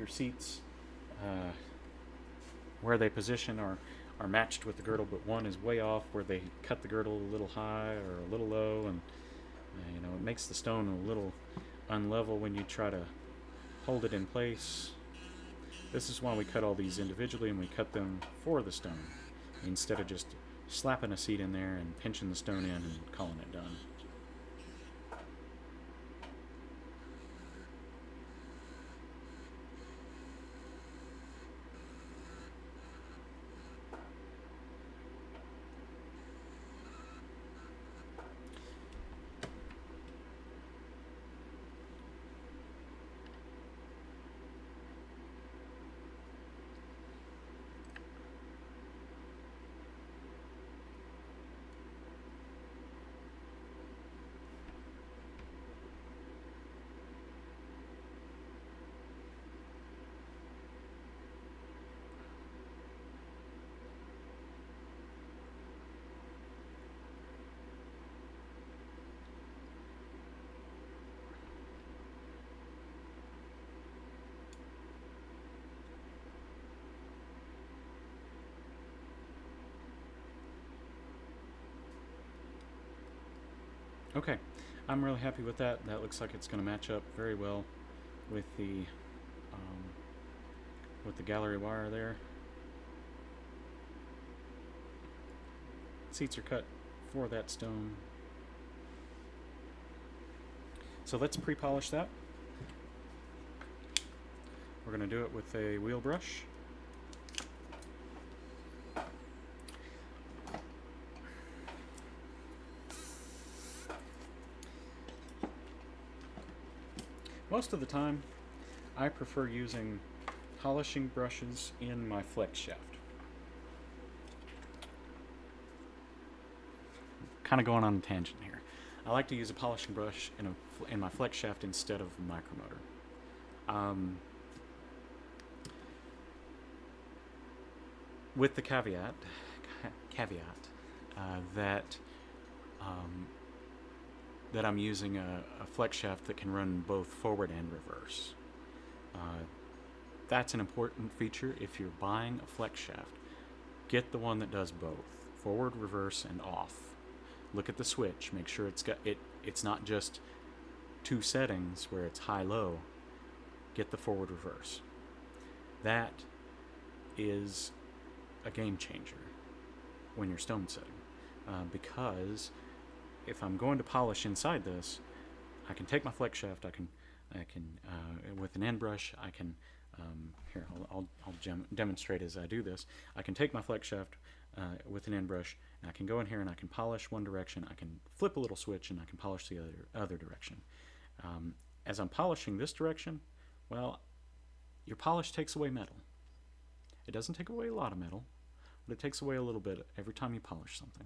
Speaker 1: seats, where they position are matched with the girdle, but one is way off where they cut the girdle a little high or a little low, and it makes the stone a little unlevel when you try to hold it in place. This is why we cut all these individually, and we cut them for the stone instead of just slapping a seat in there and pinching the stone in and calling it done. Okay, I'm really happy with that. That looks like it's going to match up very well with the gallery wire there. Seats are cut for that stone. So let's pre-polish that. We're going to do it with a wheel brush. Most of the time, I prefer using polishing brushes in my flex shaft. Kind of going on a tangent here. I like to use a polishing brush in my flex shaft instead of a micromotor. With the caveat that I'm using a flex shaft that can run both forward and reverse. That's an important feature. If you're buying a flex shaft, get the one that does both, forward, reverse, and off. Look at the switch. Make sure it's not just two settings where it's high-low. Get the forward, reverse. That is a game changer when you're stone setting, because if I'm going to polish inside this, I can take my flex shaft. I can with an end brush. I can here. I'll demonstrate as I do this. I can take my flex shaft with an end brush, and I can go in here and I can polish one direction. I can flip a little switch and I can polish the other direction. As I'm polishing this direction, well, your polish takes away metal. It doesn't take away a lot of metal, but it takes away a little bit every time you polish something.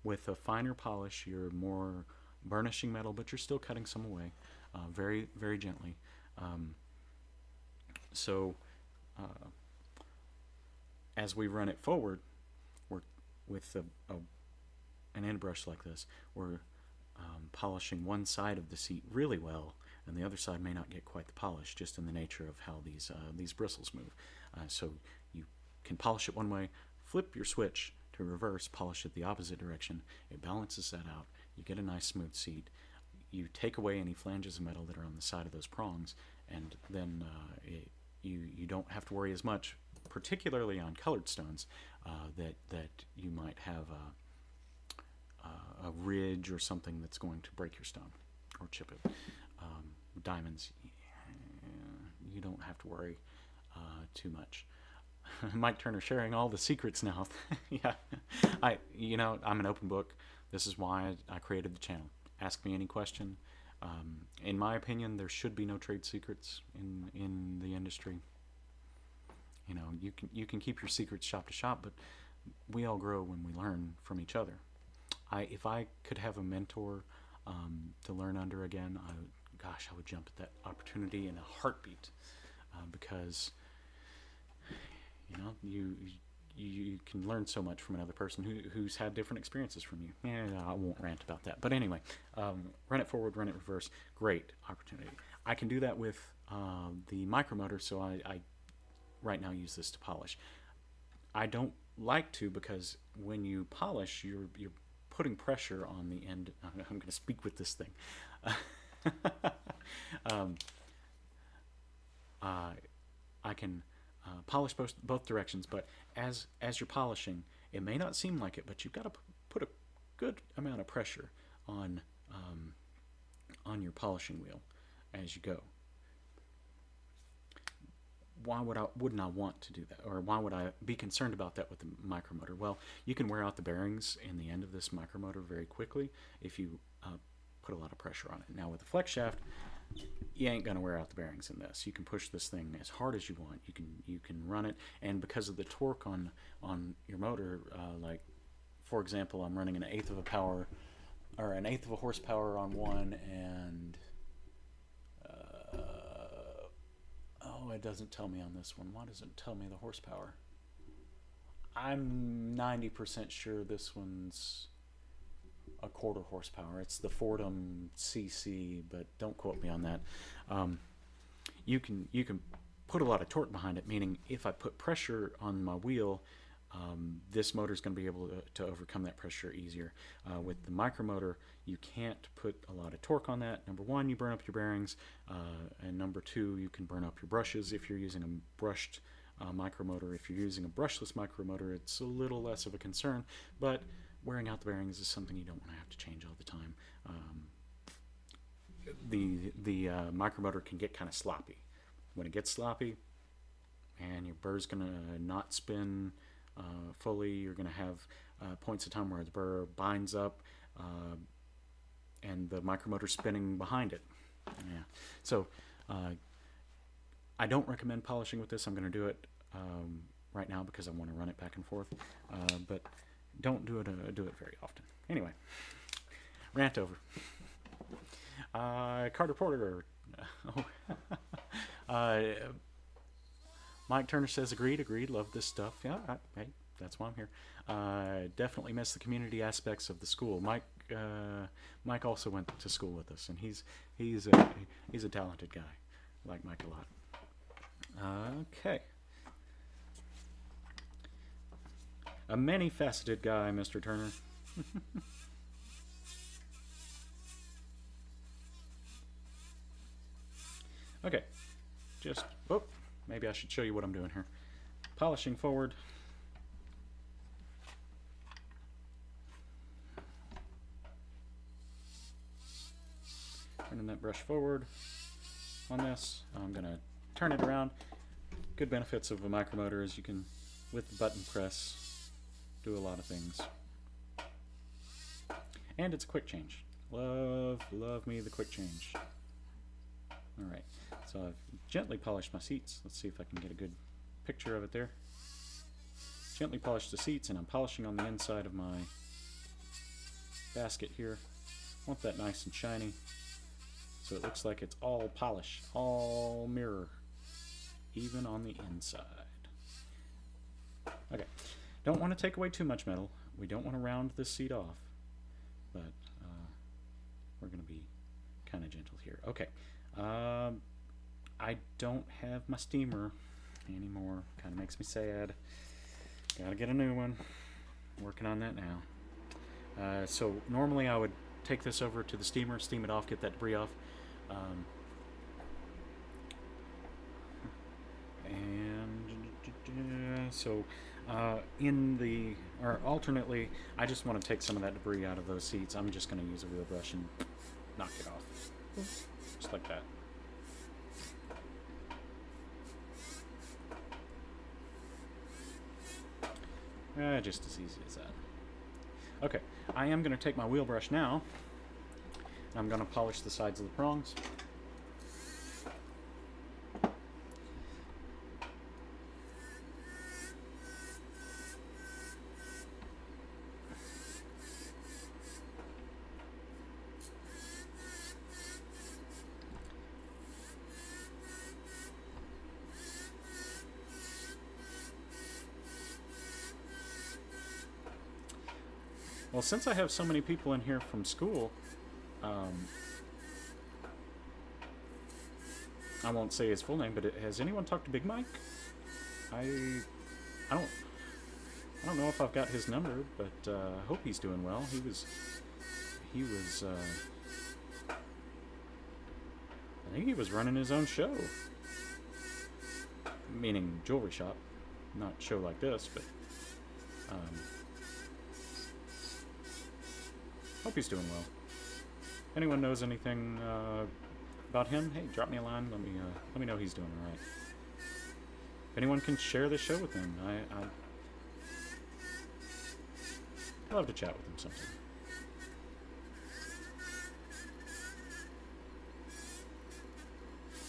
Speaker 1: With a finer polish, you're more burnishing metal, but you're still cutting some away, very, very gently. So as we run it forward, we're with an end brush like this, we're polishing one side of the seat really well, and the other side may not get quite the polish, just in the nature of how these bristles move. So you can polish it one way, flip your switch to reverse, polish it the opposite direction. It balances that out. You get a nice smooth seat. You take away any flanges of metal that are on the side of those prongs, and then you don't have to worry as much, particularly on colored stones, that you might have a ridge or something that's going to break your stone or chip it. Diamonds, you don't have to worry too much. Mike Turner sharing all the secrets now. Yeah, I'm an open book. This is why I created the channel. Ask me any question. In my opinion, there should be no trade secrets in the industry. You can keep your secrets shop to shop, but we all grow when we learn from each other. If I could have a mentor to learn under again, I would jump at that opportunity in a heartbeat, because you can learn so much from another person who's had different experiences from you. I won't rant about that. But anyway, run it forward, run it reverse. Great opportunity. I can do that with the micromotor, so I right now use this to polish. I don't like to, because when you polish, you're putting pressure on the end. I'm going to speak with this thing. I can polish both directions, but as you're polishing, it may not seem like it, but you've got to put a good amount of pressure on your polishing wheel as you go. Why wouldn't I want to do that, or why would I be concerned about that with the micromotor? Well, you can wear out the bearings in the end of this micromotor very quickly if you put a lot of pressure on it. Now with the flex shaft, you ain't gonna wear out the bearings in this. You can push this thing as hard as you want. You can run it, and because of the torque on your motor, like for example, I'm running an eighth of a horsepower on one, and it doesn't tell me on this one. Why doesn't it tell me the horsepower? I'm 90% sure this one's a quarter horsepower. It's the Fordham CC, but don't quote me on that. You can put a lot of torque behind it, meaning if I put pressure on my wheel, this motor is going to be able to overcome that pressure easier. With the micromotor, you can't put a lot of torque on that. Number one, you burn up your bearings, and number two, you can burn up your brushes if you're using a brushed micromotor. If you're using a brushless micromotor, it's a little less of a concern, but wearing out the bearings is something you don't want to have to change all the time. The micromotor can get kind of sloppy. When it gets sloppy, and your burr's going to not spin fully, you're going to have points of time where the burr binds up, and the micromotor spinning behind it. Yeah. So I don't recommend polishing with this. I'm going to do it right now because I want to run it back and forth, but don't do it very often. Anyway, rant over. Carter Porter. Mike Turner says agreed. Love this stuff. Yeah, hey, that's why I'm here. Definitely miss the community aspects of the school. Mike also went to school with us, and he's a talented guy. I like Mike a lot. Okay. A many-faceted guy, Mr. Turner. Okay, maybe I should show you what I'm doing here. Polishing forward. Turning that brush forward on this. I'm going to turn it around. Good benefits of a micromotor is you can, with the button press, do a lot of things. And it's a quick change. Love me the quick change. Alright, so I've gently polished my seats. Let's see if I can get a good picture of it there. Gently polished the seats, and I'm polishing on the inside of my basket here. Want that nice and shiny, so it looks like it's all polish, all mirror, even on the inside. Okay, don't want to take away too much metal. We don't want to round this seat off, but we're going to be kind of gentle here. Okay, Um, I don't have my steamer anymore. Kind of makes me sad. Gotta get a new one. Working on that now. So normally I would take this over to the steamer, steam it off, get that debris off. Um, and so or alternately, I just want to take some of that debris out of those seats. I'm just going to use a wheel brush and knock it off. Just like that. Just as easy as that. Okay, I am going to take my wheel brush now. I'm going to polish the sides of the prongs. Well, since I have so many people in here from school, I won't say his full name, but has anyone talked to Big Mike? I don't I don't know if I've got his number, but I hope he's doing well. I think he was running his own show, meaning jewelry shop, not show like this, but hope he's doing well. If anyone knows anything about him, hey, drop me a line. Let me know he's doing all right. If anyone can share this show with him, I'd love to chat with him sometime.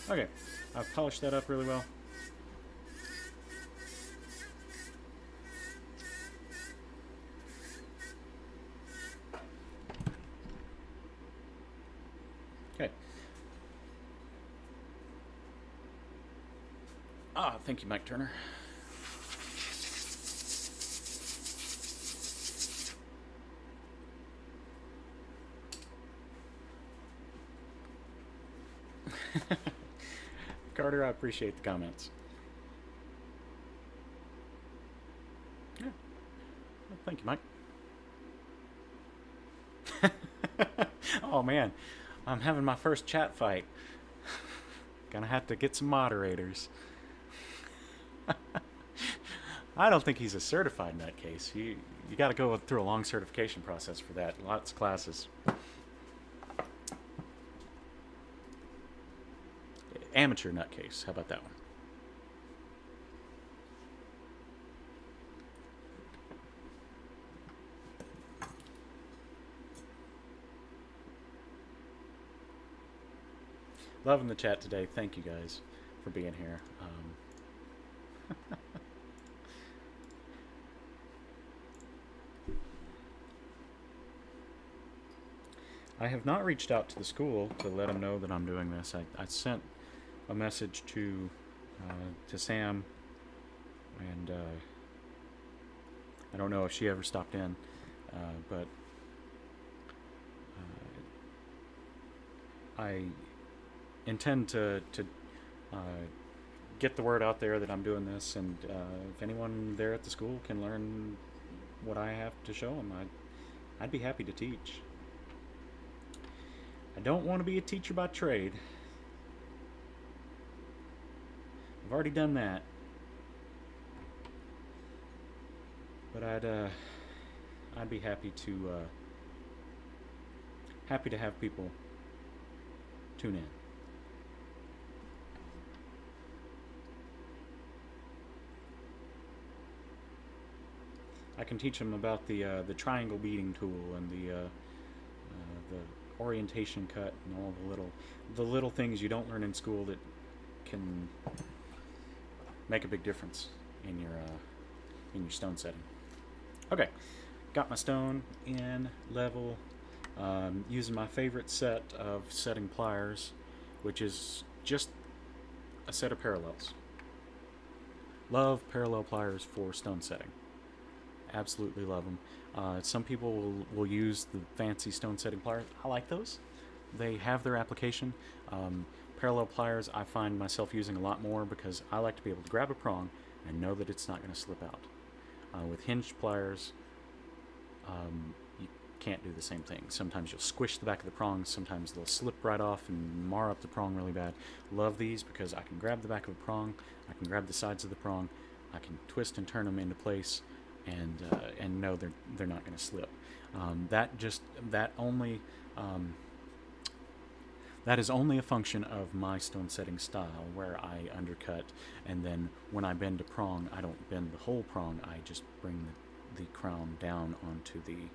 Speaker 1: Okay, I've polished that up really well. Okay. Thank you, Mike Turner. Carter, I appreciate the comments. Yeah. Well, thank you, Mike. Oh, man. I'm having my first chat fight. Gonna have to get some moderators. I don't think he's a certified nutcase. You got to go through a long certification process for that. Lots of classes. Amateur nutcase. How about that one? Loving the chat today. Thank you guys for being here. I have not reached out to the school to let them know that I'm doing this. I sent a message to Sam, and I don't know if she ever stopped in, but I intend to get the word out there that I'm doing this, and if anyone there at the school can learn what I have to show them, I'd be happy to teach. I don't want to be a teacher by trade. I've already done that. But I'd be happy to have people tune in. I can teach them about the triangle beading tool and the orientation cut and all the little things you don't learn in school that can make a big difference in your stone setting. Okay, got my stone in level, using my favorite set of setting pliers, which is just a set of parallels. Love parallel pliers for stone setting. Absolutely love them. Some people will use the fancy stone setting pliers. I like those. They have their application. Parallel pliers I find myself using a lot more because I like to be able to grab a prong and know that it's not going to slip out. With hinged pliers, you can't do the same thing. Sometimes you'll squish the back of the prong, sometimes they'll slip right off and mar up the prong really bad. Love these because I can grab the back of a prong, I can grab the sides of the prong, I can twist and turn them into place, and know they're not going to slip. That is only a function of my stone setting style, where I undercut, and then when I bend a prong, I don't bend the whole prong. I just bring the crown down onto the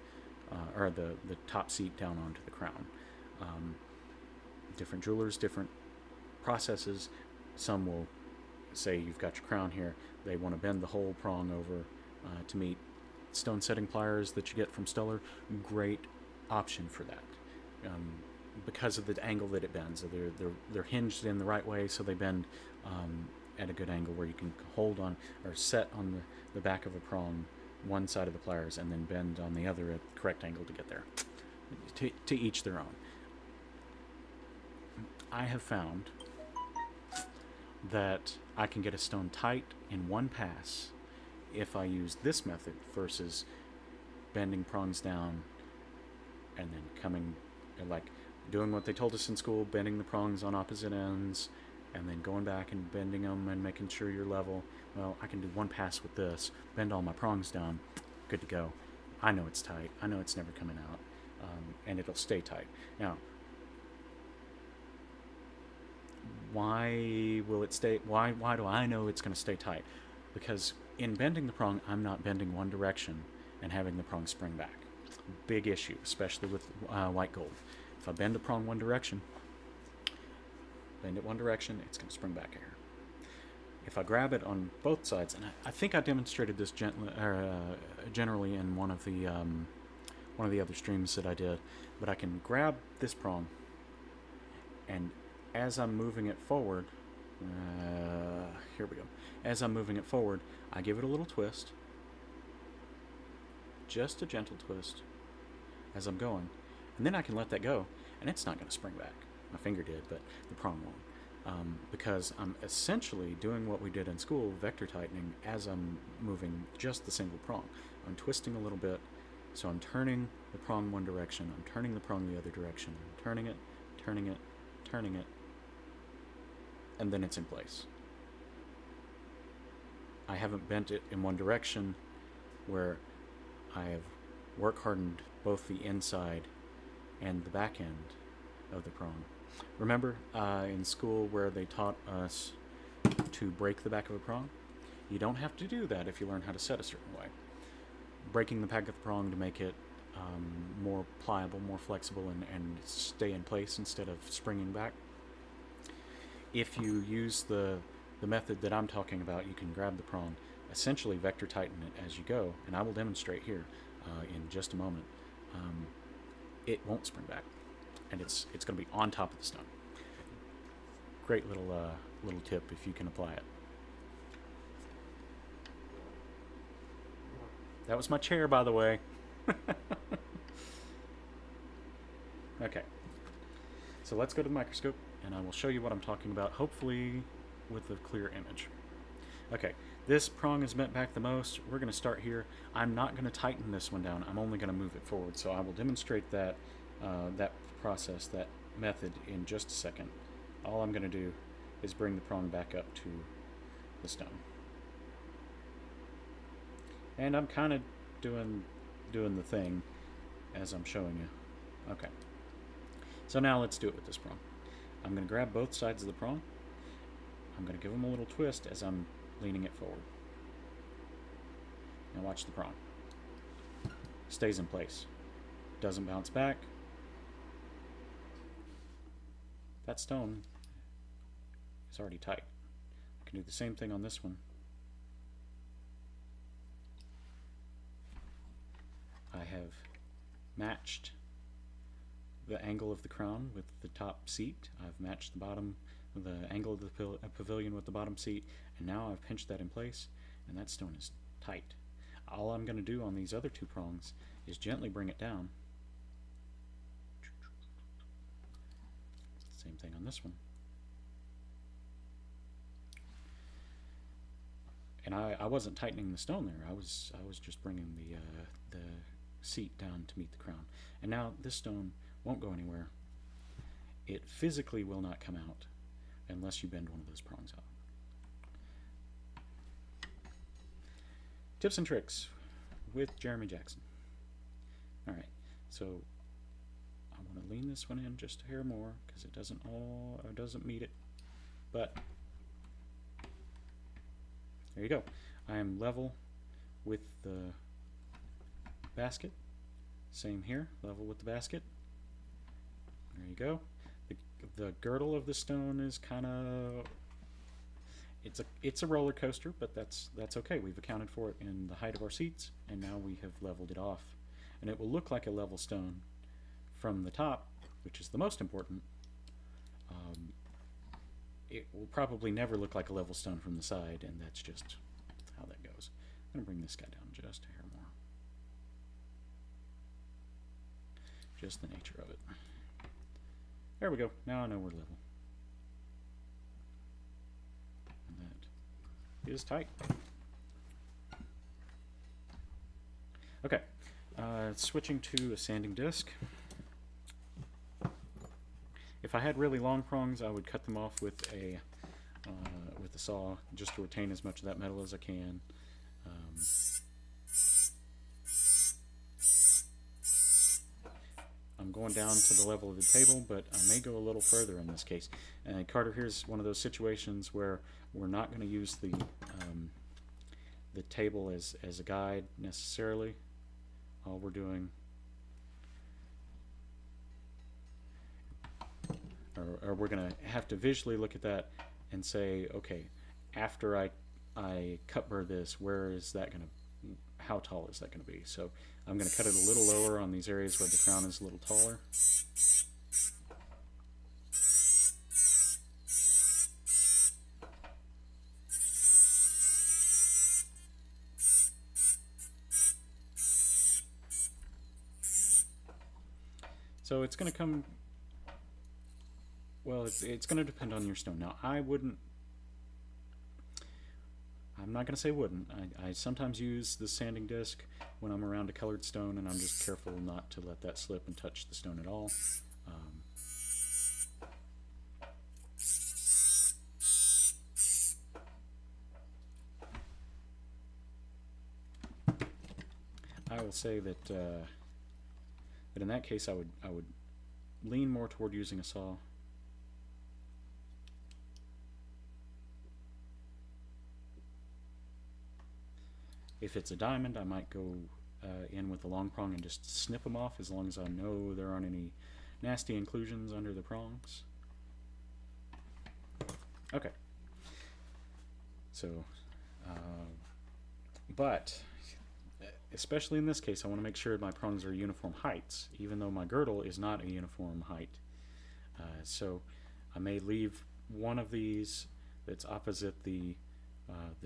Speaker 1: top seat down onto the crown. Different jewelers, different processes. Some will say you've got your crown here. They want to bend the whole prong over to meet stone setting pliers that you get from Stellar. Great option for that. Because of the angle that it bends. They're hinged in the right way, so they bend at a good angle where you can hold on or set on the back of a prong one side of the pliers and then bend on the other at the correct angle to get there. To each their own. I have found that I can get a stone tight in one pass if I use this method versus bending prongs down and then coming, like doing what they told us in school, bending the prongs on opposite ends and then going back and bending them and making sure you're level. Well, I can do one pass with this, bend all my prongs down, good to go. I know it's tight. I know it's never coming out, and it'll stay tight. Now, why will it stay? Why do I know it's going to stay tight? Because in bending the prong, I'm not bending one direction and having the prong spring back. Big issue, especially with white gold. If I bend a prong one direction, bend it one direction, it's going to spring back here. If I grab it on both sides, and I think I demonstrated this generally in one of the other streams that I did, but I can grab this prong, and as I'm moving it forward, here we go. As I'm moving it forward, I give it a little twist, just a gentle twist, as I'm going, and then I can let that go, and it's not going to spring back. My finger did, but the prong won't. Because I'm essentially doing what we did in school, vector tightening, as I'm moving just the single prong. I'm twisting a little bit, so I'm turning the prong one direction, I'm turning the prong the other direction, I'm turning it, turning it, turning it, and then it's in place. I haven't bent it in one direction where I have work hardened both the inside and the back end of the prong. Remember in school where they taught us to break the back of a prong? You don't have to do that if you learn how to set a certain way. Breaking the back of the prong to make it more pliable, more flexible, and stay in place instead of springing back. If you use the method that I'm talking about, you can grab the prong, essentially vector tighten it as you go, and I will demonstrate here in just a moment. It won't spring back, and it's going to be on top of the stone. Great little tip if you can apply it. That was my chair, by the way. Okay, so let's go to the microscope, and I will show you what I'm talking about, hopefully with a clear image. Okay, this prong is bent back the most. We're going to start here. I'm not going to tighten this one down. I'm only going to move it forward, so I will demonstrate that process, that method, in just a second. All I'm going to do is bring the prong back up to the stone. And I'm kind of doing the thing as I'm showing you. Okay. So now let's do it with this prong. I'm going to grab both sides of the prong. I'm going to give them a little twist as I'm leaning it forward. Now watch the prong. Stays in place. Doesn't bounce back. That stone is already tight. I can do the same thing on this one. I have matched the angle of the crown with the top seat. I've matched the angle of the pavilion with the bottom seat, and now I've pinched that in place, and that stone is tight. All I'm going to do on these other two prongs is gently bring it down. Same thing on this one. And I wasn't tightening the stone there. I was just bringing the seat down to meet the crown. And now this stone won't go anywhere. It physically will not come out unless you bend one of those prongs out. Tips and tricks with Jeremy Jackson. All right, so I want to lean this one in just a hair more because it doesn't meet it. But there you go. I am level with the basket. Same here, level with the basket. There you go. The girdle of the stone is kind of, it's a roller coaster, but that's okay. We've accounted for it in the height of our seats, and now we have leveled it off. And it will look like a level stone from the top, which is the most important. It will probably never look like a level stone from the side, and that's just how that goes. I'm going to bring this guy down just a hair more. Just the nature of it. There we go. Now I know we're level. And that is tight. Okay. Switching to a sanding disc. If I had really long prongs, I would cut them off with a saw just to retain as much of that metal as I can. I'm going down to the level of the table, but I may go a little further in this case. And Carter, here's one of those situations where we're not going to use the table as a guide necessarily. All we're doing, or we're going to have to visually look at that and say, okay, after I cut burr this, where is that going to, how tall is that going to be? So I'm going to cut it a little lower on these areas where the crown is a little taller. So it's going to come, well, it's going to depend on your stone. Now, I'm not going to say wouldn't. I sometimes use the sanding disc when I'm around a colored stone, and I'm just careful not to let that slip and touch the stone at all. I will say that in that case, I would lean more toward using a saw. If it's a diamond, I might go in with the long prong and just snip them off, as long as I know there aren't any nasty inclusions under the prongs. Okay. So, but especially in this case, I want to make sure my prongs are uniform heights, even though my girdle is not a uniform height. So I may leave one of these that's opposite the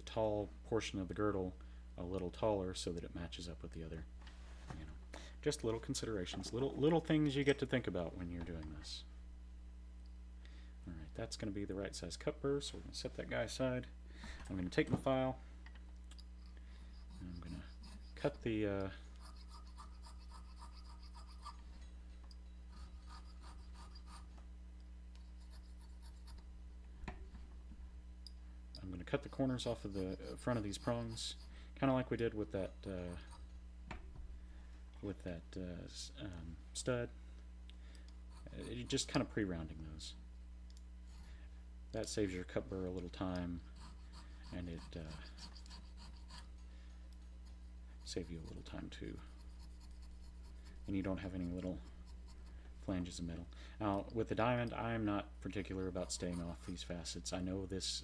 Speaker 1: tall portion of the girdle a little taller so that it matches up with the other. You know, just little considerations, little things you get to think about when you're doing this. All right, that's going to be the right size cut burr, so we're going to set that guy aside. I'm going to take my file. And I'm going to cut the corners off of the front of these prongs, kind of like we did with that stud. Just kind of pre-rounding those. That saves your cut burr a little time, and it saves you a little time too. And you don't have any little flanges of metal. Now, with the diamond, I am not particular about staying off these facets. I know this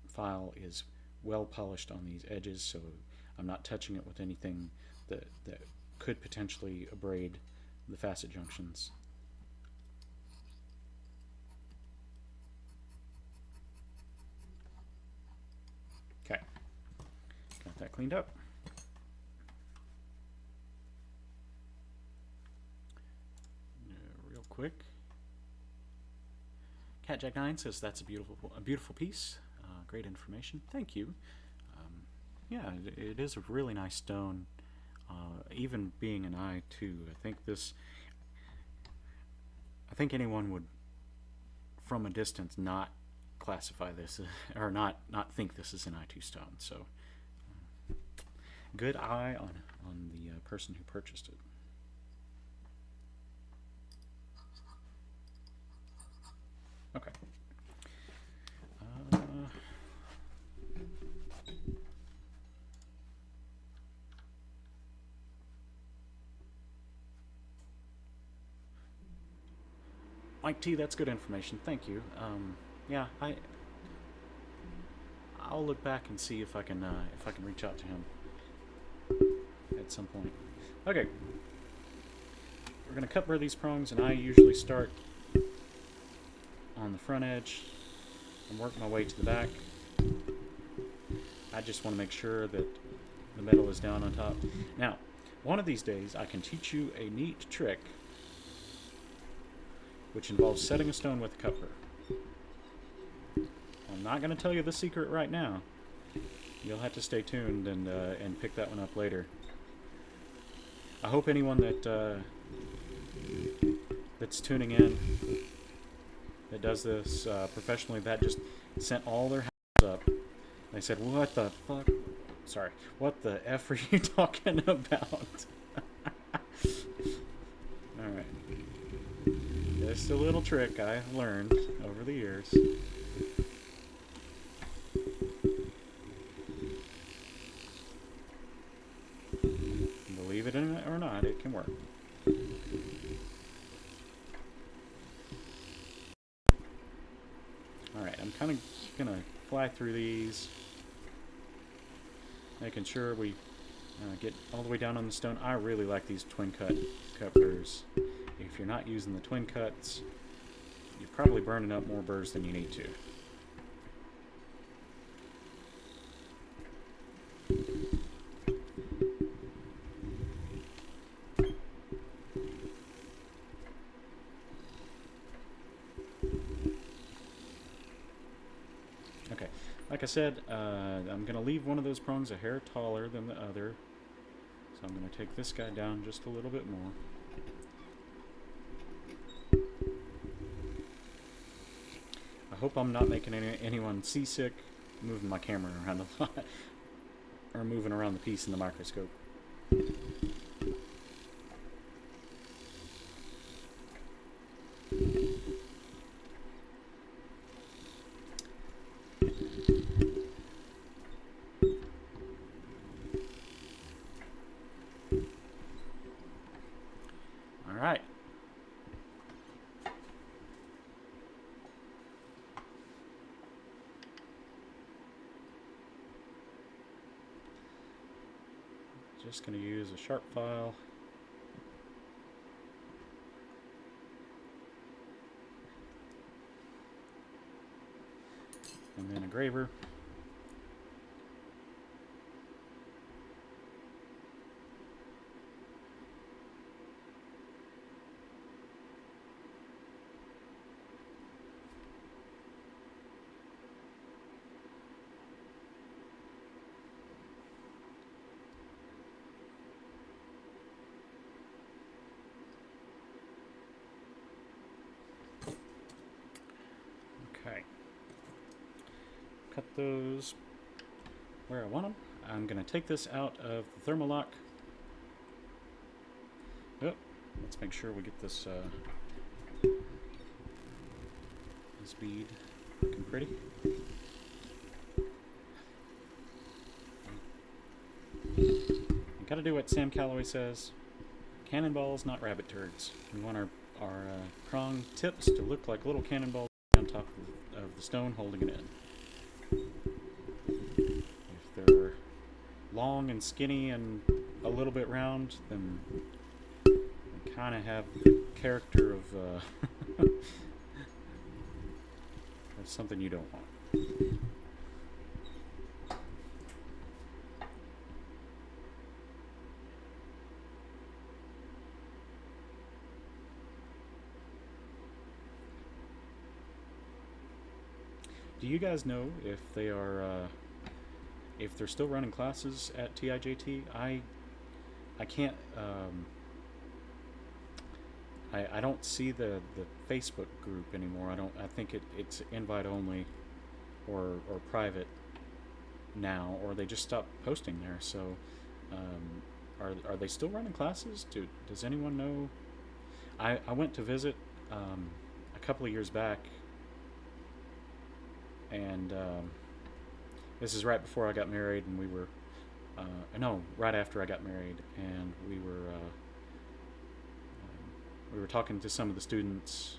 Speaker 1: file is well polished on these edges, so I'm not touching it with anything that could potentially abrade the facet junctions. Okay, got that cleaned up. Real quick, Cat Jack 9 says that's a beautiful piece. great information. Thank you. Yeah, it is a really nice stone. Even being an I2, I think anyone would, from a distance, not classify this or not think this is an I2 stone. So, good eye on the person who purchased it. Okay. Mike T, that's good information. Thank you. Yeah, I'll look back and see if I can reach out to him at some point. Okay, we're gonna cut burr these prongs, and I usually start on the front edge and work my way to the back. I just want to make sure that the metal is down on top. Now, one of these days I can teach you a neat trick which involves setting a stone with a cut burr. I'm not going to tell you the secret right now. You'll have to stay tuned and pick that one up later. I hope anyone that's tuning in that does this professionally, that just sent all their hands up. They said, "What the fuck? Sorry, what the F are you talking about?" Alright. Just a little trick I learned over the years. Believe it or not, it can work. Alright, I'm kind of going to fly through these, making sure we get all the way down on the stone. I really like these twin cut burrs. If you're not using the twin cuts, you're probably burning up more burrs than you need to. Okay, like I said, I'm going to leave one of those prongs a hair taller than the other. So I'm going to take this guy down just a little bit more. I hope I'm not making anyone seasick moving my camera around a lot, or moving around the piece in the microscope. All right. Just going to use a sharp file. And then a graver. Okay. Cut those where I want them. I'm going to take this out of the Thermalock. Oh, let's make sure we get this this bead looking pretty. You gotta do what Sam Calloway says. Cannonballs, not rabbit turds. We want our prong tips to look like little cannonballs on top of the stone holding it in. If they're long and skinny and a little bit round, then they kind of have the character of of something you don't want. Do you guys know if they are if they're still running classes at TIJT? I can't I don't see the Facebook group anymore. I think it's invite only or private now, or they just stopped posting there. So are they still running classes? Does anyone know? I went to visit a couple of years back, and this is right before I got married, and we were no, right after I got married, and we were talking to some of the students,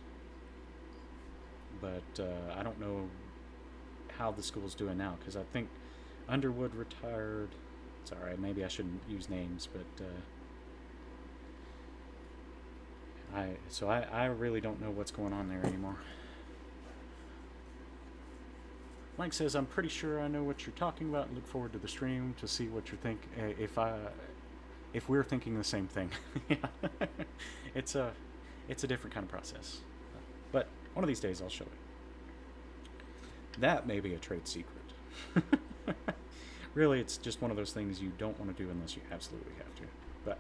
Speaker 1: but I don't know how the school's doing now, because I think Underwood retired. Sorry, maybe I shouldn't use names, but I really don't know what's going on there anymore. Mike says, I'm pretty sure I know what you're talking about and look forward to the stream to see what you think. If we're thinking the same thing. Yeah. it's a different kind of process. But one of these days I'll show it. That may be a trade secret. Really, it's just one of those things you don't want to do unless you absolutely have to. But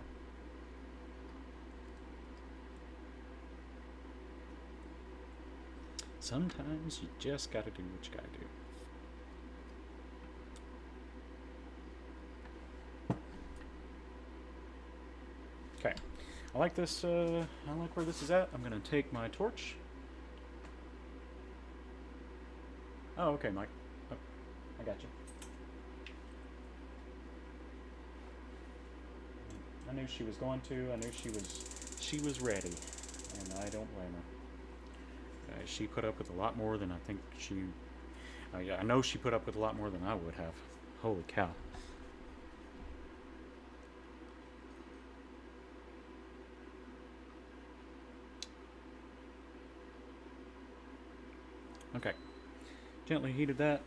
Speaker 1: sometimes you just gotta do what you gotta do. Okay, I like this, I like where this is at. I'm gonna take my torch. Oh, okay, Mike. Oh, I got you. I knew she was going to. I knew she was ready, and I don't blame her. She put up with a lot more than I think she. I know she put up with a lot more than I would have. Holy cow! Okay, gently heated that.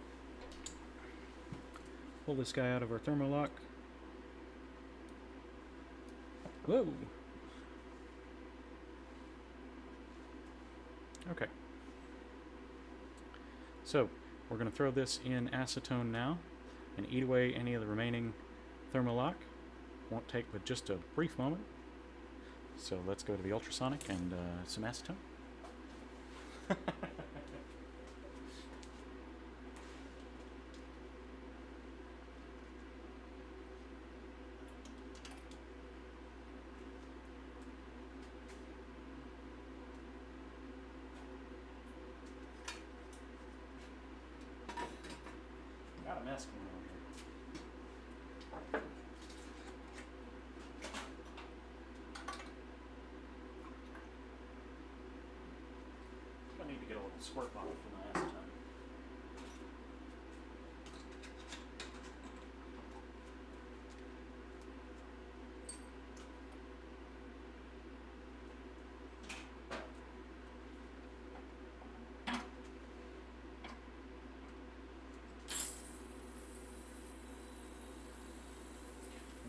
Speaker 1: Pull this guy out of our thermolock. Whoa! Okay. So, we're going to throw this in acetone now and eat away any of the remaining thermolock. Won't take but just a brief moment. So let's go to the ultrasonic and some acetone. Got a mess going on here. I need to get a little squirt bottle for my acetone.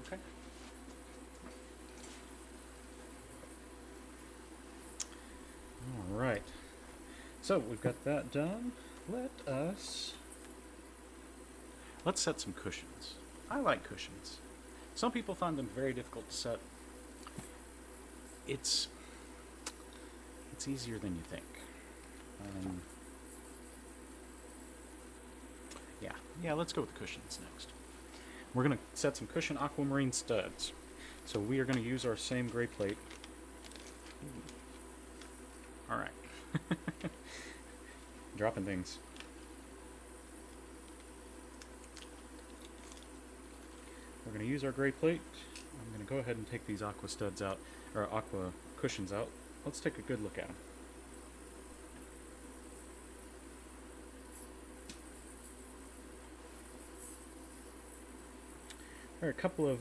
Speaker 1: Okay. All right. So we've got that done. Let's set some cushions. I like cushions. Some people find them very difficult to set. It's easier than you think. Yeah. Let's go with the cushions next. We're going to set some cushion aquamarine studs. So we are going to use our same gray plate. All right. Dropping things. We're going to use our gray plate. I'm going to go ahead and take these aqua studs out, or aqua cushions out. Let's take a good look at them. There are a couple of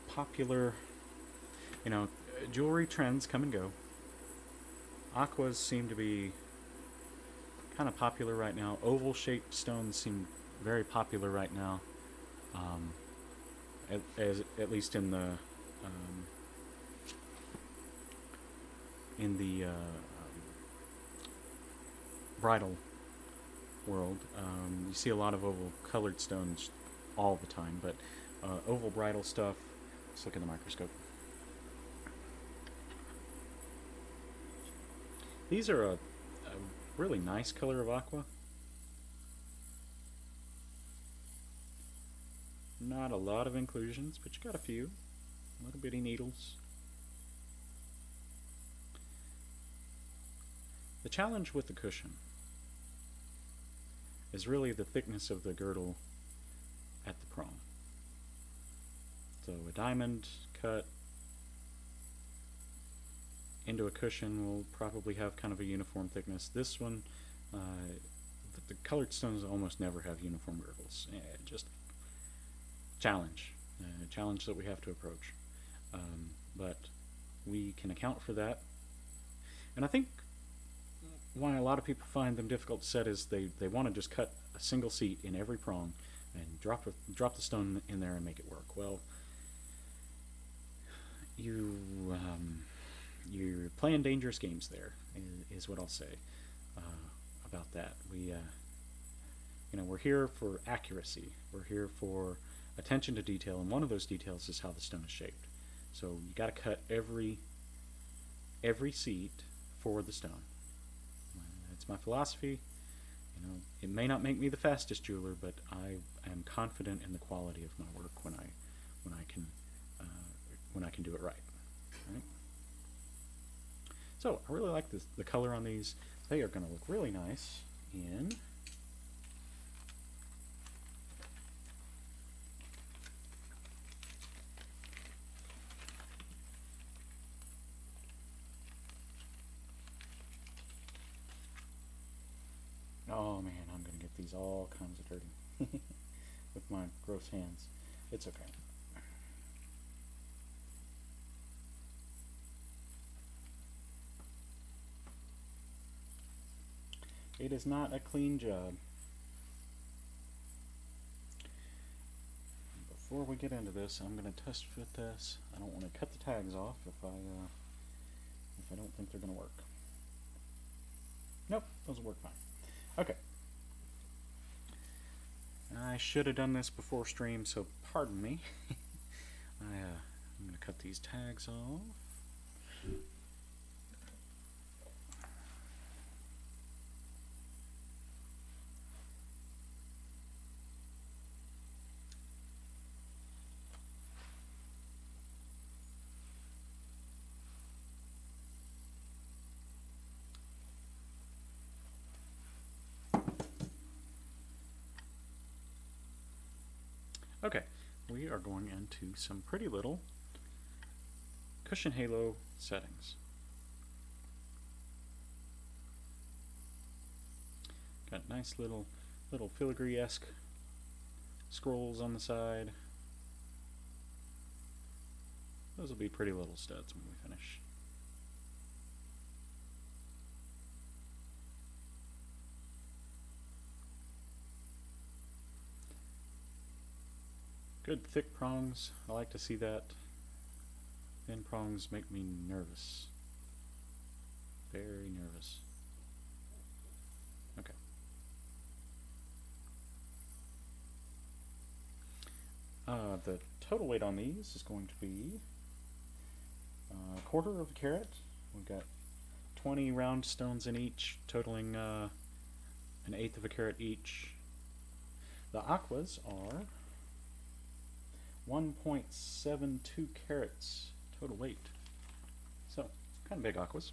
Speaker 1: popular, jewelry trends come and go. Aquas seem to be kind of popular right now. Oval-shaped stones seem very popular right now, at least in the bridal world, you see a lot of oval colored stones all the time, but oval bridal stuff, let's look in the microscope. These are a really nice color of aqua. Not a lot of inclusions, but you got a few. Little bitty needles. The challenge with the cushion is really the thickness of the girdle at the prong. So a diamond cut into a cushion will probably have kind of a uniform thickness. This one, the colored stones almost never have uniform girdles. Just challenge that we have to approach. But we can account for that. And I think why a lot of people find them difficult to set is they want to just cut a single seat in every prong and drop the stone in there and make it work. Well, you're playing dangerous games there, is what I'll say about that. We're here for accuracy. We're here for attention to detail, and one of those details is how the stone is shaped. So you got to cut every seat for the stone. That's my philosophy. It may not make me the fastest jeweler, but I am confident in the quality of my work when I can do it right. Right? So I really like the color on these. They are going to look really nice in oh man, I'm going to get these all kinds of dirty with my gross hands. It's okay. It is not a clean job. Before we get into this, I'm going to test fit this. I don't want to cut the tags off if I don't think they're going to work. Nope, those will work fine. Okay. I should have done this before stream, so pardon me. I'm going to cut these tags off. Okay, we are going into some pretty little cushion halo settings. Got nice little filigree-esque scrolls on the side. Those will be pretty little studs when we finish. Good thick prongs. I like to see that. Thin prongs make me nervous. Very nervous. Okay. The total weight on these is going to be a quarter of a carat. We've got 20 round stones in each, totaling an eighth of a carat each. The aquas are 1.72 carats total weight. So, kind of big aquas.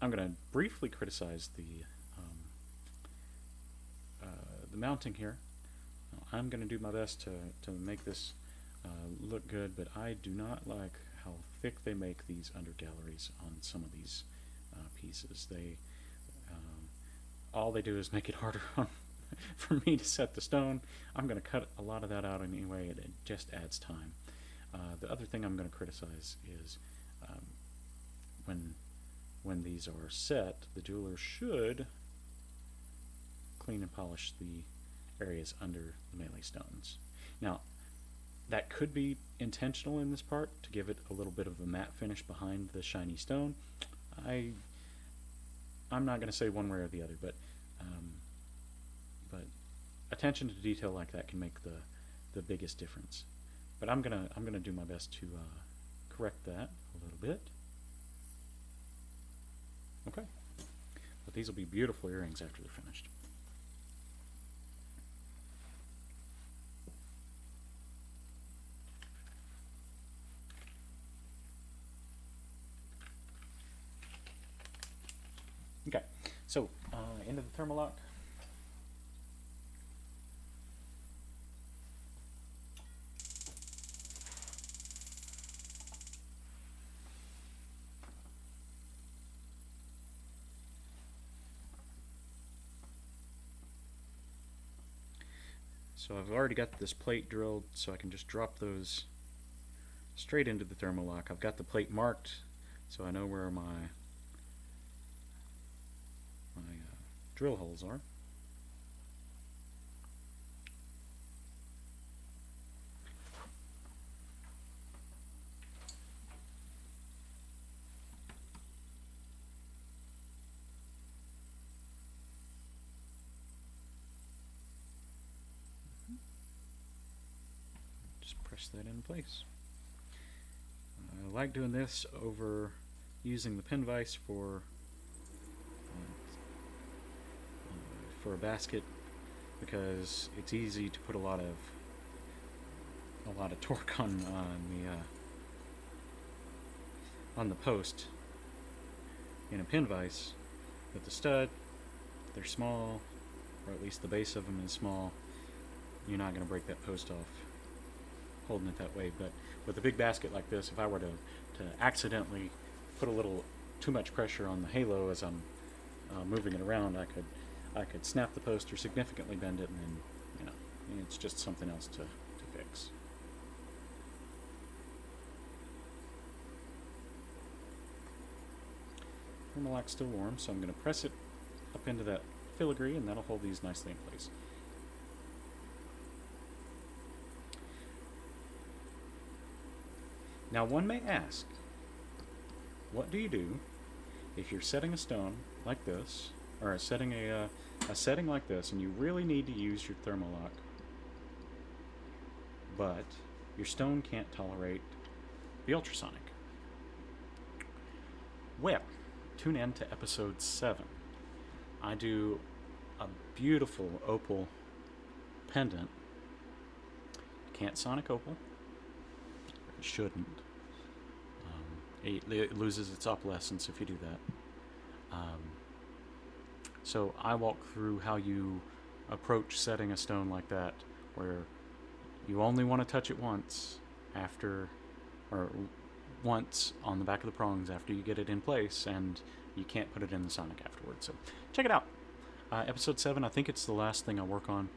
Speaker 1: I'm going to briefly criticize the mounting here. I'm going to do my best to make this look good, but I do not like how thick they make these undergalleries on some of these pieces. All they do is make it harder for me to set the stone. I'm going to cut a lot of that out anyway, and it just adds time. The other thing I'm going to criticize is when these are set, the jeweler should clean and polish the areas under the melee stones. Now, that could be intentional in this part to give it a little bit of a matte finish behind the shiny stone. I'm not going to say one way or the other, but attention to detail like that can make the biggest difference. But I'm gonna do my best to correct that a little bit. Okay, but these will be beautiful earrings after they're finished. Okay, so into the thermal lock. So I've already got this plate drilled, so I can just drop those straight into the thermal lock. I've got the plate marked, so I know where my drill holes are. Just press that in place. I like doing this over using the pin vise for a basket, because it's easy to put a lot of torque on the post in a pin vise. With the stud, they're small, or at least the base of them is small. You're not going to break that post off holding it that way. But with a big basket like this, if I were to accidentally put a little too much pressure on the halo as I'm moving it around, I could snap the post or significantly bend it, and then, you know, it's just something else to fix. Thermal lock's still warm, so I'm going to press it up into that filigree, and that'll hold these nicely in place. Now, one may ask, what do you do if you're setting a stone like this, or setting a setting like this, and you really need to use your thermal lock, but your stone can't tolerate the ultrasonic? Well, tune in to episode 7. I do a beautiful opal pendant. Can't sonic opal. It shouldn't. It loses its opalescence if you do that. So I walk through how you approach setting a stone like that, where you only want to touch it once once on the back of the prongs after you get it in place, and you can't put it in the sonic afterwards. So check it out. Episode 7, I think it's the last thing I work on,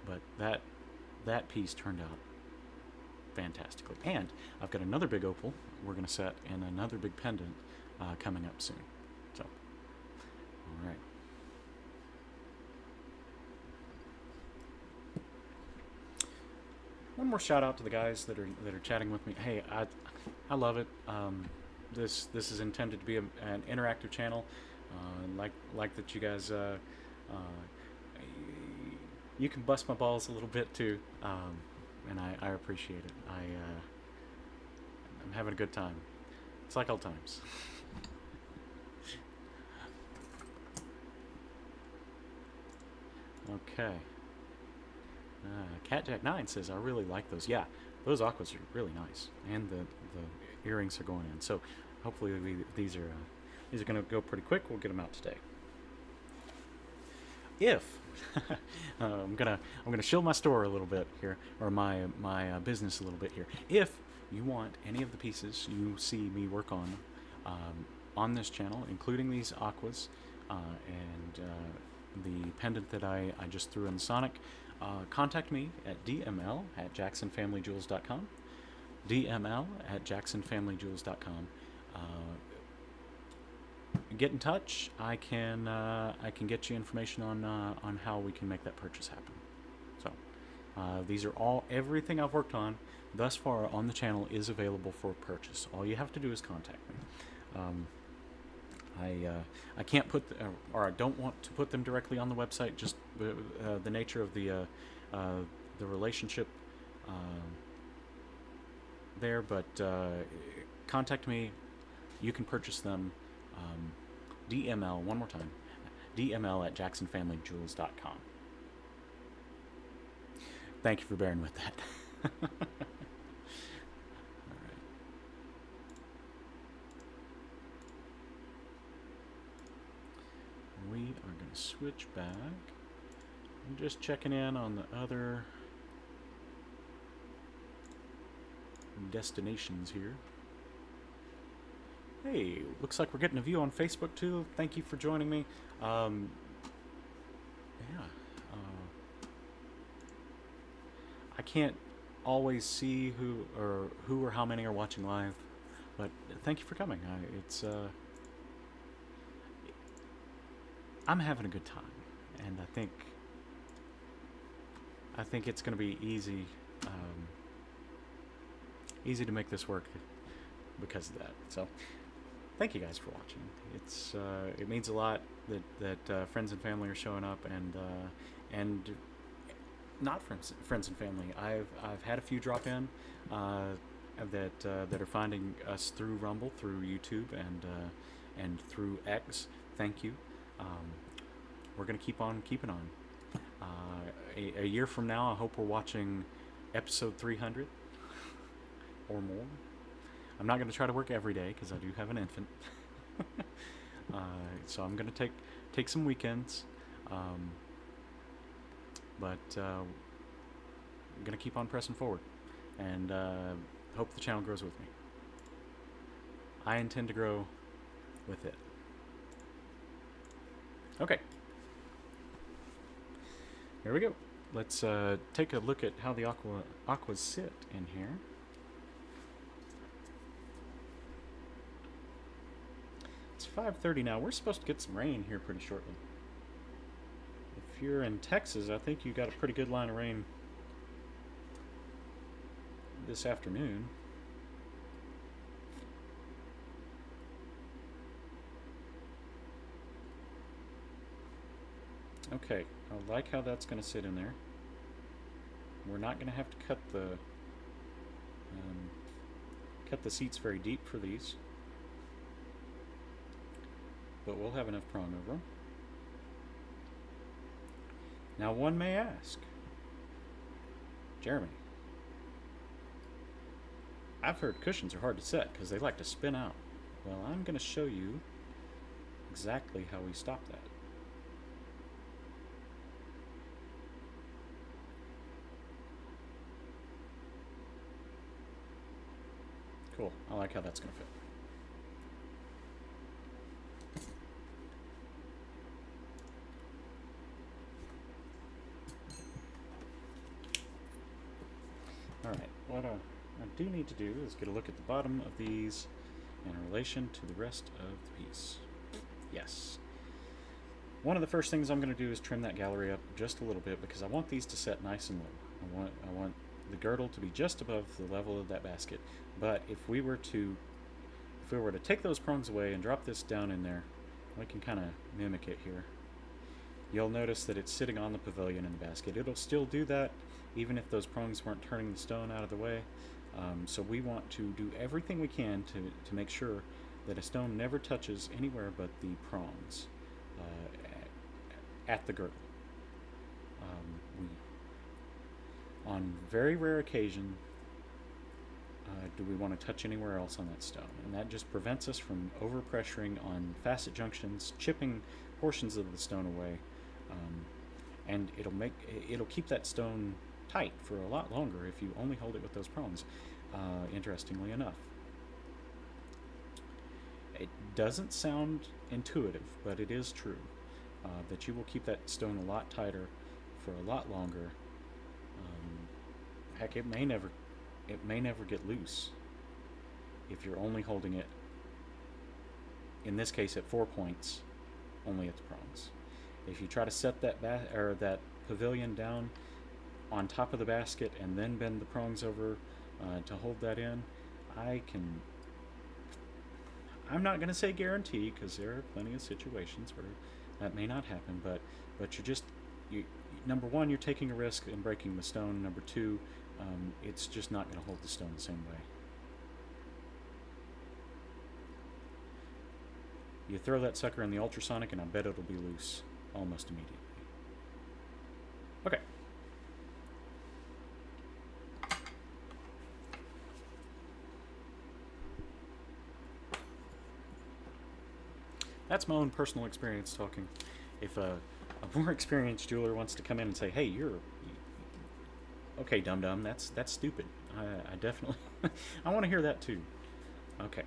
Speaker 1: but that piece turned out fantastically. And I've got another big opal we're going to set in another big pendant coming up soon. So, all right. One more shout out to the guys that are chatting with me. Hey, I love it. This is intended to be an interactive channel, like that you guys. You can bust my balls a little bit too, and I appreciate it. I'm having a good time. It's like old times. Okay. CatJack9 says, I really like those. Yeah, those aquas are really nice, and the earrings are going in. So hopefully these are going to go pretty quick. We'll get them out today. If I'm gonna shield my store a little bit here, or my business a little bit here. If you want any of the pieces you see me work on this channel, including these aquas and the pendant that I just threw in the sonic, contact me at dml@jacksonfamilyjewels.com. dml@jacksonfamilyjewels.com. Get in touch. I can get you information on how we can make that purchase happen. So these are everything I've worked on thus far on the channel is available for purchase. All you have to do is contact me. I can't put or I don't want to put them directly on the website. Just the nature of the relationship there. But contact me. You can purchase them. DML one more time. DML at jacksonfamilyjewels.com. Thank you for bearing with that. All right. We are going to switch back. I'm just checking in on the other destinations here. Hey, looks like we're getting a view on Facebook too. Thank you for joining me. Yeah. I can't always see who or how many are watching live, but thank you for coming. I'm having a good time, and I think it's going to be easy easy to make this work because of that. So thank you guys for watching. It means a lot that friends and family are showing up, and not friends and family. I've had a few drop in that are finding us through Rumble, through YouTube, and through X. Thank you. We're gonna keep on keeping on. A year from now, I hope we're watching episode 300 or more. I'm not going to try to work every day because I do have an infant. So I'm going to take some weekends. But I'm going to keep on pressing forward. And hope the channel grows with me. I intend to grow with it. Okay. Here we go. Let's take a look at how the aquas sit in here. It's 5:30 now. We're supposed to get some rain here pretty shortly. If you're in Texas, I think you got a pretty good line of rain this afternoon. Okay, I like how that's going to sit in there. We're not going to have to cut the seats very deep for these, but we'll have enough prong over them. Now one may ask, Jeremy, I've heard cushions are hard to set because they like to spin out. Well, I'm going to show you exactly how we stop that. Cool. I like how that's going to fit. Alright, what I do need to do is get a look at the bottom of these in relation to the rest of the piece. Yes. One of the first things I'm going to do is trim that gallery up just a little bit because I want these to set nice and low. I want the girdle to be just above the level of that basket. But if we were to take those prongs away and drop this down in there, we can kind of mimic it here. You'll notice that it's sitting on the pavilion in the basket. It'll still do that even if those prongs weren't turning the stone out of the way. So we want to do everything we can to make sure that a stone never touches anywhere but the prongs at the girdle. On very rare occasion do we want to touch anywhere else on that stone, and that just prevents us from overpressuring on facet junctions, chipping portions of the stone away, and it'll keep that stone tight for a lot longer if you only hold it with those prongs. Interestingly enough, it doesn't sound intuitive, but it is true that you will keep that stone a lot tighter for a lot longer. Heck, it may never get loose if you're only holding it, in this case at 4 points, only at the prongs. If you try to set that that pavilion down on top of the basket and then bend the prongs over to hold that in, I I'm not going to say guarantee because there are plenty of situations where that may not happen, but you're just you number one, you're taking a risk and breaking the stone. Number two, it's just not going to hold the stone the same way. You throw that sucker in the ultrasonic, and I bet it'll be loose almost immediately. Okay. That's my own personal experience talking. If a more experienced jeweler wants to come in and say, "Hey, you're okay, dum dum," that's stupid. I definitely I want to hear that too. Okay.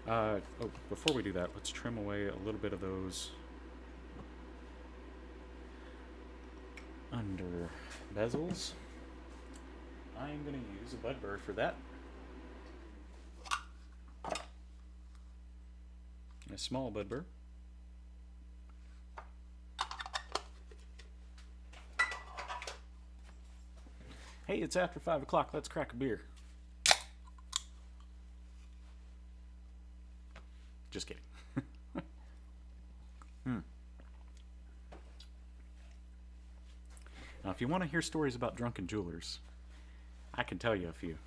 Speaker 1: Oh, before we do that, let's trim away a little bit of those under bezels. I'm going to use a bud burr for that. A small bud burr. Hey, it's after 5 o'clock. Let's crack a beer. Just kidding. Now, if you want to hear stories about drunken jewelers, I can tell you a few.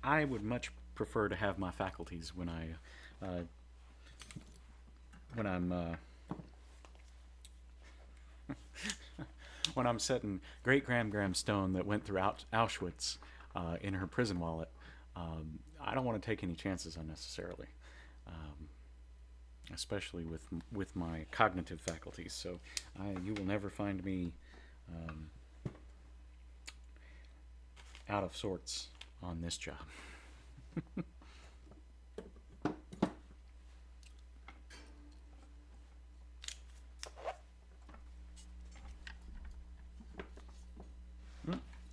Speaker 1: I would much prefer to have my faculties when I'm setting great Graham stone that went through Auschwitz in her prison wallet. I don't want to take any chances unnecessarily, especially with my cognitive faculties. So you will never find me out of sorts on this job.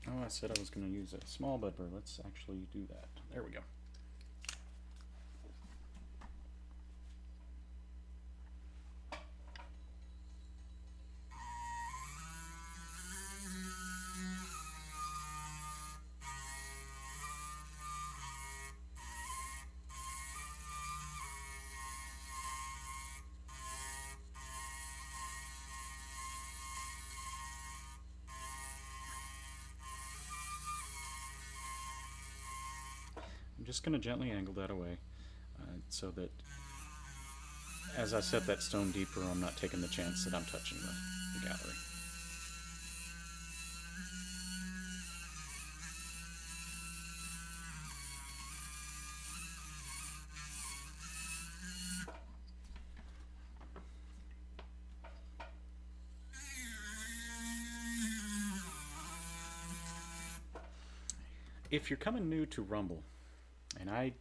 Speaker 1: Oh, I said I was going to use a small bud burr. Let's actually do that. There we go. I'm just going to gently angle that away so that as I set that stone deeper, I'm not taking the chance that I'm touching the gallery. If you're coming new to Rumble, and I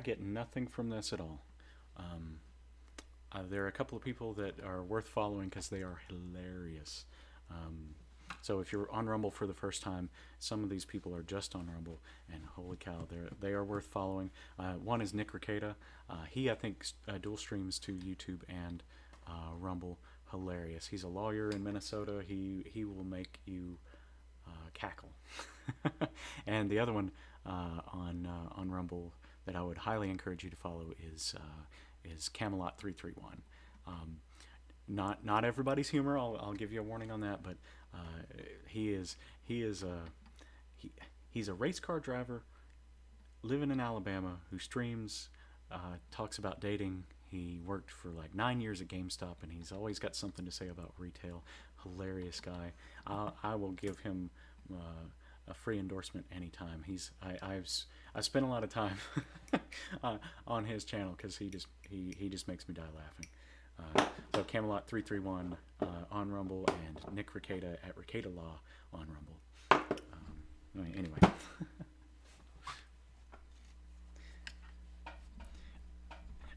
Speaker 1: get nothing from this at all. There are a couple of people that are worth following because they are hilarious. So if you're on Rumble for the first time, some of these people are just on Rumble, and holy cow, they are worth following. One is Nick Ricada. He, I think, dual streams to YouTube and Rumble. Hilarious. He's a lawyer in Minnesota. He will make you cackle. And the other one on Rumble that I would highly encourage you to follow is Camelot 331. Not everybody's humor. I'll give you a warning on that, but he's a race car driver living in Alabama who streams, talks about dating. He worked for like 9 years at GameStop, and he's always got something to say about retail. Hilarious guy. I will give him a free endorsement anytime. I've spent a lot of time on his channel because he just makes me die laughing. So Camelot 331 on Rumble, and Nick Ricada at Ricada Law on Rumble. Anyway.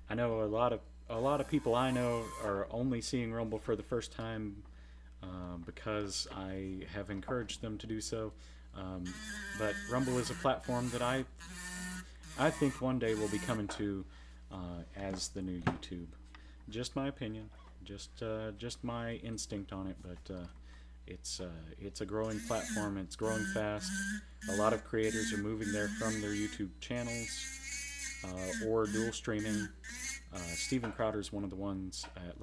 Speaker 1: I know a lot of people I know are only seeing Rumble for the first time because I have encouraged them to do so. But Rumble is a platform that I think one day will be coming to as the new YouTube. Just my opinion, just my instinct on it, but it's a growing platform. It's growing fast. A lot of creators are moving there from their YouTube channels or dual streaming. Steven Crowder is one of the ones at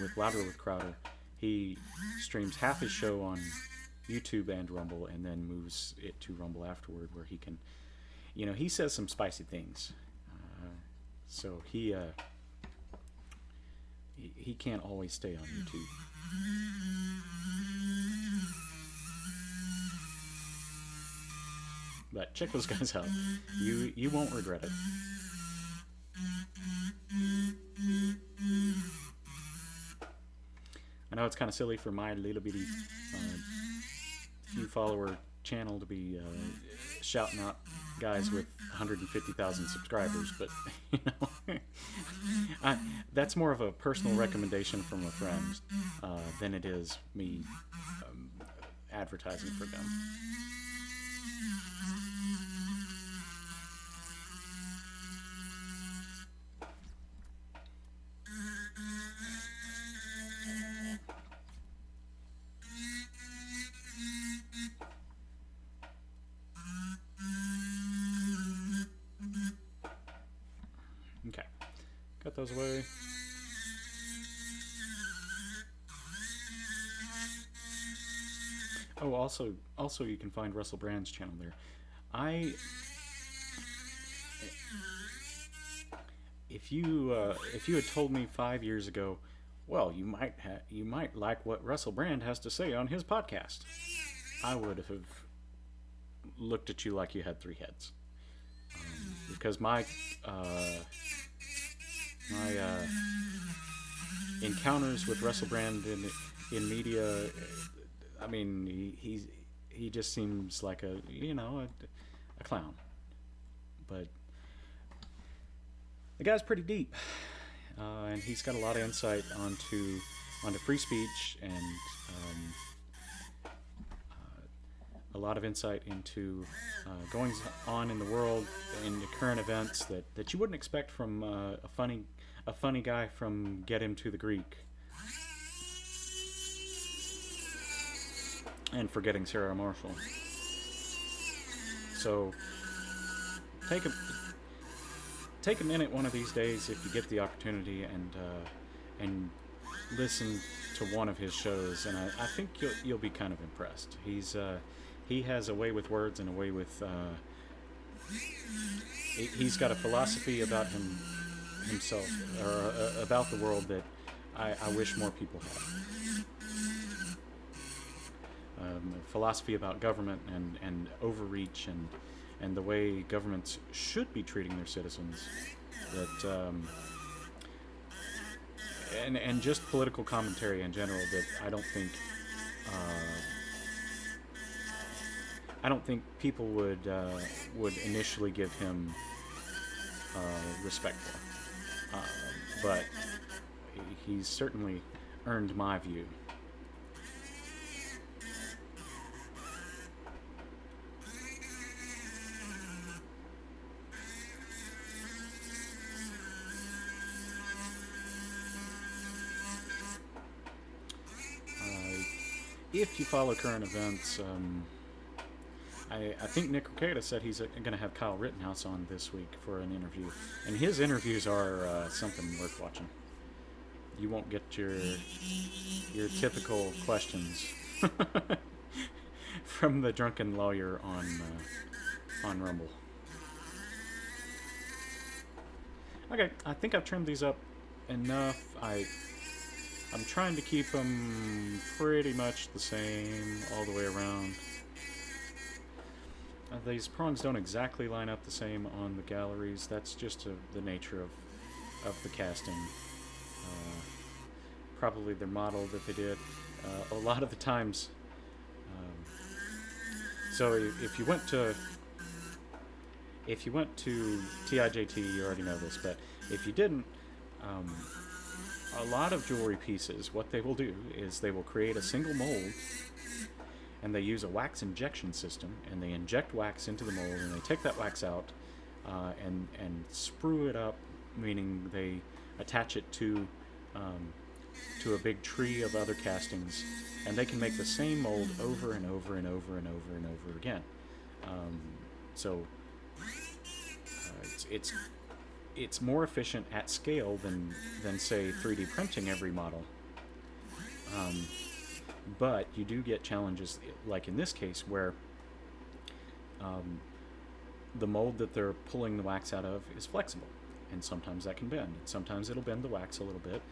Speaker 1: with Louder with Crowder. He streams half his show on YouTube and Rumble, and then moves it to Rumble afterward, where he can, he says some spicy things. So he can't always stay on YouTube. But check those guys out. You won't regret it. I know it's kind of silly for my little bitty few follower channel to be shouting out guys with 150,000 subscribers, but that's more of a personal recommendation from a friend than it is me advertising for them. Okay, got those away. Oh, also you can find Russell Brand's channel there. If you had told me 5 years ago, well, you might like what Russell Brand has to say on his podcast, I would have looked at you like you had 3 heads. Because my encounters with Russell Brand in media, I mean, he just seems like a clown, but the guy's pretty deep, and he's got a lot of insight onto free speech and a lot of insight into goings on in the world, into current events that you wouldn't expect from a funny guy from Get Him to the Greek. And forgetting Sarah Marshall. So take a minute one of these days if you get the opportunity and listen to one of his shows, and I think you'll be kind of impressed. He has a way with words and a way with he's got a philosophy about himself or about the world that I wish more people had. A philosophy about government and overreach and the way governments should be treating their citizens, that and just political commentary in general that I don't think people would initially give him respect for, but he's certainly earned my view. If you follow current events, I think Nick Ricada said he's going to have Kyle Rittenhouse on this week for an interview, and his interviews are something worth watching. You won't get your typical questions from the drunken lawyer on Rumble. Okay, I think I've trimmed these up enough. I'm trying to keep them pretty much the same all the way around. These prongs don't exactly line up the same on the galleries. That's just the nature of the casting. Probably their model that they did. A lot of the times. So if you went to TIJT, you already know this, but if you didn't, a lot of jewelry pieces, what they will do is they will create a single mold, and they use a wax injection system, and they inject wax into the mold, and they take that wax out and sprue it up, meaning they attach it to to a big tree of other castings, and they can make the same mold over and over and over and over and over again. So it's more efficient at scale than say 3D printing every model. But you do get challenges, like in this case, where the mold that they're pulling the wax out of is flexible, and sometimes that can bend. And sometimes it'll bend the wax a little bit,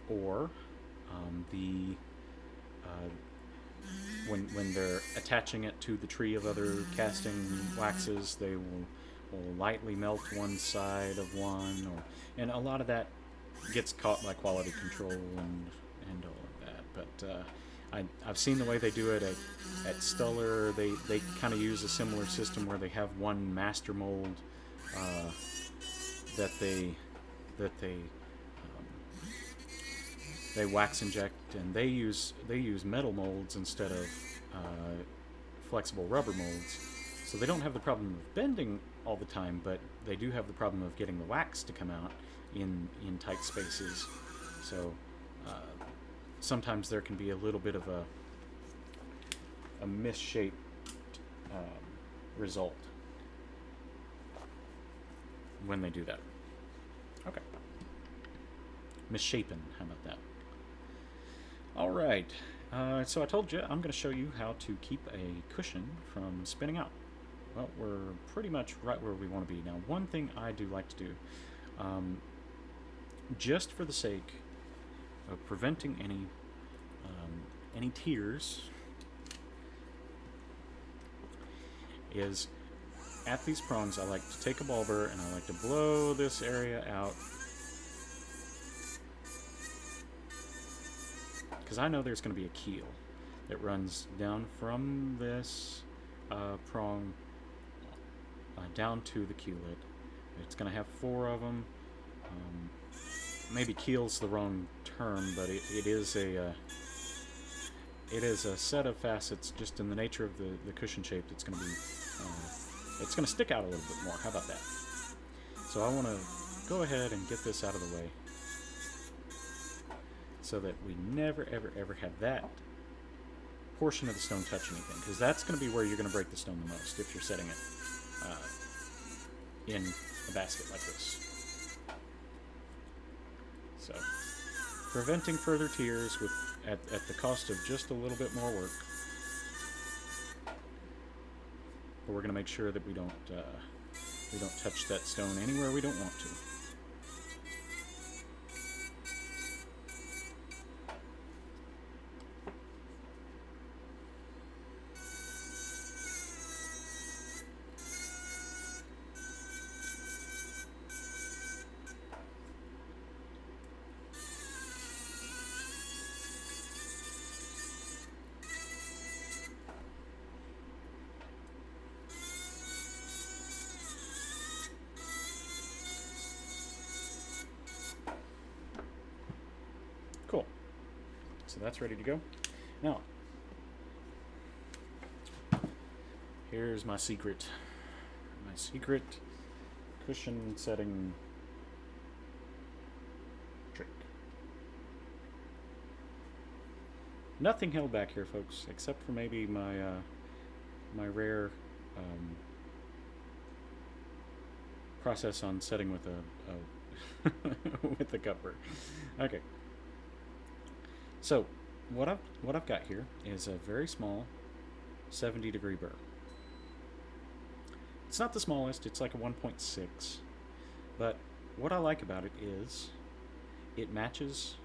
Speaker 1: or the when they're attaching it to the tree of other casting waxes, they will lightly melt one side of one, and a lot of that gets caught by quality control and all of that. But I've seen the way they do it at Stuller. They kind of use a similar system where they have one master mold that they wax inject, and they use metal molds instead of flexible rubber molds. So they don't have the problem of bending all the time, but they do have the problem of getting the wax to come out in tight spaces. So sometimes there can be a little bit of a misshaped result when they do that. Okay. Misshapen, how about that? All right, so I told you I'm going to show you how to keep a cushion from spinning out. Well, we're pretty much right where we want to be. Now, one thing I do like to do, just for the sake of preventing any tears, is at these prongs I like to take a ball burr and I like to blow this area out, because I know there's going to be a keel that runs down from this prong down to the keellet. It's going to have 4 of them. Maybe keel's the wrong term, but it is a set of facets just in the nature of the cushion shape that's going to be it's going to stick out a little bit more. How about that? So I want to go ahead and get this out of the way so that we never ever have that portion of the stone touch anything, because that's going to be where you're going to break the stone the most if you're setting it in a basket like this. So preventing further tears at the cost of just a little bit more work. But we're going to make sure that we don't touch that stone anywhere we don't want to. Cool. So that's ready to go. Now, here's my secret cushion setting trick. Nothing held back here, folks, except for maybe my my rare process on setting with a with the cupper. Okay. So what I've got here is a very small 70-degree burr. It's not the smallest, it's like a 1.6, but what I like about it is it matches,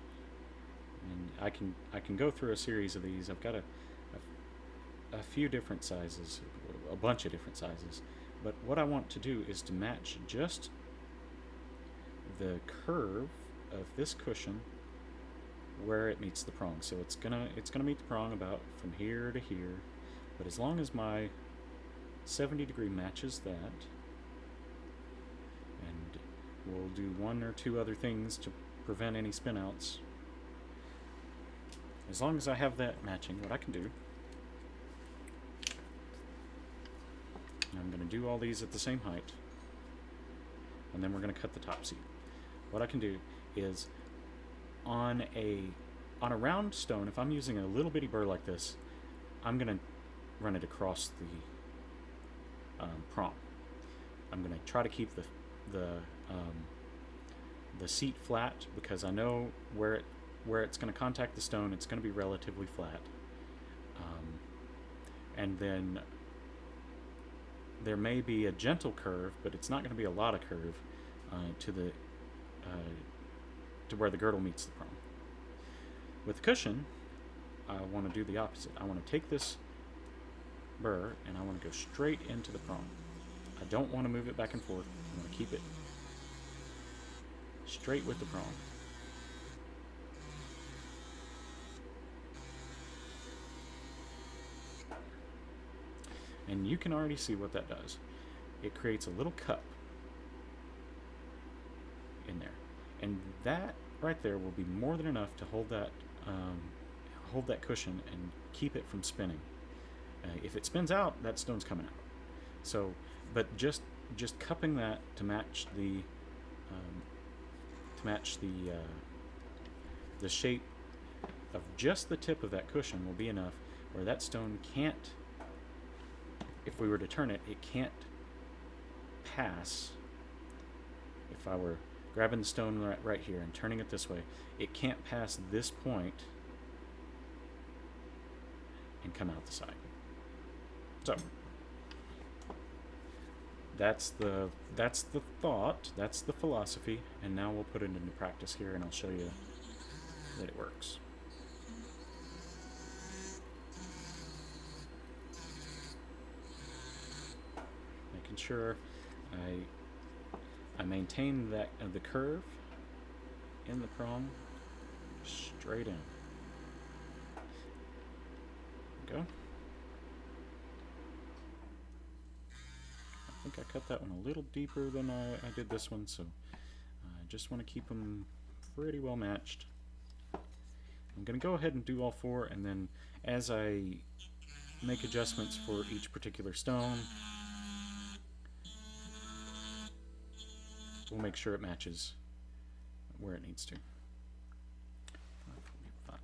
Speaker 1: and I can go through a series of these. I've got a few different sizes, a bunch of different sizes, but what I want to do is to match just the curve of this cushion where it meets the prong. So it's gonna meet the prong about from here to here, but as long as my 70-degree matches that, and we'll do 1 or 2 other things to prevent any spinouts. As long as I have that matching, what I can do, I'm going to do all these at the same height, and then we're going to cut the top seat. What I can do is on a round stone. If I'm using a little bitty burr like this, I'm gonna run it across the prong. I'm gonna try to keep the seat flat because I know where it's going to contact the stone. It's going to be relatively flat, and then there may be a gentle curve, but it's not going to be a lot of curve to where the girdle meets the prong. With the cushion, I want to do the opposite. I want to take this burr and I want to go straight into the prong. I don't want to move it back and forth. I want to keep it straight with the prong. And you can already see what that does. It creates a little cup in there. And that right there will be more than enough to hold that cushion and keep it from spinning. If it spins out, that stone's coming out. So, but just cupping that to match the shape of just the tip of that cushion will be enough where that stone can't, if we were to turn it, it can't pass. If I were grabbing the stone right here and turning it this way, it can't pass this point and come out the side. So that's the thought, that's the philosophy, and now we'll put it into practice here and I'll show you that it works. Making sure I maintain that the curve in the prong straight in. There we go. I think I cut that one a little deeper than I did this one, so I just want to keep them pretty well matched. I'm going to go ahead and do all four, and then as I make adjustments for each particular stone, we'll make sure it matches where it needs to. 545.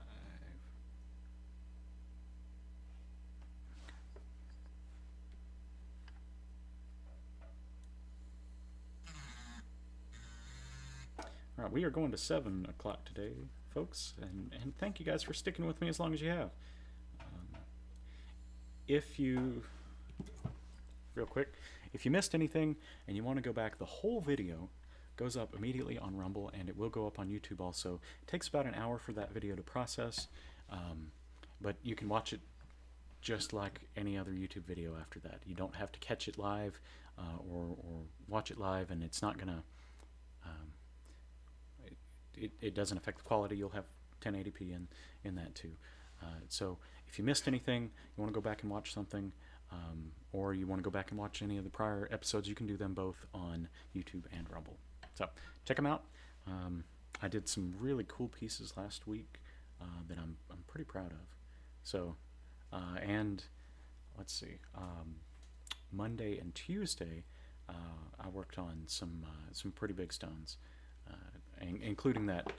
Speaker 1: All right, we are going to 7 o'clock today, folks, and thank you guys for sticking with me as long as you have. If you, real quick, if you missed anything and you want to go back, the whole video goes up immediately on Rumble, and it will go up on YouTube also. It takes about an hour for that video to process, but you can watch it just like any other YouTube video after that. You don't have to catch it live or watch it live, and it's not going to, it doesn't affect the quality. You'll have 1080p in that too. So if you missed anything, you want to go back and watch something, or you want to go back and watch any of the prior episodes, you can do them both on YouTube and Rumble. So check them out. I did some really cool pieces last week that I'm pretty proud of. So and let's see, Monday and Tuesday I worked on some pretty big stones, including that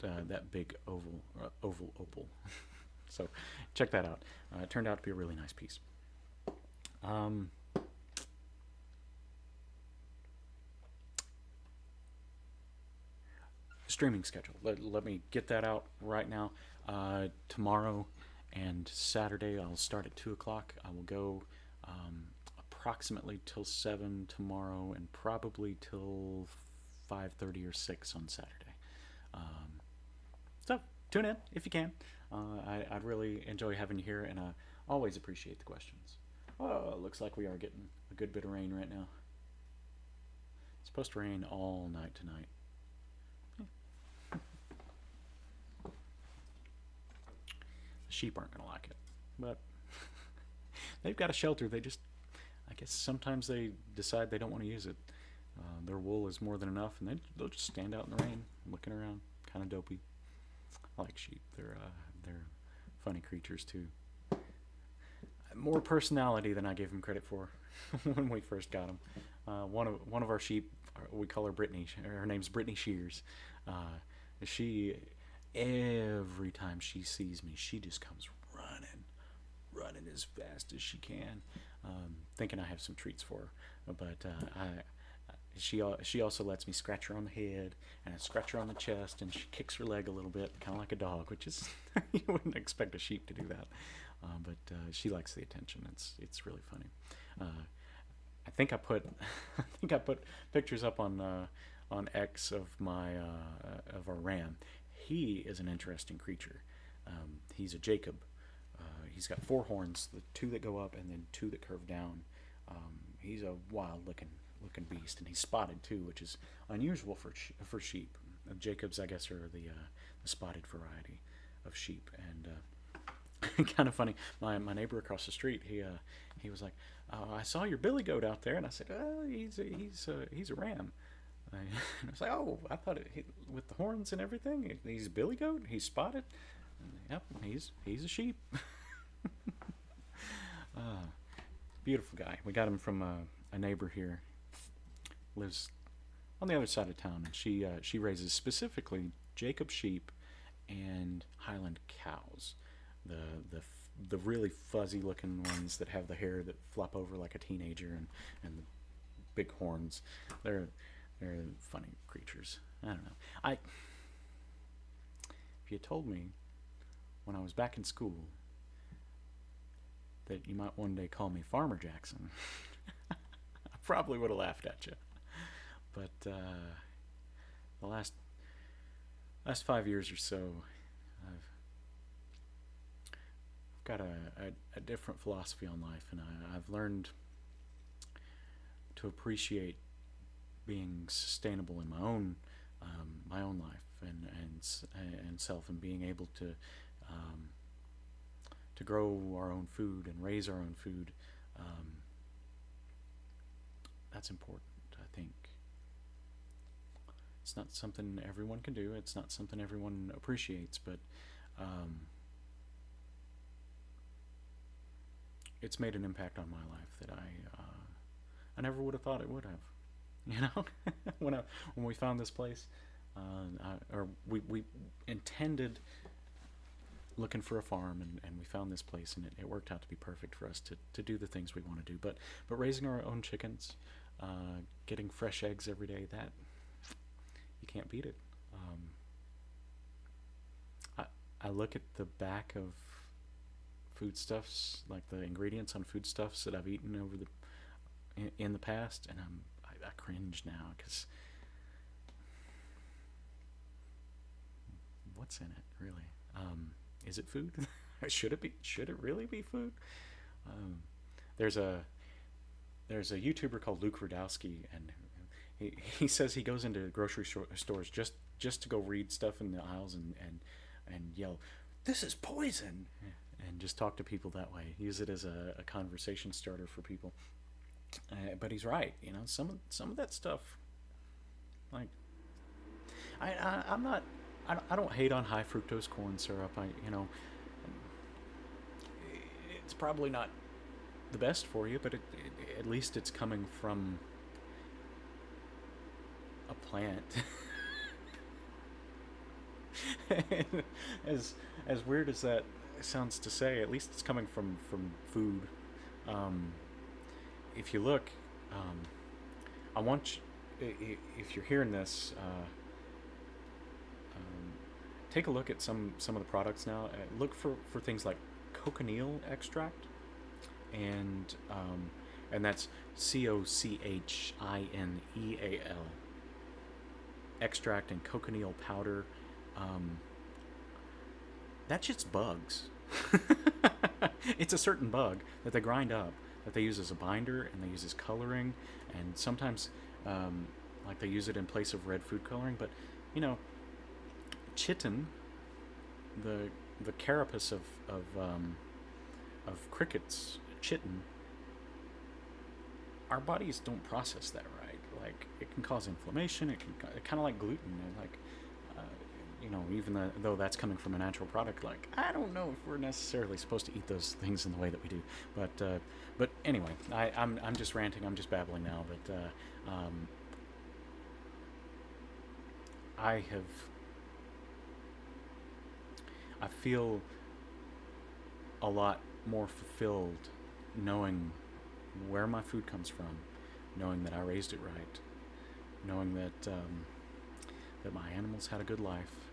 Speaker 1: big oval opal. So check that out. It turned out to be a really nice piece. Streaming schedule. Let me get that out right now. Tomorrow and Saturday I'll start at 2 o'clock. I will go approximately till 7 tomorrow and probably till 5:30 or 6 on Saturday. So tune in if you can. I'd really enjoy having you here, and I always appreciate the questions. Oh, it looks like we are getting a good bit of rain right now. It's supposed to rain all night tonight. The sheep aren't going to like it, but they've got a shelter. They just, I guess sometimes they decide they don't want to use it. Their wool is more than enough, and they'll just stand out in the rain, looking around, kind of dopey. I like sheep. They're funny creatures too. More personality than I gave them credit for when we first got them. One of our sheep, we call her Brittany. Her name's Brittany Shears. She, every time she sees me, she just comes running as fast as she can, thinking I have some treats for her. But she also lets me scratch her on the head and I scratch her on the chest, and she kicks her leg a little bit, kind of like a dog, which is you wouldn't expect a sheep to do that, but she likes the attention. It's really funny. I think I put I think I put pictures up on X of my of our ram. He is an interesting creature. He's a Jacob. He's got four horns, the two that go up and then two that curve down. He's a wild looking beast, and he's spotted too, which is unusual for sheep. Jacobs, I guess, are the spotted variety of sheep, and kind of funny. My neighbor across the street, he was like, "I saw your billy goat out there," and I said, "He's a ram." I was like, "Oh, I thought with the horns and everything, he's a billy goat. He's spotted." Yep, he's a sheep. Beautiful guy. We got him from a neighbor here. Lives on the other side of town, and she raises specifically Jacob sheep and Highland cows. The really fuzzy looking ones that have the hair that flop over like a teenager, and the big horns. They're funny creatures. I don't know. If you told me when I was back in school that you might one day call me Farmer Jackson, I probably would have laughed at you. But the last 5 years or so, I've got a different philosophy on life, and I've learned to appreciate being sustainable in my own life and self, and being able to grow our own food and raise our own food. That's important, I think. It's not something everyone can do. It's not something everyone appreciates, but it's made an impact on my life that I never would have thought it would have. You know, when we found this place, we intended looking for a farm, and we found this place, and it worked out to be perfect for us to do the things we want to do. But raising our own chickens, getting fresh eggs every day, that you can't beat it. I look at the back of foodstuffs, like the ingredients on foodstuffs that I've eaten over in the past, and I cringe now, because what's in it really? Is it food? Should it really be food? There's a YouTuber called Luke Rudowski, and he says he goes into grocery stores just to go read stuff in the aisles and yell, "This is poison," and just talk to people that way. Use it as a conversation starter for people. But he's right. You know, some of that stuff, like, I'm not. I don't hate on high fructose corn syrup. It's probably not the best for you, but at least it's coming from a plant. as weird as that sounds to say, at least it's coming from food. If you look, I want you, if you're hearing this, take a look at some of the products now. Look for things like cochineal extract, and that's COCHINEAL extract, and cochineal powder. That shit's bugs. It's a certain bug that they grind up, that they use as a binder, and they use as coloring, and sometimes like they use it in place of red food coloring. But you know, chitin, the carapace of crickets, chitin, our bodies don't process that right. Like, it can cause inflammation. It can kind of like gluten, and like even though that's coming from a natural product, like, I don't know if we're necessarily supposed to eat those things in the way that we do. But anyway, I'm just ranting. I'm just babbling now. But I have I feel a lot more fulfilled knowing where my food comes from, knowing that I raised it right, knowing that my animals had a good life,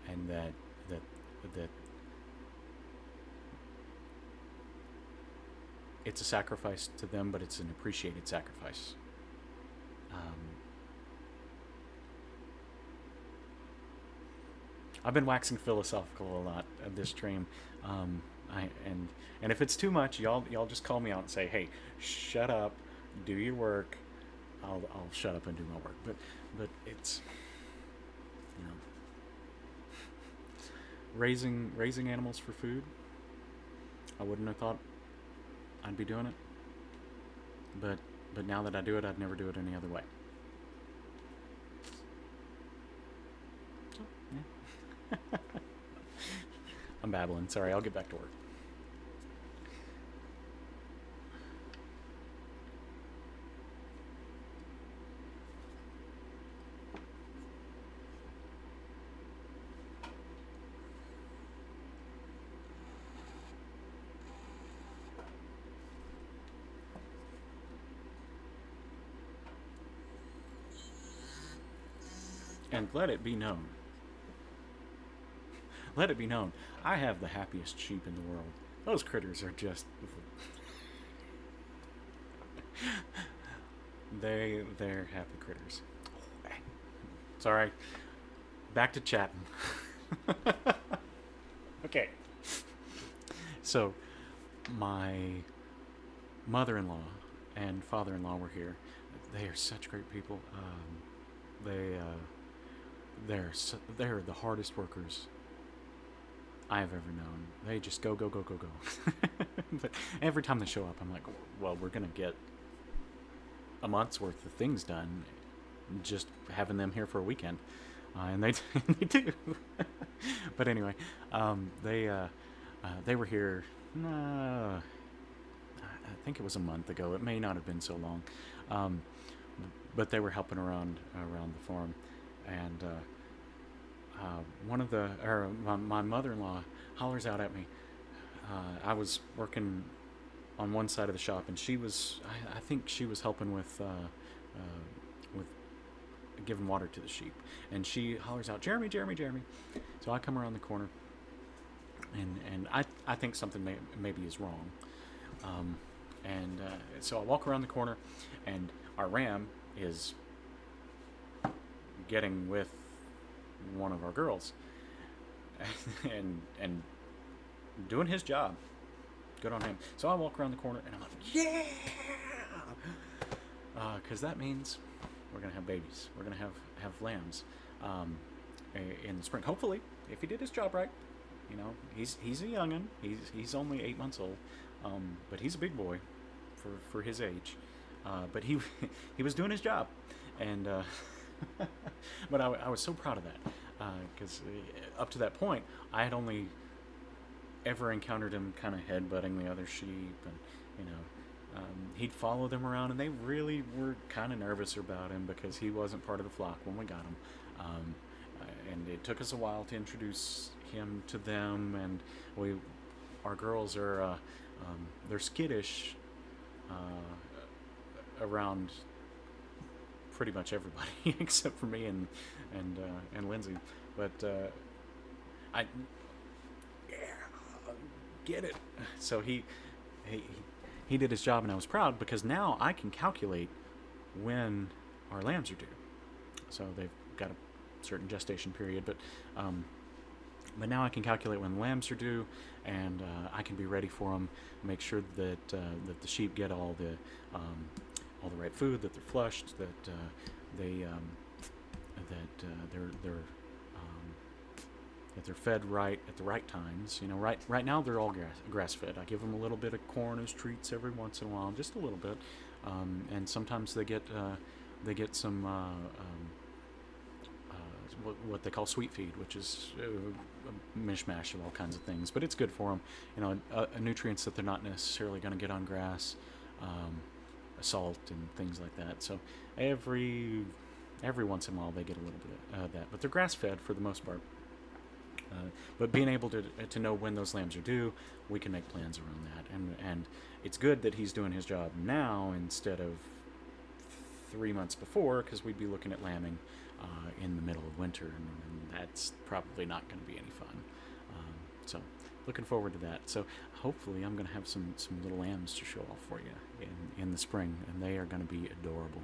Speaker 1: and that that it's a sacrifice to them, but it's an appreciated sacrifice. Um, I've been waxing philosophical a lot of this stream. I and if it's too much, y'all just call me out and say, "Hey, shut up, do your work." I'll shut up and do my work. But it's, you know, raising animals for food. I wouldn't have thought I'd be doing it, but now that I do it, I'd never do it any other way. So yeah, I'm babbling. Sorry, I'll get back to work. And let it be known, I have the happiest sheep in the world. Those critters are just they're happy critters. Sorry, back to chatting. Okay, so my mother-in-law and father-in-law were here. They are such great people. They're the hardest workers I've ever known. They just go go go go go. But every time they show up, I'm like, well, we're gonna get a month's worth of things done just having them here for a weekend, and they they do. But anyway, they were here. I think it was a month ago. It may not have been so long, um, but they were helping around the farm, and one of the or my mother-in-law hollers out at me. I was working on one side of the shop, and I think she was helping with giving water to the sheep, and she hollers out, "Jeremy, Jeremy, Jeremy!" So I come around the corner, and I think something maybe is wrong, and so I walk around the corner, and our ram is getting with one of our girls, and doing his job. Good on him. So I walk around the corner and I'm like, yeah, because that means we're gonna have babies. We're gonna have lambs in the spring. Hopefully, if he did his job right. You know, he's a youngin. He's only 8 months old, but he's a big boy for his age. But he he was doing his job, and but I was so proud of that because up to that point I had only ever encountered him kind of headbutting the other sheep, and you know he'd follow them around, and they really were kind of nervous about him because he wasn't part of the flock when we got him, and it took us a while to introduce him to them, and our girls are they're skittish around pretty much everybody except for me and Lindsay, but I get it. So he did his job, and I was proud because now I can calculate when our lambs are due. So they've got a certain gestation period, but now I can calculate when the lambs are due, and I can be ready for them. Make sure that the sheep get all the right food, that they're flushed, that that they're fed right at the right times. You know, right now they're all grass fed. I give them a little bit of corn as treats every once in a while, just a little bit, and sometimes they get some what they call sweet feed, which is a mishmash of all kinds of things, but it's good for them. You know, nutrients that they're not necessarily going to get on grass, salt and things like that. So every once in a while they get a little bit of that, but they're grass fed for the most part. But being able to know when those lambs are due, we can make plans around that. And it's good that he's doing his job now instead of 3 months before, because we'd be looking at lambing in the middle of winter, and that's probably not going to be any fun. So looking forward to that. So hopefully I'm going to have some little lambs to show off for you in the spring, and they are going to be adorable.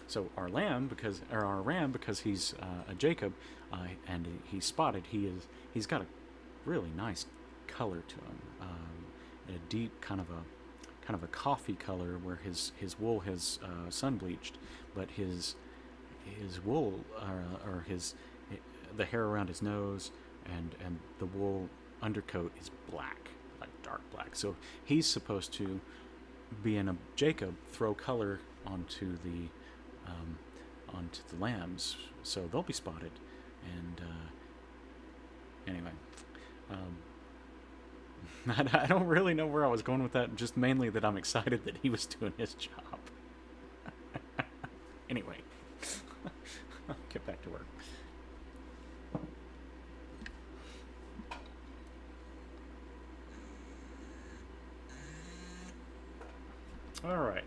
Speaker 1: So our ram, because he's a Jacob, and he's spotted. He's got a really nice color to him, a deep kind of a coffee color, where his wool has sun bleached, but his wool or the hair around his nose and the wool undercoat is black, like dark black. So he's supposed to, being a Jacob, throw color onto the lambs, so they'll be spotted. And anyway, I don't really know where I was going with that. Just mainly that I'm excited that he was doing his job. Anyway, I'll get back to work. All right.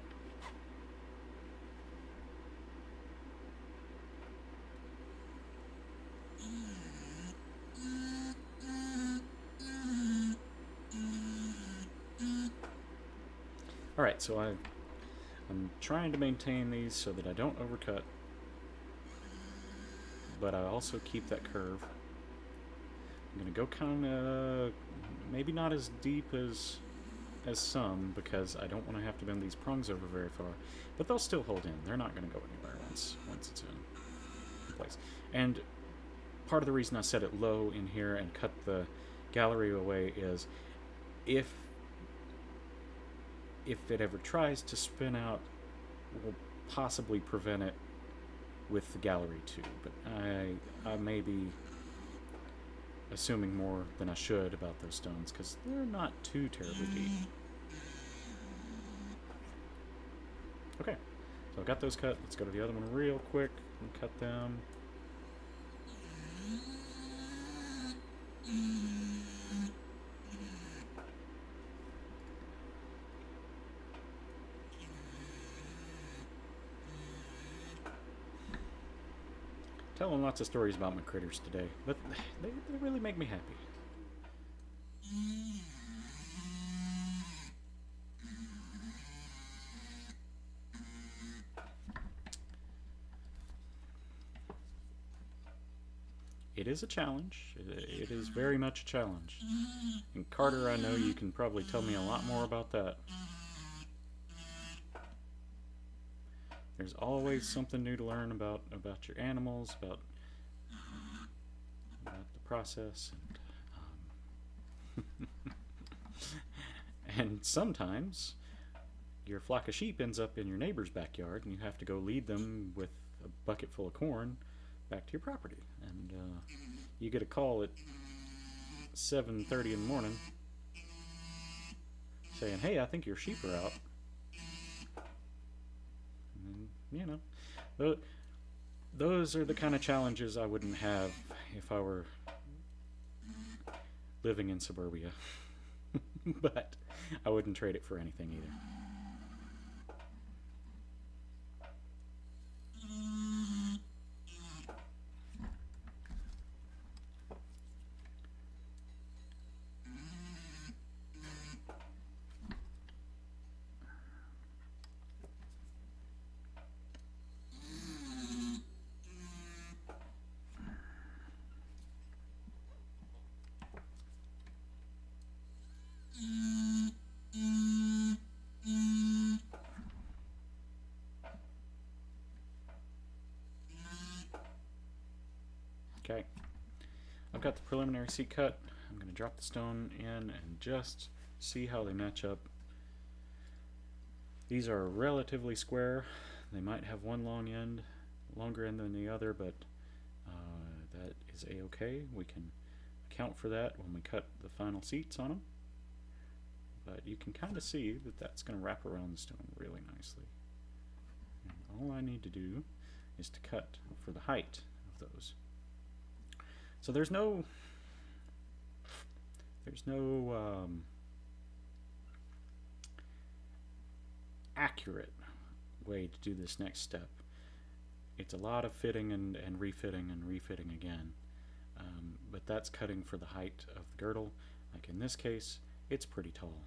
Speaker 1: All right, so I'm trying to maintain these so that I don't overcut, but I also keep that curve. I'm gonna go kind of, maybe not as deep as some, because I don't want to have to bend these prongs over very far, but they'll still hold in. They're not going to go anywhere once it's in place. And part of the reason I set it low in here and cut the gallery away is if it ever tries to spin out, we'll possibly prevent it with the gallery too. But I may be assuming more than I should about those stones, because they're not too terribly deep. Okay, so I've got those cut. Let's go to the other one real quick and cut them. Telling lots of stories about my critters today, but they really make me happy. It is a challenge. It is very much a challenge. And Carter, I know you can probably tell me a lot more about that. There's always something new to learn about your animals, about the process, and sometimes your flock of sheep ends up in your neighbor's backyard, and you have to go lead them with a bucket full of corn back to your property. And you get a call at 7:30 in the morning saying, "Hey, I think your sheep are out." You know, those are the kind of challenges I wouldn't have if I were living in suburbia. But I wouldn't trade it for anything either. Okay, I've got the preliminary seat cut. I'm going to drop the stone in and just see how they match up. These are relatively square. They might have one longer end than the other, but that is a-okay. We can account for that when we cut the final seats on them. But you can kind of see that that's going to wrap around the stone really nicely. And all I need to do is to cut for the height of those. So there's no accurate way to do this next step. It's a lot of fitting and refitting and refitting again. But that's cutting for the height of the girdle. Like in this case, it's pretty tall.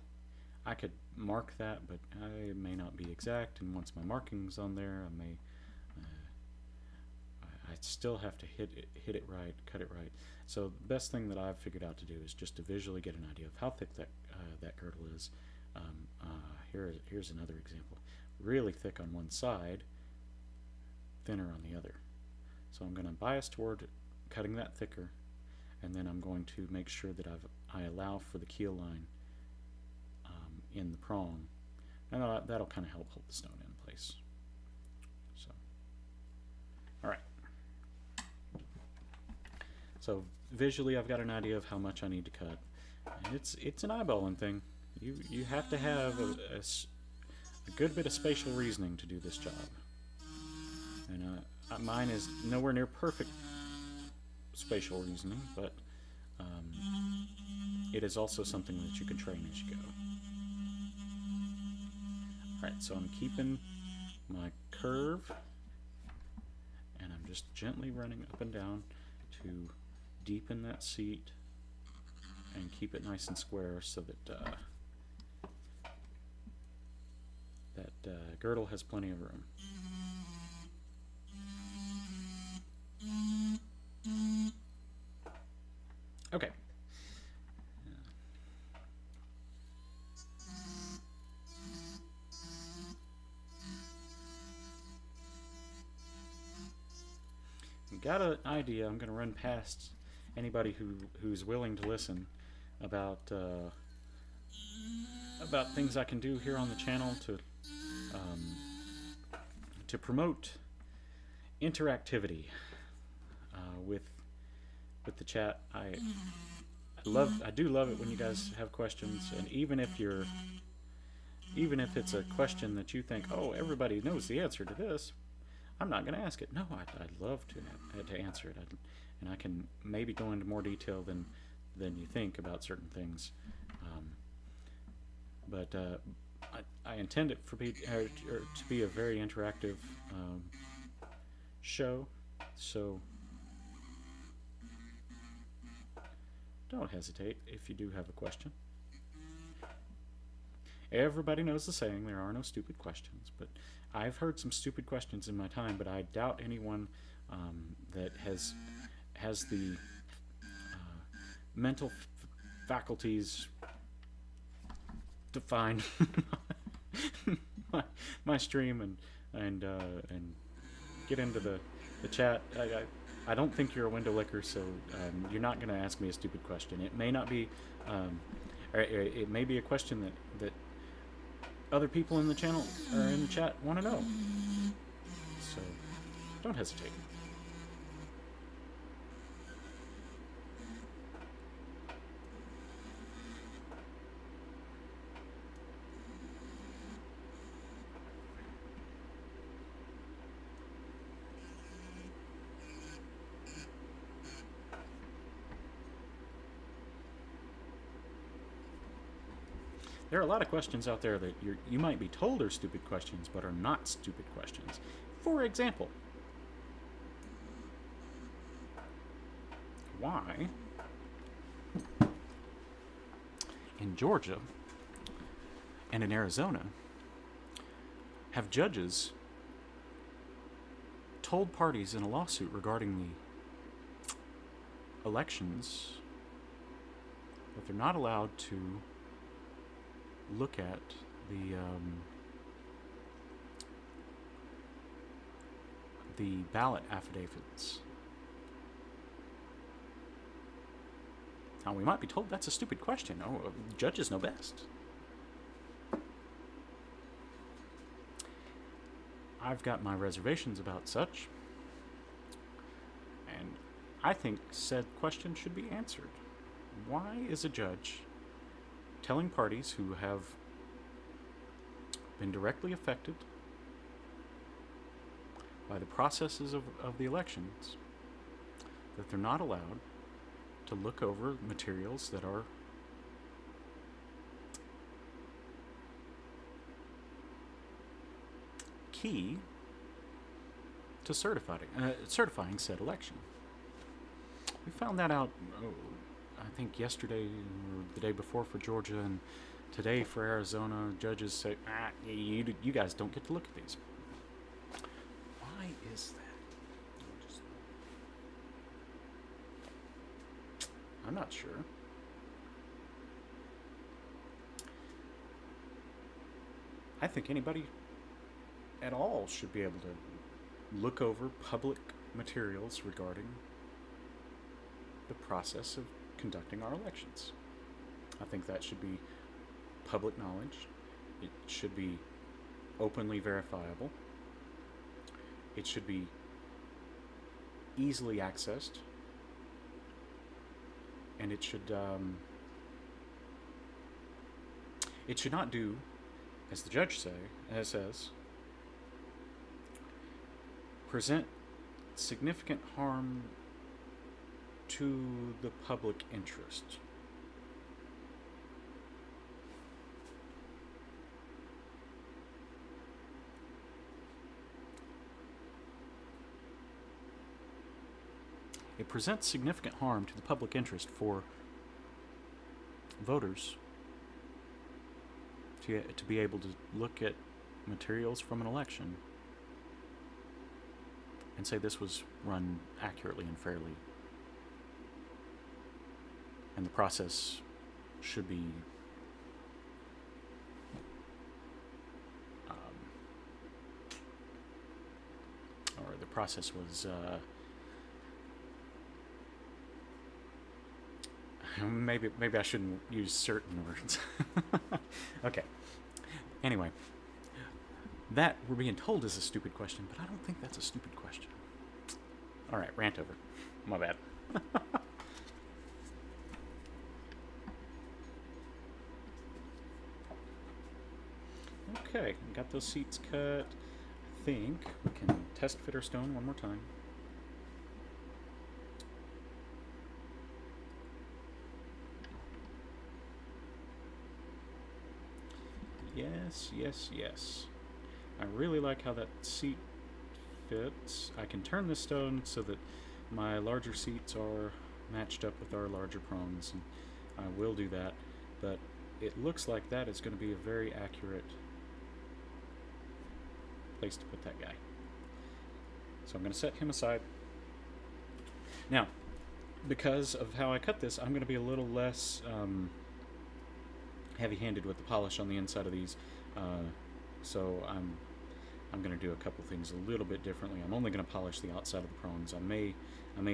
Speaker 1: I could mark that, but I may not be exact, and once my marking's on there, I still have to hit it right, cut it right. So the best thing that I've figured out to do is just to visually get an idea of how thick that girdle is. Here's another example. Really thick on one side, thinner on the other. So I'm going to bias toward cutting that thicker, and then I'm going to make sure that I allow for the keel line in the prong, and that'll kind of help hold the stone in place. So, all right. So visually, I've got an idea of how much I need to cut. And it's an eyeballing thing. You have to have a good bit of spatial reasoning to do this job. And mine is nowhere near perfect spatial reasoning, but it is also something that you can train as you go. Alright, so I'm keeping my curve, and I'm just gently running up and down to deepen that seat and keep it nice and square so that that girdle has plenty of room. Okay. Got an idea. I'm going to run past anybody who's willing to listen about things I can do here on the channel to promote interactivity with the chat. I do love it when you guys have questions, and even if it's a question that you think, oh, everybody knows the answer to this, I'm not going to ask it. No, I'd love to answer it, and I can maybe go into more detail than you think about certain things. But I intend it to be a very interactive show, so don't hesitate if you do have a question. Everybody knows the saying, there are no stupid questions, but I've heard some stupid questions in my time, but I doubt anyone that has the mental faculties to find my stream and get into the chat. I don't think you're a window licker, so you're not going to ask me a stupid question. It may not be, or it may be a question that other people in the channel or in the chat want to know. So don't hesitate. There are a lot of questions out there that you might be told are stupid questions, but are not stupid questions. For example, why in Georgia and in Arizona have judges told parties in a lawsuit regarding the elections that they're not allowed to look at the ballot affidavits. Now, we might be told that's a stupid question. Oh, judges know best. I've got my reservations about such, and I think said question should be answered. Why is a judge telling parties who have been directly affected by the processes of the elections that they're not allowed to look over materials that are key to certifying said election. We found that out, I think, yesterday or the day before for Georgia, and today for Arizona. Judges say, you guys don't get to look at these. Why is that? I'm not sure. I think anybody at all should be able to look over public materials regarding the process of conducting our elections. I think that should be public knowledge. It should be openly verifiable. It should be easily accessed. And it should not do, as the judge says, present significant harm to the public interest. It presents significant harm to the public interest for voters to be able to look at materials from an election and say this was run accurately and fairly. And the process should be or the process was maybe I shouldn't use certain words. Okay. Anyway, that we're being told is a stupid question, but I don't think that's a stupid question. All right, rant over. My bad. Okay, got those seats cut. I think we can test fit our stone one more time. Yes. I really like how that seat fits. I can turn this stone so that my larger seats are matched up with our larger prongs, and I will do that, but it looks like that is going to be a very accurate place to put that guy. So I'm going to set him aside. Now, because of how I cut this, I'm going to be a little less heavy-handed with the polish on the inside of these, so I'm going to do a couple things a little bit differently. I'm only going to polish the outside of the prongs. I may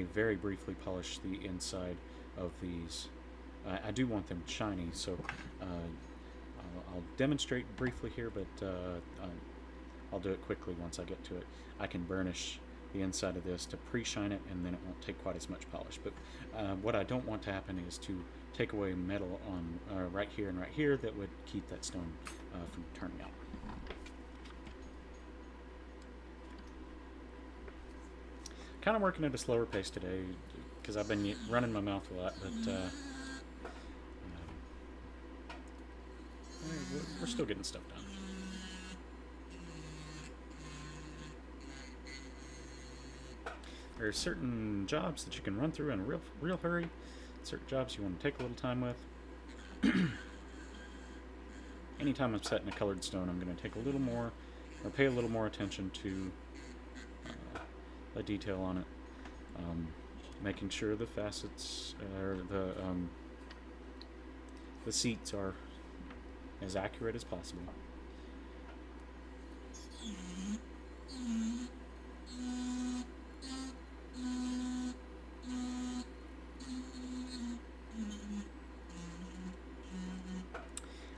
Speaker 1: very briefly polish the inside of these. I do want them shiny, so I'll demonstrate briefly here, but I'll do it quickly once I get to it. I can burnish the inside of this to pre-shine it, and then it won't take quite as much polish. But what I don't want to happen is to take away metal on right here and right here that would keep that stone from turning out. Kind of working at a slower pace today because I've been running my mouth a lot, but we're still getting stuff done. There are certain jobs that you can run through in a real hurry, certain jobs you want to take a little time with. Anytime I'm setting a colored stone, I'm going to take a little more, or pay a little more attention to the detail on it. Making sure the facets, or the seats are as accurate as possible.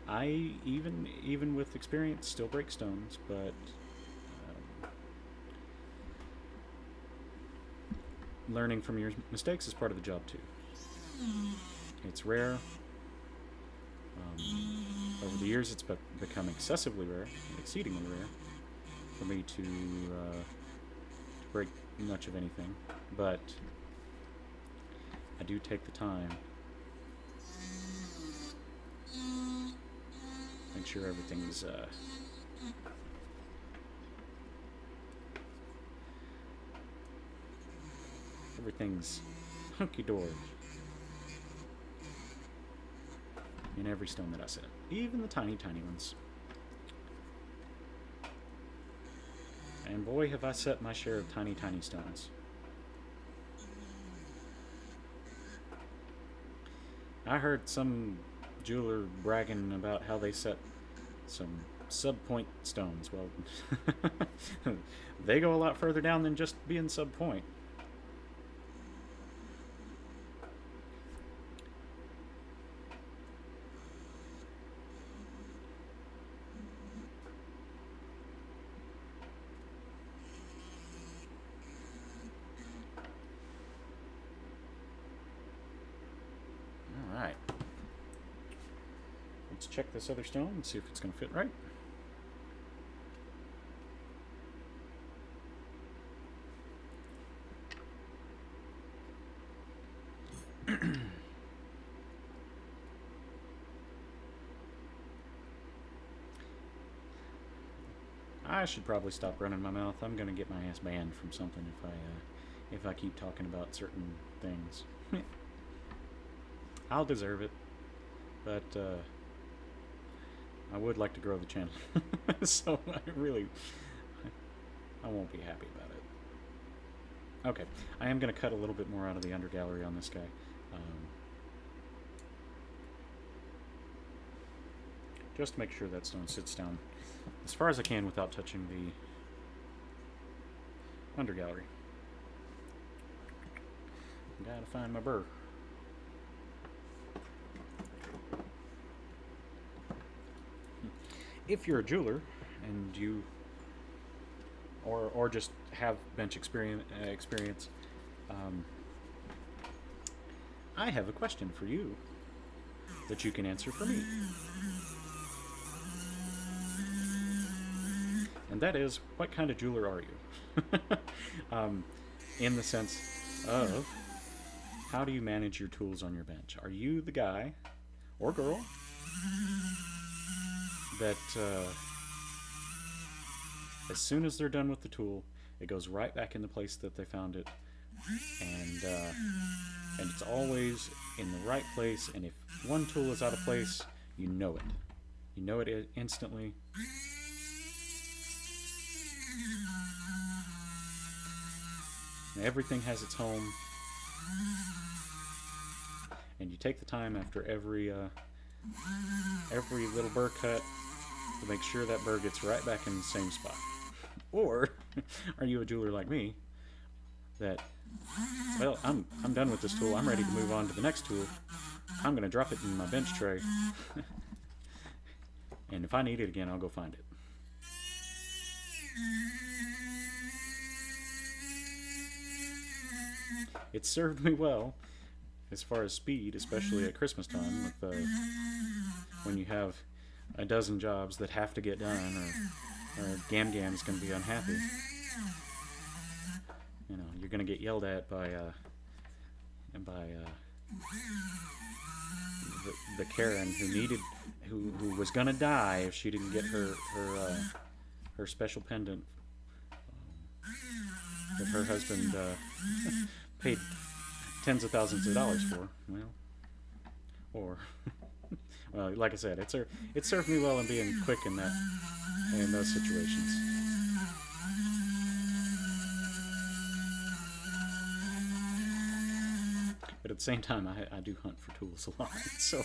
Speaker 1: I, even with experience, still break stones, but learning from your mistakes is part of the job too. It's rare. Over the years, it's become excessively rare, exceedingly rare, for me to break much of anything. But I do take the time. Make sure everything's hunky-dory in every stone that I set, even the tiny, tiny ones. And boy, have I set my share of tiny, tiny stones. I heard some jeweler bragging about how they set some sub-point stones. Well, they go a lot further down than just being sub-point. Alright. Let's check this other stone and see if it's going to fit right. I should probably stop running my mouth. I'm gonna get my ass banned from something if I keep talking about certain things. I'll deserve it, but I would like to grow the channel, so I won't be happy about it. Okay, I am gonna cut a little bit more out of the undergallery on this guy. Just to make sure that stone sits down as far as I can without touching the undergallery. Gotta find my burr. If you're a jeweler and you or just have bench experience, I have a question for you that you can answer for me. And that is, what kind of jeweler are you? In the sense of, how do you manage your tools on your bench? Are you the guy or girl that as soon as they're done with the tool, it goes right back in the place that they found it, and it's always in the right place, and if one tool is out of place, you know it. You know it instantly. Everything has its home, and you take the time after every little burr cut to make sure that burr gets right back in the same spot. Or are you a jeweler like me that, well, I'm done with this tool, I'm ready to move on to the next tool, I'm going to drop it in my bench tray, and if I need it again, I'll go find it. It served me well as far as speed, especially at Christmas time, with when you have a dozen jobs that have to get done, or Gam Gam's going to be unhappy. You know, you're going to get yelled at by the Karen who was going to die if she didn't get her special pendant that her husband paid tens of thousands of dollars for. Well, well, like I said, it served me well in being quick in those situations. But at the same time, I do hunt for tools a lot, so.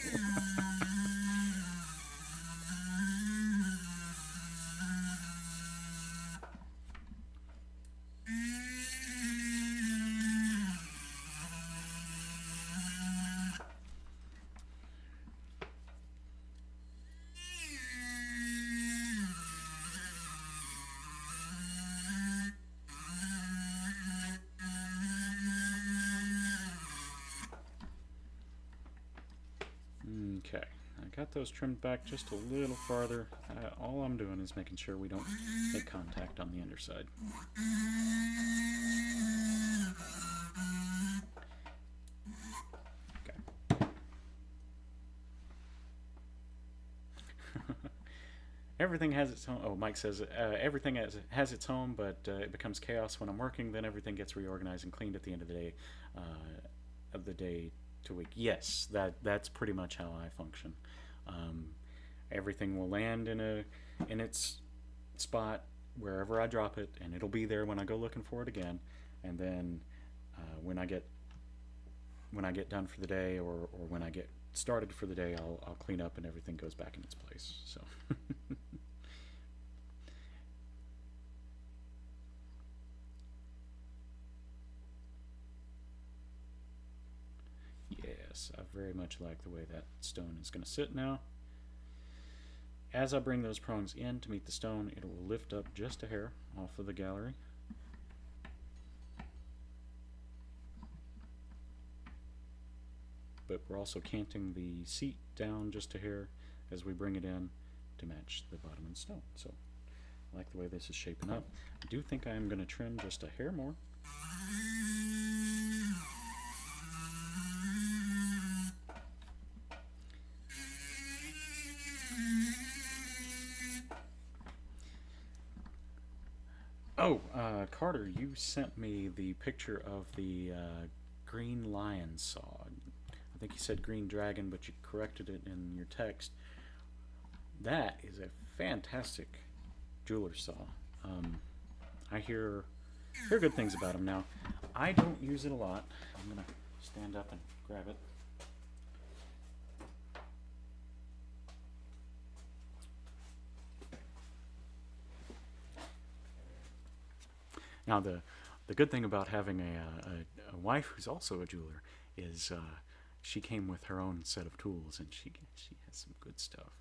Speaker 1: Okay, I got those trimmed back just a little farther. All I'm doing is making sure we don't make contact on the underside. everything has its home. Oh, Mike says everything has its home, but it becomes chaos when I'm working. Then everything gets reorganized and cleaned at the end of the day, of the day to week. Yes, that's pretty much how I function. Um, Everything will land in its spot wherever I drop it, and it'll be there when I go looking for it again. And then when I get done for the day, or when I get started for the day, I'll clean up and everything goes back in its place. So yes, I very much like the way that stone is going to sit now. As I bring those prongs in to meet the stone, it will lift up just a hair off of the gallery. But we're also canting the seat down just a hair as we bring it in to match the bottom of the stone. So I like the way this is shaping up. I do think I am going to trim just a hair more. Oh, Carter, you sent me the picture of the green lion saw. I think you said green dragon, but you corrected it in your text. That is a fantastic jeweler's saw. I hear good things about them. Now, I don't use it a lot. I'm gonna stand up and grab it. Now, the good thing about having a wife who's also a jeweler is she came with her own set of tools, and she has some good stuff.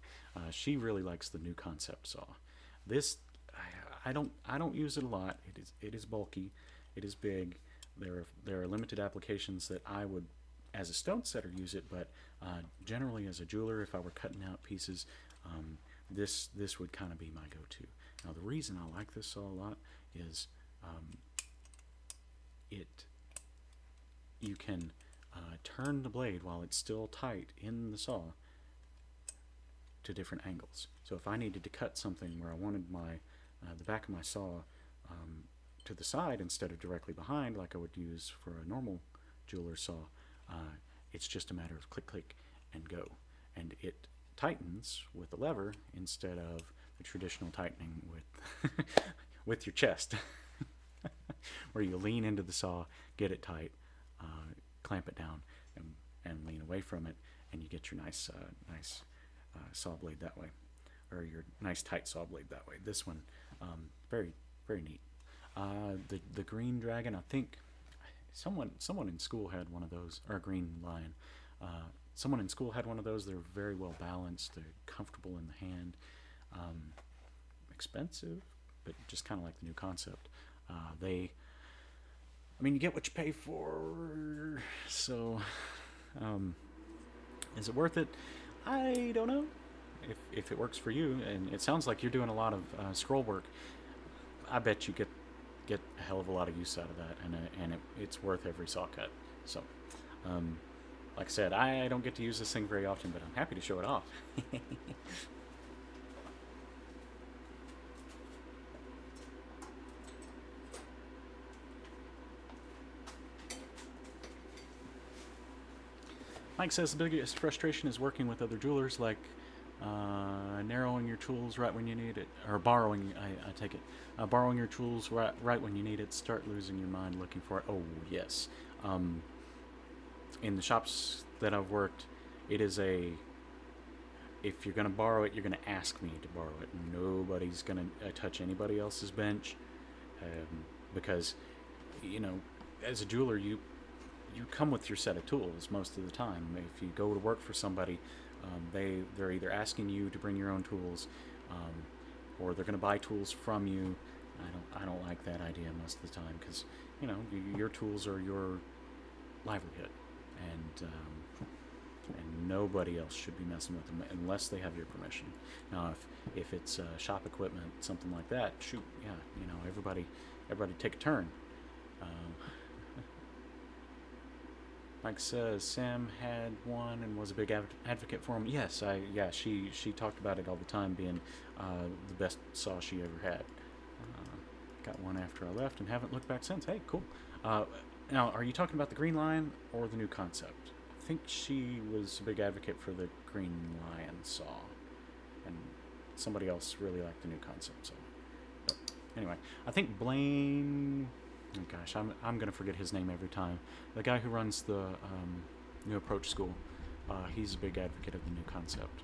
Speaker 1: She really likes the new concept saw. This I don't use it a lot. It is bulky, it is big. There are limited applications that I would, as a stone setter, use it, but generally as a jeweler, if I were cutting out pieces, this would kind of be my go-to. Now, the reason I like this saw a lot is you can turn the blade while it's still tight in the saw to different angles. So if I needed to cut something where I wanted my the back of my saw to the side instead of directly behind, like I would use for a normal jeweler's saw, it's just a matter of click, click, and go. And it tightens with the lever instead of the traditional tightening with with your chest, where you lean into the saw, get it tight, clamp it down, and lean away from it, and you get your nice saw blade that way, or your nice tight saw blade that way. This one, very neat. The green dragon, I think someone in school had one of those, or a green lion. Someone in school had one of those. They're very well balanced. They're comfortable in the hand. Expensive, but just kind of like the new concept. I mean, you get what you pay for. So, is it worth it? I don't know. If it works for you, and it sounds like you're doing a lot of scroll work, I bet you get a hell of a lot of use out of that, and it's worth every saw cut. So, like I said, I don't get to use this thing very often, but I'm happy to show it off. Mike says the biggest frustration is working with other jewelers, like narrowing your tools right when you need it, or borrowing, I take it, borrowing your tools right when you need it, start losing your mind looking for it. Oh, yes. In the shops that I've worked, it is if you're going to borrow it, you're going to ask me to borrow it. Nobody's going to touch anybody else's bench, because, as a jeweler, you come with your set of tools most of the time. If you go to work for somebody, they're either asking you to bring your own tools, or they're going to buy tools from you. I don't like that idea most of the time, because your tools are your livelihood, and nobody else should be messing with them unless they have your permission. Now, if it's shop equipment, something like that, shoot, yeah, everybody take a turn. Mike says Sam had one and was a big advocate for him. Yes, she talked about it all the time, being the best saw she ever had. Got one after I left and haven't looked back since. Hey, cool. Now, are you talking about the Green Lion or the new concept? I think she was a big advocate for the Green Lion saw, and somebody else really liked the new concept. So, but anyway, I think Blaine. Oh gosh, I'm gonna forget his name every time. The guy who runs the New Approach School, he's a big advocate of the new concept,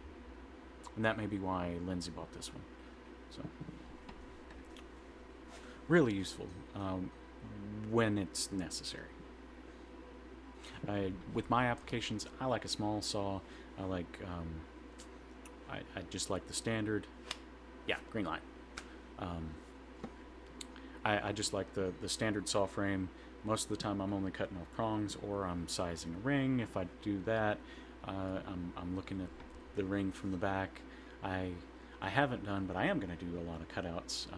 Speaker 1: and that may be why Lindsay bought this one. So, really useful when it's necessary. With my applications, I like a small saw. I like, I just like the standard. Yeah, Green Line. I just like the standard saw frame. Most of the time I'm only cutting off prongs, or I'm sizing a ring. If I do that, I'm looking at the ring from the back. I haven't done, but I am going to do a lot of cutouts.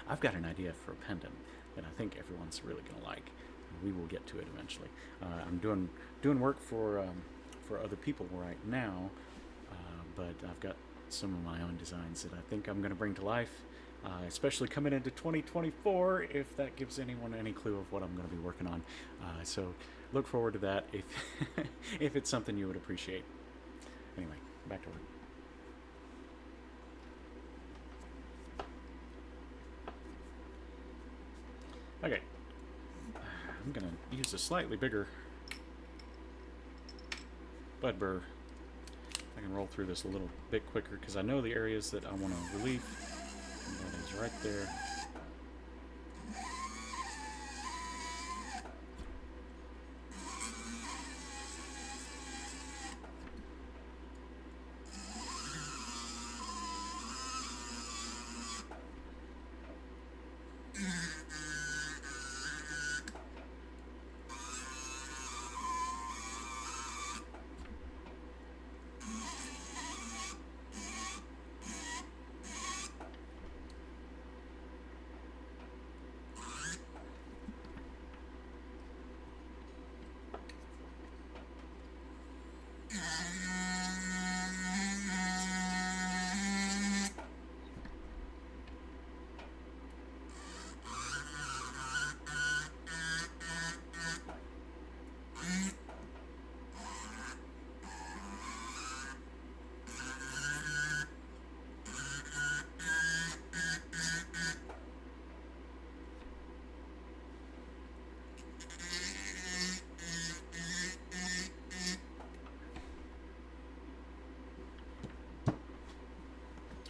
Speaker 1: I've got an idea for a pendant that I think everyone's really going to like. We will get to it eventually. I'm doing work for other people right now, but I've got some of my own designs that I think I'm going to bring to life. Especially coming into 2024, if that gives anyone any clue of what I'm going to be working on. So look forward to that if if it's something you would appreciate. Anyway, back to work. Okay, I'm going to use a slightly bigger bud burr. I can roll through this a little bit quicker because I know the areas that I want to relieve. That is right there.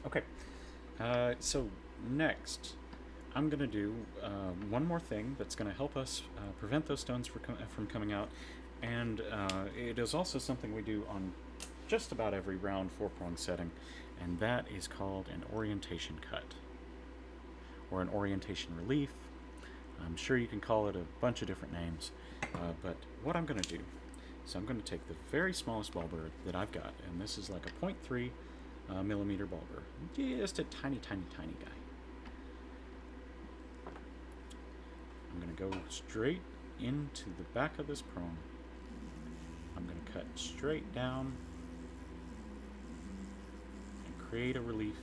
Speaker 1: Okay, so next I'm going to do one more thing that's going to help us prevent those stones from coming out, and it is also something we do on just about every round 4-prong setting, and that is called an orientation cut, or an orientation relief. I'm sure you can call it a bunch of different names, but what I'm going to do is I'm going to take the very smallest ball burr that I've got, and this is like a 0.3 millimeter ball burr, just a tiny guy. I'm going to go straight into the back of this prong. I'm going to cut straight down and create a relief.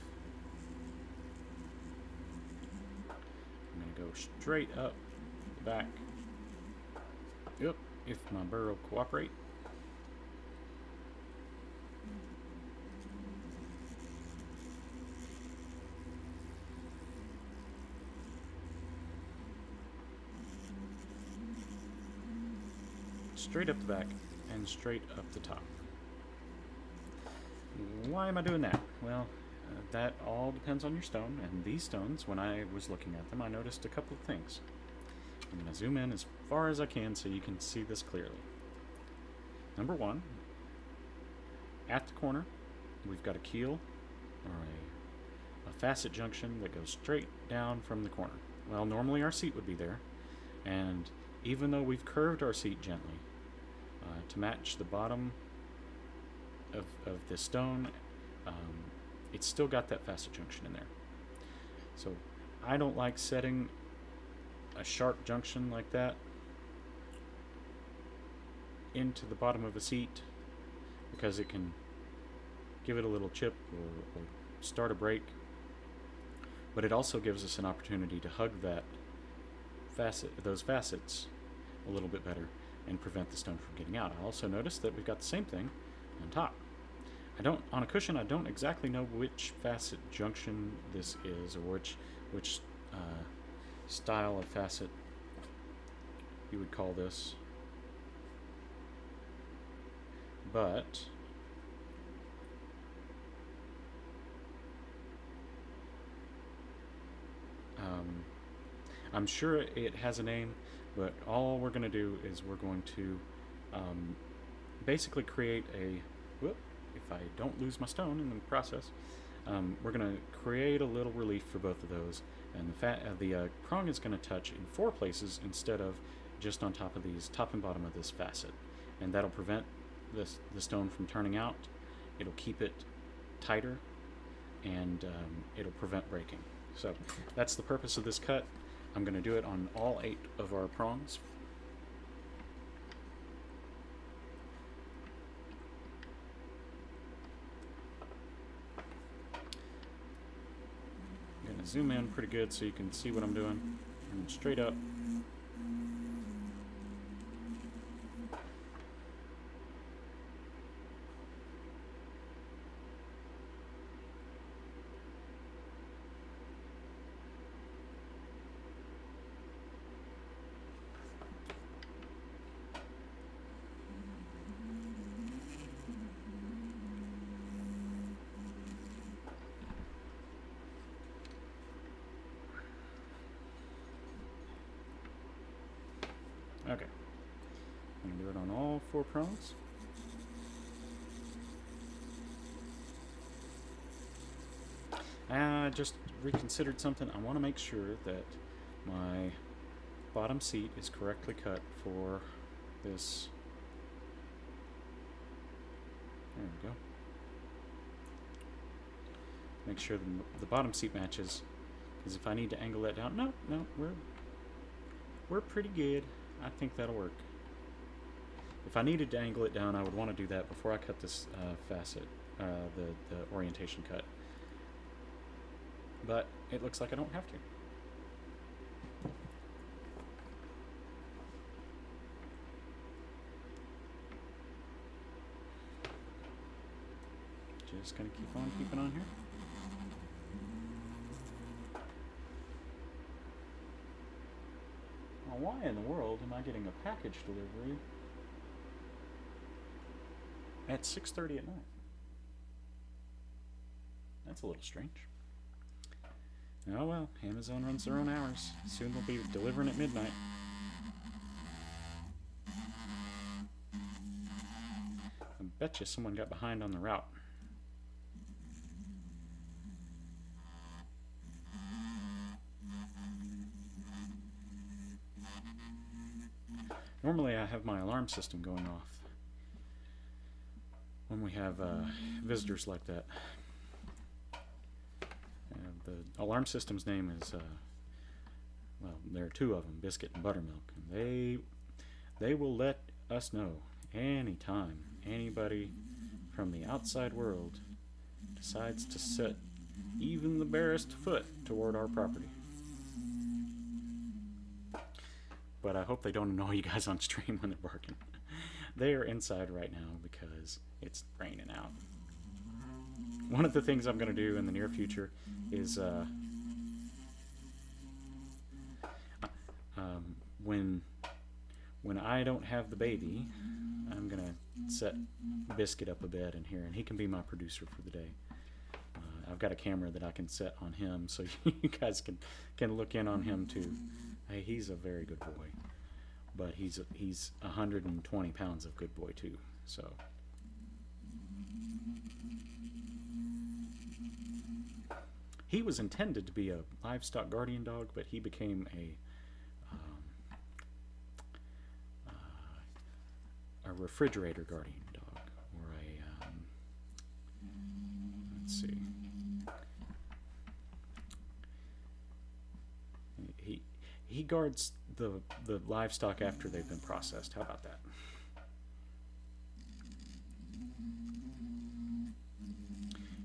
Speaker 1: I'm going to go straight up the back. Yep, if my burr will cooperate. Straight up the back and straight up the top. Why am I doing that? Well, that all depends on your stone, and these stones, when I was looking at them, I noticed a couple of things. I'm going to zoom in as far as I can so you can see this clearly. Number one, at the corner, we've got a keel, or a facet junction that goes straight down from the corner. Well, normally our seat would be there, and even though we've curved our seat gently to match the bottom of this stone, it's still got that facet junction in there. So I don't like setting a sharp junction like that into the bottom of a seat because it can give it a little chip or start a break. But it also gives us an opportunity to hug those facets a little bit better and prevent the stone from getting out. I also noticed that we've got the same thing on top. On a cushion, I don't exactly know which facet junction this is, or which style of facet you would call this. But I'm sure it has a name, but all we're going to do is we're going to basically create a, if I don't lose my stone in the process, we're going to create a little relief for both of those, and the prong is going to touch in 4 places instead of just on top of these, top and bottom of this facet, and that'll prevent the stone from turning out. It'll keep it tighter, and it'll prevent breaking. So that's the purpose of this cut. I'm going to do it on all 8 of our prongs. I'm going to zoom in pretty good so you can see what I'm doing. And straight up. Okay, I'm going to do it on all 4 prongs. I just reconsidered something. I want to make sure that my bottom seat is correctly cut for this. There we go. Make sure the bottom seat matches, because if I need to angle that down, no, we're pretty good. I think that'll work. If I needed to angle it down, I would want to do that before I cut this facet, the orientation cut. But it looks like I don't have to. Just gonna keep on keeping on here. Why in the world am I getting a package delivery at 6:30 at night? That's a little strange. Oh well, Amazon runs their own hours. Soon they'll be delivering at midnight. I bet you someone got behind on the route. Normally I have my alarm system going off when we have visitors like that. The alarm system's name is, well, there are 2 of them, Biscuit and Buttermilk. And they will let us know anytime anybody from the outside world decides to set even the barest foot toward our property. But I hope they don't annoy you guys on stream when they're barking. They are inside right now because it's raining out. One of the things I'm going to do in the near future is when I don't have the baby, I'm going to set Biscuit up a bed in here, and he can be my producer for the day. I've got a camera that I can set on him so you guys can look in on him too. Hey, he's a very good boy, but he's 120 pounds of good boy too. So he was intended to be a livestock guardian dog, but he became a refrigerator guardian dog, or a let's see. He guards the livestock after they've been processed. How about that?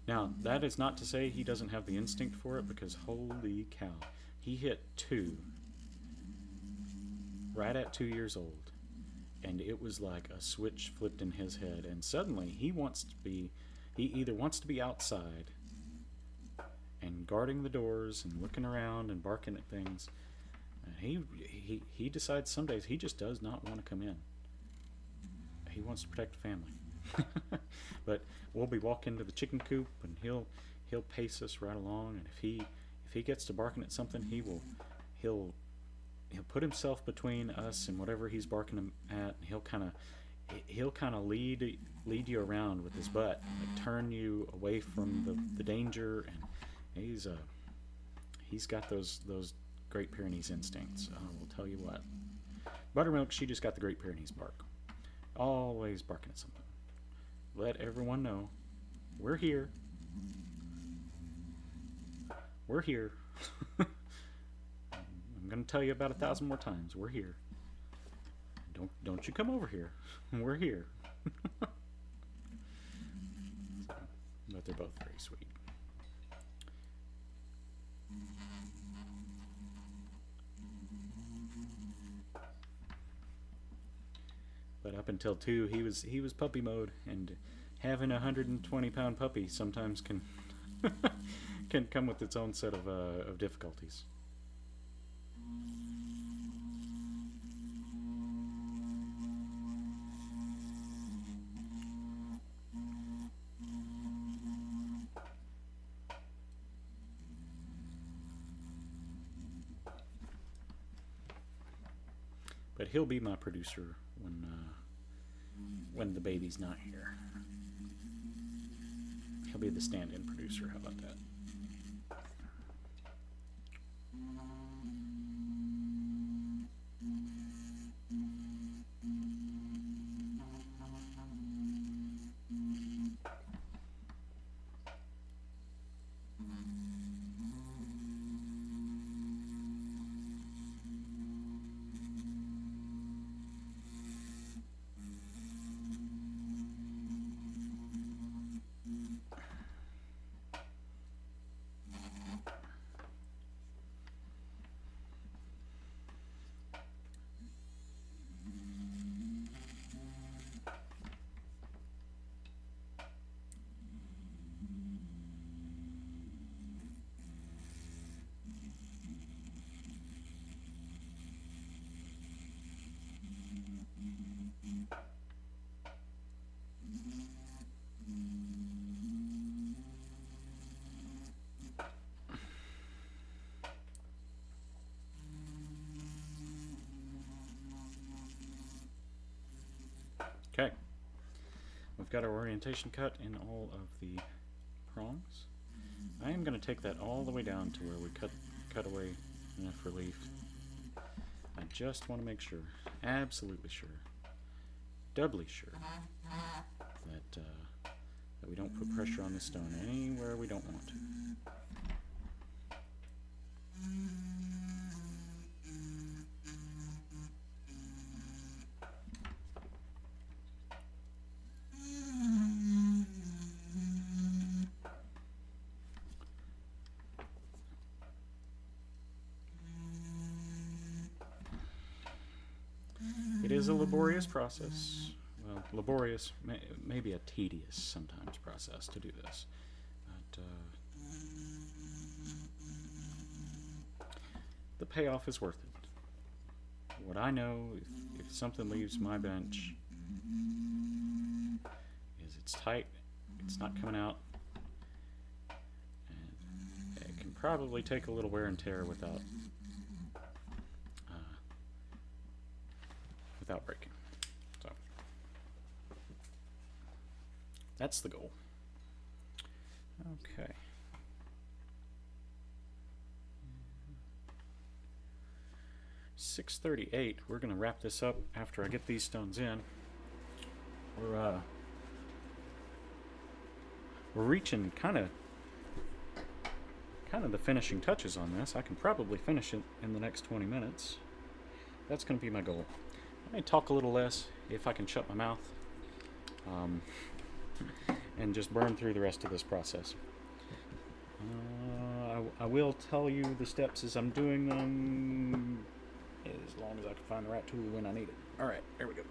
Speaker 1: Now, that is not to say he doesn't have the instinct for it, because holy cow, he hit 2 right at 2 years old, and it was like a switch flipped in his head, and suddenly he either wants to be outside and guarding the doors and looking around and barking at things. He decides some days he just does not want to come in. He wants to protect the family. But we'll be walking to the chicken coop, and he'll pace us right along, and if he gets to barking at something, he'll put himself between us and whatever he's barking at, and he'll kind of lead you around with his butt, like turn you away from the danger, and he's got those Great Pyrenees instincts. I will tell you what. Buttermilk, she just got the Great Pyrenees bark. Always barking at something. Let everyone know we're here. We're here. I'm going to tell you about 1,000 more times. We're here. Don't you come over here. We're here. But they're both very sweet. But up until 2, he was puppy mode, and having a 120-pound puppy sometimes can can come with its own set of difficulties. But he'll be my producer when the baby's not here. He'll be the stand-in producer. How about that? Okay, we've got our orientation cut in all of the prongs. I am going to take that all the way down to where we cut away enough relief. I just want to make sure, absolutely sure, doubly sure, that we don't put pressure on this stone anywhere we don't want to. It is a laborious process. Well, laborious, maybe a tedious sometimes process to do this. But the payoff is worth it. What I know, if something leaves my bench, is it's tight, it's not coming out, and it can probably take a little wear and tear without breaking. So that's the goal. Okay. $6:38. We're going to wrap this up after I get these stones in. We're reaching kind of the finishing touches on this. I can probably finish it in the next 20 minutes. That's going to be my goal. I may talk a little less if I can shut my mouth. and just burn through the rest of this process. I will tell you the steps as I'm doing them, as long as I can find the right tool when I need it. Alright, there we go.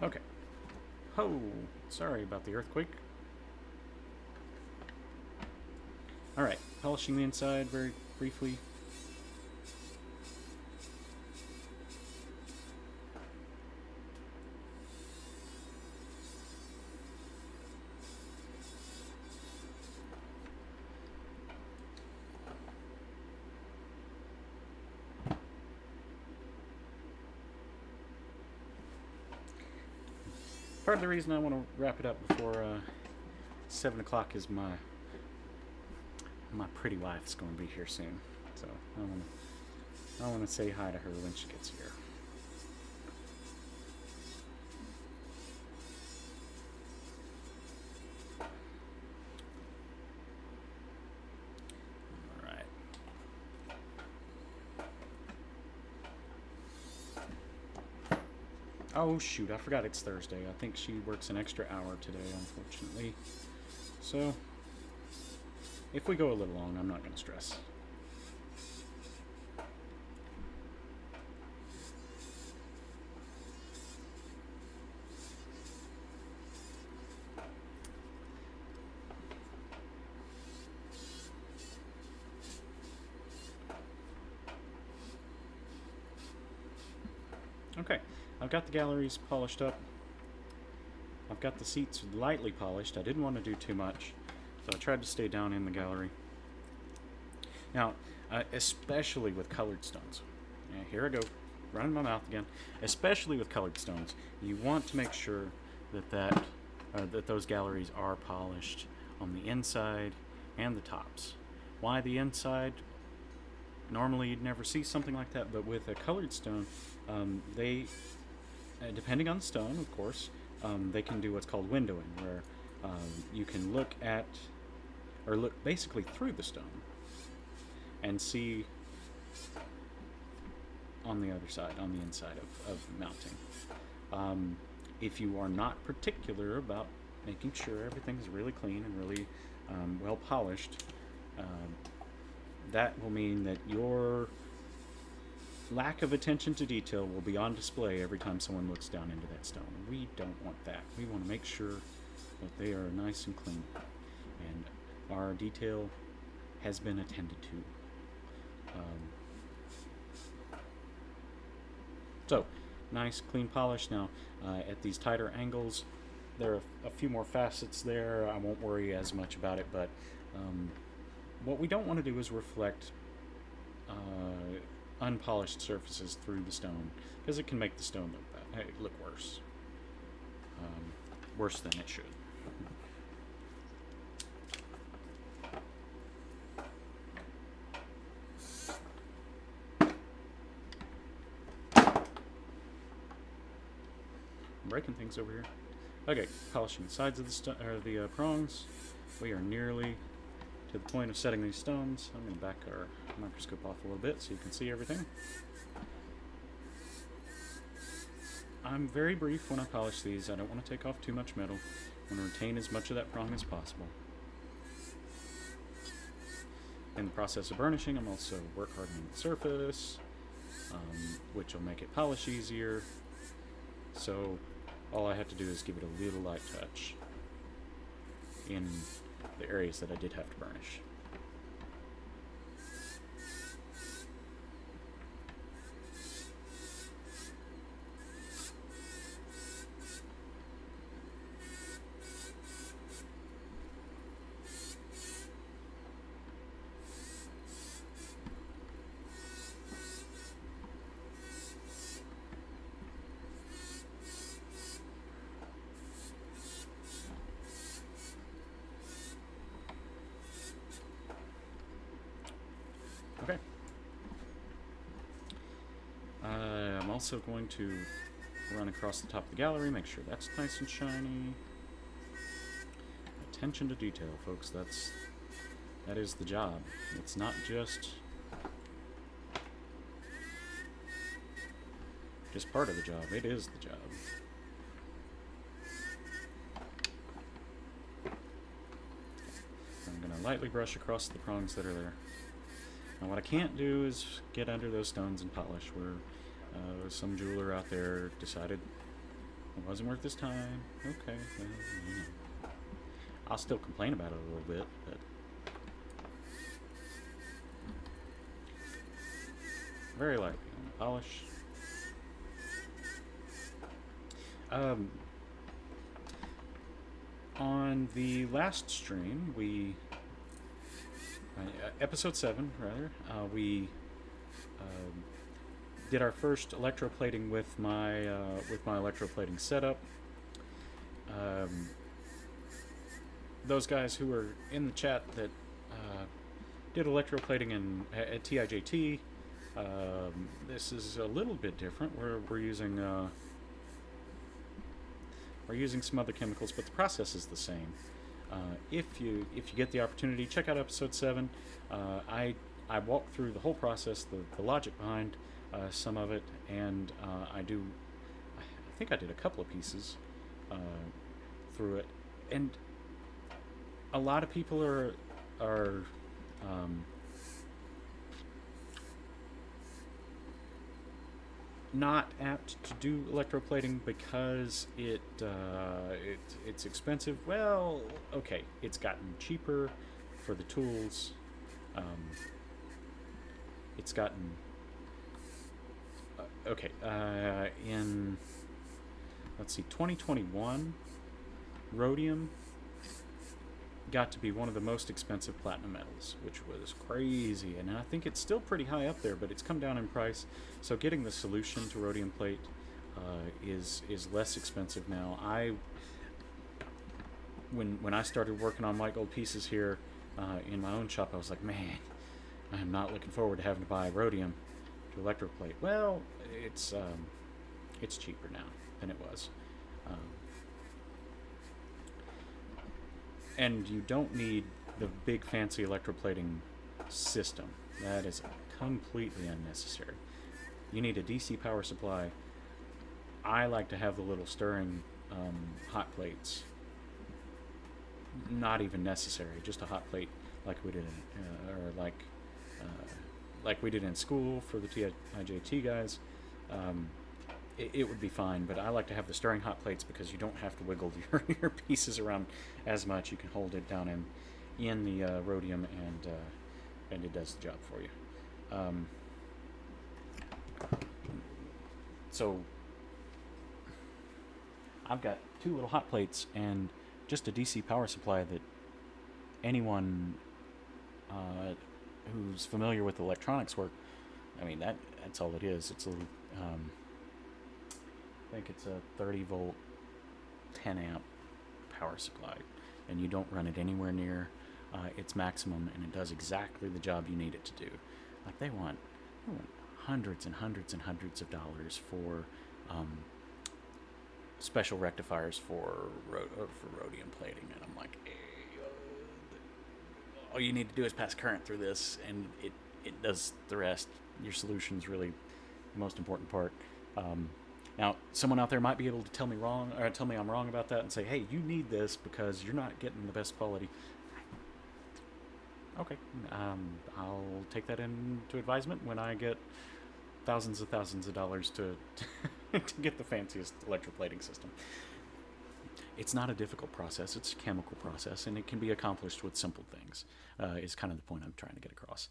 Speaker 1: Okay. Oh, sorry about the earthquake. Alright, polishing the inside very briefly. Part of the reason I want to wrap it up before 7 o'clock is my pretty wife's going to be here soon, so I want to say hi to her when she gets here. Oh shoot, I forgot it's Thursday. I think she works an extra hour today, unfortunately. So, if we go a little long, I'm not going to stress. Okay, I've got the galleries polished up. I've got the seats lightly polished. I didn't want to do too much, so I tried to stay down in the gallery. Now, especially with colored stones. Yeah, here I go, running my mouth again. Especially with colored stones, you want to make sure that those galleries are polished on the inside and the tops. Why the inside? Normally you'd never see something like that, but with a colored stone, they, depending on the stone, of course, they can do what's called windowing, where you can look at, or look basically through the stone and see on the other side, on the inside of mounting. If you are not particular about making sure everything's really clean and really well polished, that will mean that your lack of attention to detail will be on display every time someone looks down into that stone. We don't want that. We want to make sure that they are nice and clean, and our detail has been attended to. So, nice, clean polish. Now, at these tighter angles, there are a few more facets there. I won't worry as much about it, but what we don't want to do is reflect unpolished surfaces through the stone, because it can make the stone look worse. Worse than it should. I'm breaking things over here. Okay, polishing the sides of the prongs. We are nearly to the point of setting these stones. I'm going to back our microscope off a little bit so you can see everything. I'm very brief when I polish these. I don't want to take off too much metal. I want to retain as much of that prong as possible. In the process of burnishing, I'm also work hardening the surface, which will make it polish easier. So all I have to do is give it a little light touch in the areas that I did have to burnish. Okay. I'm also going to run across the top of the gallery, make sure that's nice and shiny. Attention to detail, folks. That is the job. It's not just part of the job. It is the job. I'm going to lightly brush across the prongs that are there. Now what I can't do is get under those stones and polish where some jeweler out there decided it wasn't worth his time. Okay, well, you know. I'll still complain about it a little bit, but very lightly on the polish. On the last stream, we episode 7 rather, we did our first electroplating with my electroplating setup. Those guys who were in the chat that did electroplating at TIJT, this is a little bit different. We're using some other chemicals, but the process is the same. If you get the opportunity, check out episode 7. I walk through the whole process, the logic behind some of it, and I think I did a couple of pieces through it, and a lot of people are not apt to do electroplating because it's expensive. Well, okay, it's gotten cheaper for the tools. It's gotten okay. In let's see, 2021, rhodium got to be one of the most expensive platinum metals, which was crazy, and I think it's still pretty high up there, but it's come down in price. So getting the solution to rhodium plate is less expensive now. When I started working on white gold pieces here in my own shop, I was like, man, I'm not looking forward to having to buy rhodium to electroplate. Well, it's cheaper now than it was. And you don't need the big fancy electroplating system. That is completely unnecessary. You need a DC power supply. I like to have the little stirring hot plates. Not even necessary, just a hot plate like we did like we did in school for the TIJT guys. It would be fine, but I like to have the stirring hot plates because you don't have to wiggle your pieces around as much. You can hold it down in the rhodium, and it does the job for you. So I've got 2 little hot plates and just a DC power supply that anyone who's familiar with electronics work, I mean, that's all it is. It's a little I think it's a 30 volt 10 amp power supply, and you don't run it anywhere near its maximum, and it does exactly the job you need it to do. Like they want hundreds and hundreds and hundreds of dollars for special rectifiers for rhodium plating, and I'm like, hey, all you need to do is pass current through this, and it does the rest. Your solution's really the most important part. Now, someone out there might be able to tell me I'm wrong about that and say, hey, you need this because you're not getting the best quality. Okay, I'll take that into advisement when I get thousands of dollars to get the fanciest electroplating system. It's not a difficult process. It's a chemical process, and it can be accomplished with simple things, is kind of the point I'm trying to get across.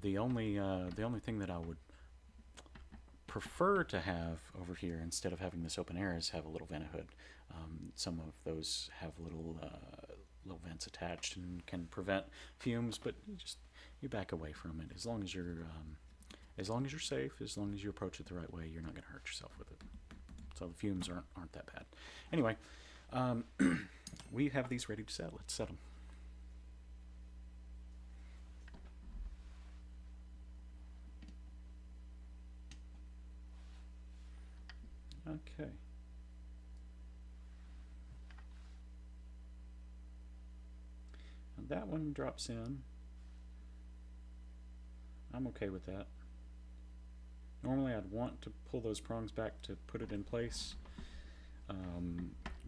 Speaker 1: The only thing that I would prefer to have over here instead of having this open air is have a little vent hood. Some of those have little vents attached and can prevent fumes, but you back away from it as long as you're safe, as long as you approach it the right way. You're not going to hurt yourself with it. So the fumes aren't that bad. Anyway, we have these ready to set. Let's set them. Okay. that one drops in. I'm okay with that. Normally I'd want to pull those prongs back to put it in place,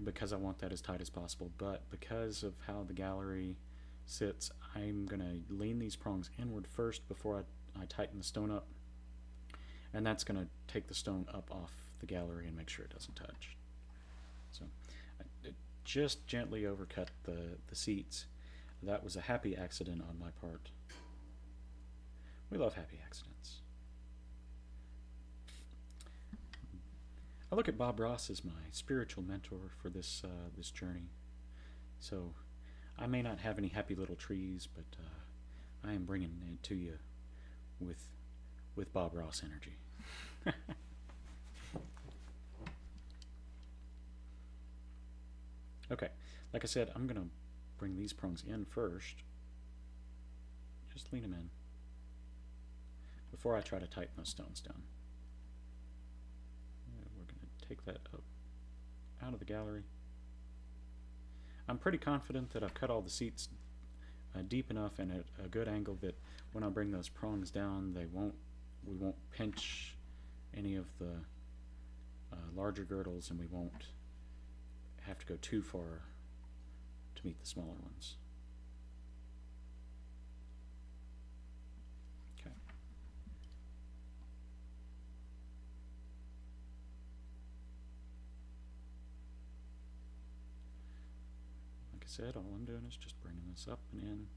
Speaker 1: because I want that as tight as possible, but because of how the gallery sits, I'm going to lean these prongs inward first before I tighten the stone up, and that's going to take the stone up off the gallery and make sure it doesn't touch. So I just gently overcut the seats. That was a happy accident on my part. We love happy accidents. I look at Bob Ross as my spiritual mentor for this journey. So I may not have any happy little trees, but I am bringing it to you with Bob Ross energy. Okay, like I said, I'm going to bring these prongs in first. Just lean them in before I try to tighten those stones down. We're going to take that up out of the gallery. I'm pretty confident that I've cut all the seats deep enough and at a good angle that when I bring those prongs down, we won't pinch any of the larger girdles, and we won't have to go too far to meet the smaller ones. Okay. Like I said, all I'm doing is just bringing this up and in.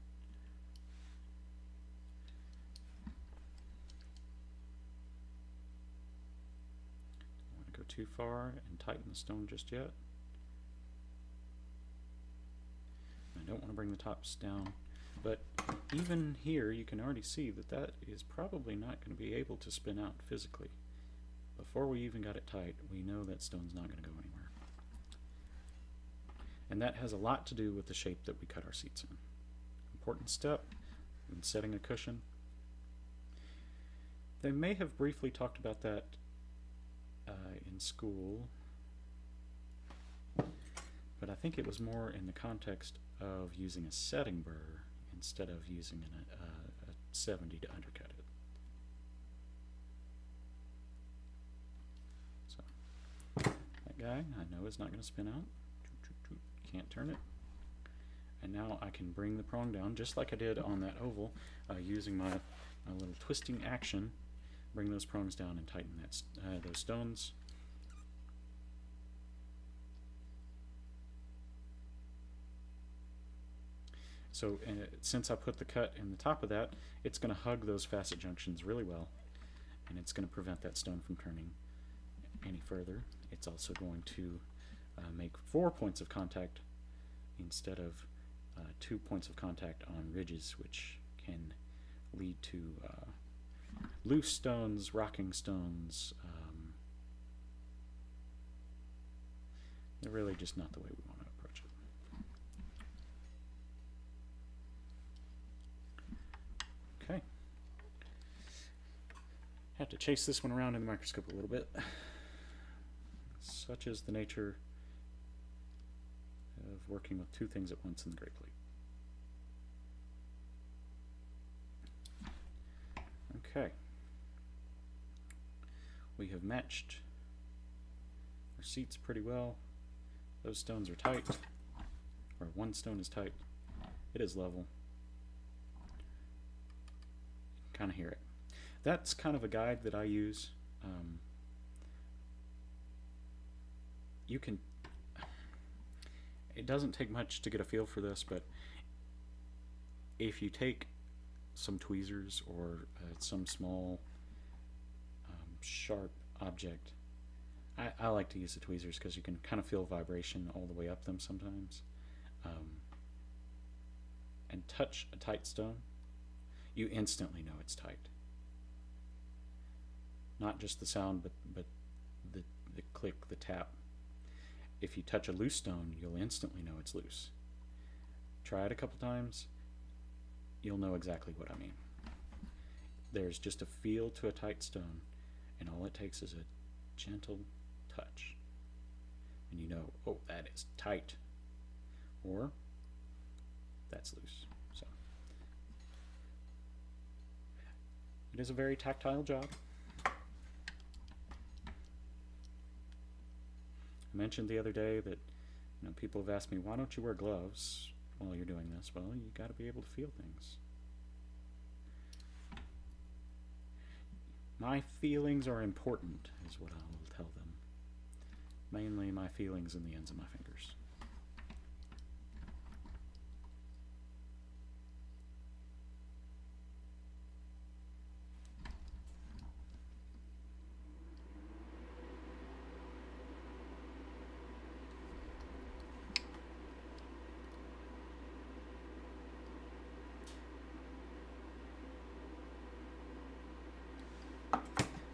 Speaker 1: Don't want to go too far and tighten the stone just yet. I don't want to bring the tops down, but even here you can already see that that is probably not going to be able to spin out physically. Before we even got it tight, we know that stone's not going to go anywhere. And that has a lot to do with the shape that we cut our seats in. Important step in setting a cushion. They may have briefly talked about that in school, but I think it was more in the context of using a setting burr instead of using a 70 to undercut it. So that guy I know is not going to spin out. Can't turn it. And now I can bring the prong down just like I did on that oval, using my little twisting action. Bring those prongs down and tighten those stones. So since I put the cut in the top of that, it's going to hug those facet junctions really well, and it's going to prevent that stone from turning any further. It's also going to make 4 points of contact instead of 2 points of contact on ridges, which can lead to loose stones, rocking stones. They're really just not the way we want to approach it. Okay. Have to chase this one around in the microscope a little bit. Such is the nature of working with two things at once in the Great Plate. Okay. We have matched our seats pretty well. Those stones are tight, or one stone is tight. It is level. You can kind of hear it. That's kind of a guide that I use. You can, it doesn't take much to get a feel for this, but if you take some tweezers or some small sharp object, I like to use the tweezers because you can kind of feel vibration all the way up them sometimes, and touch a tight stone, you instantly know it's tight. Not just the sound, but the click, the tap. If you touch a loose stone, you'll instantly know it's loose. Try it a couple times, you'll know exactly what I mean. There's just a feel to a tight stone, and all it takes is a gentle touch. And you know, oh, that is tight, or that's loose. It is a very tactile job. I mentioned the other day that people have asked me, why don't you wear gloves while you're doing this? Well, you got to be able to feel things. My feelings are important, is what I will tell them. Mainly my feelings in the ends of my fingers.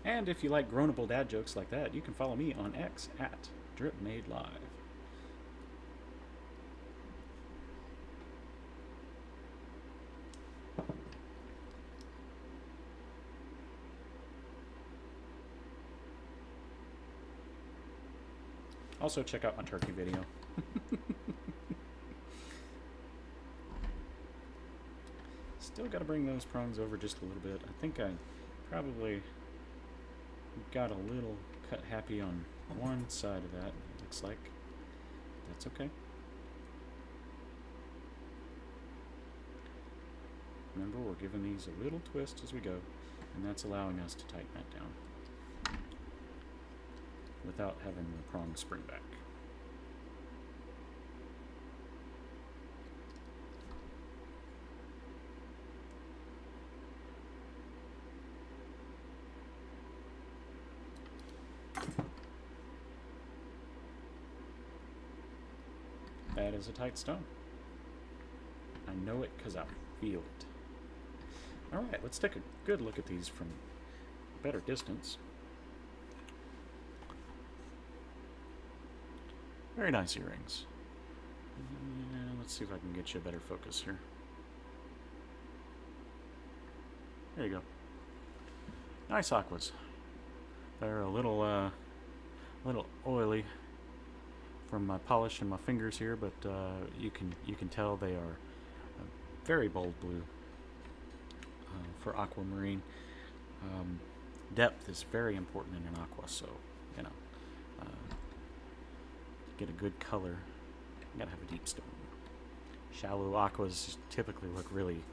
Speaker 1: And if you like groanable dad jokes like that, you can follow me on X at DripMadeLive. Also, check out my turkey video. Still got to bring those prongs over just a little bit. I think I probably got a little cut happy on one side of that, it looks like. That's okay. Remember, we're giving these a little twist as we go, and that's allowing us to tighten that down without having the prong spring back. That is a tight stone. I know it because I feel it. Alright, let's take a good look at these from a better distance. Very nice earrings. Let's see if I can get you a better focus here. There you go. Nice aquas. They're a little oily from my polish and my fingers here, but you can tell they are a very bold blue for aquamarine. Depth is very important in an aqua, so to get a good color, you gotta have a deep stone. Shallow aquas typically look really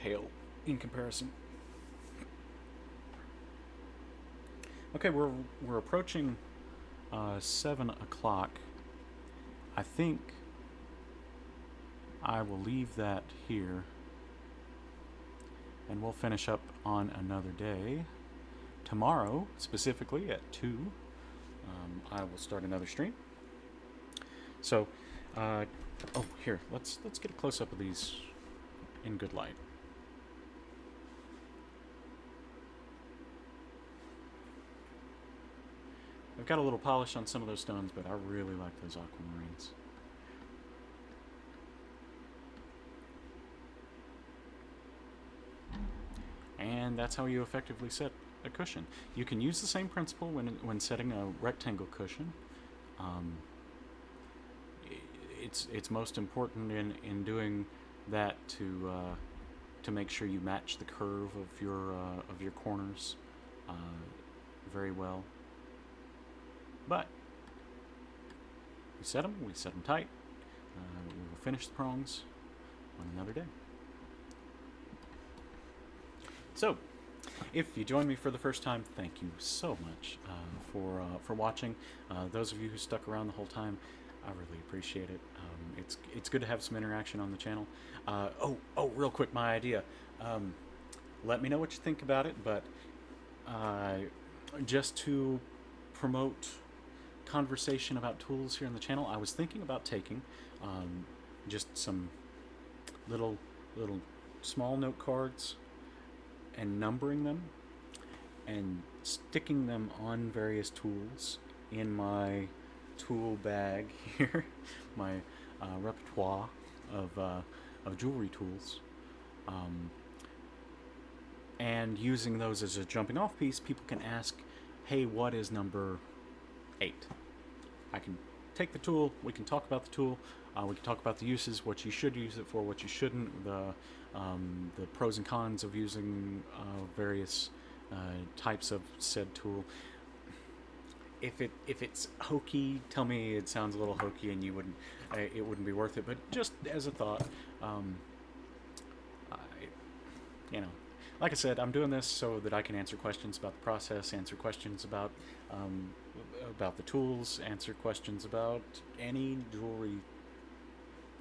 Speaker 1: pale in comparison. Okay, we're approaching 7 o'clock. I think I will leave that here, and we'll finish up on another day. Tomorrow, specifically at 2, I will start another stream. So, here, let's get a close-up of these in good light. I've got a little polish on some of those stones, but I really like those aquamarines. And that's how you effectively set a cushion. You can use the same principle when setting a rectangle cushion. It's most important in doing that to make sure you match the curve of your corners very well. But we set them tight. We will finish the prongs on another day. So, if you joined me for the first time, thank you so much for watching. Those of you who stuck around the whole time, I really appreciate it. It's good to have some interaction on the channel. Real quick, my idea. Let me know what you think about it, but just to promote conversation about tools here on the channel, I was thinking about taking just some little small note cards and numbering them and sticking them on various tools in my tool bag here, my repertoire of jewelry tools, and using those as a jumping off piece. People can ask, hey, what is number 8? I can take the tool, we can talk about the tool, We can talk about the uses, what you should use it for, what you shouldn't, the pros and cons of using various types of said tool. If it's hokey, tell me it sounds a little hokey and it wouldn't be worth it. But just as a thought, I, you know, like I said, I'm doing this so that I can answer questions about the process, answer questions about the tools, answer questions about any jewelry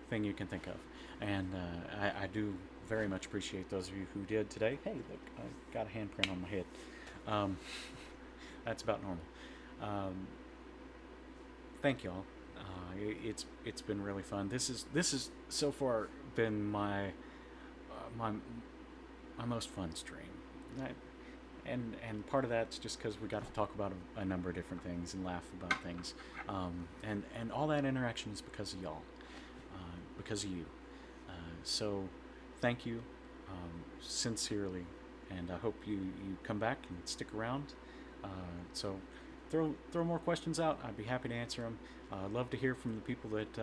Speaker 1: thing you can think of. And I do very much appreciate those of you who did today. Hey, look, I got a handprint on my head. That's about normal. Thank y'all. It's been really fun. This is so far been my most fun stream. And part of that's just because we got to talk about a number of different things and laugh about things. And all that interaction is because of y'all, because of you. So thank you sincerely, and I hope you come back and stick around. So throw more questions out. I'd be happy to answer them. I'd love to hear from the people that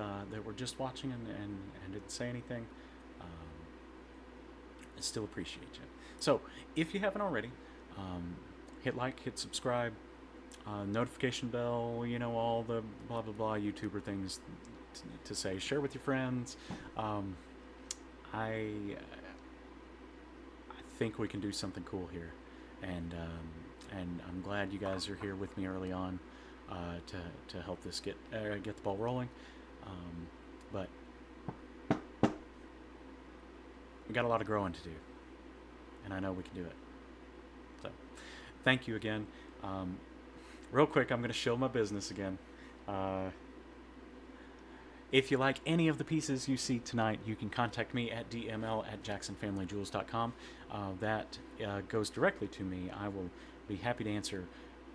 Speaker 1: were just watching and didn't say anything. I still appreciate you. So if you haven't already, hit like, hit subscribe, notification bell, all the blah blah blah YouTuber things to say. Share with your friends. I think we can do something cool here, and I'm glad you guys are here with me early on to help this get the ball rolling. But we got a lot of growing to do, and I know we can do it. So thank you again. Real quick, I'm going to show my business again. If you like any of the pieces you see tonight, you can contact me at dml@jacksonfamilyjewels.com. That goes directly to me. I will be happy to answer,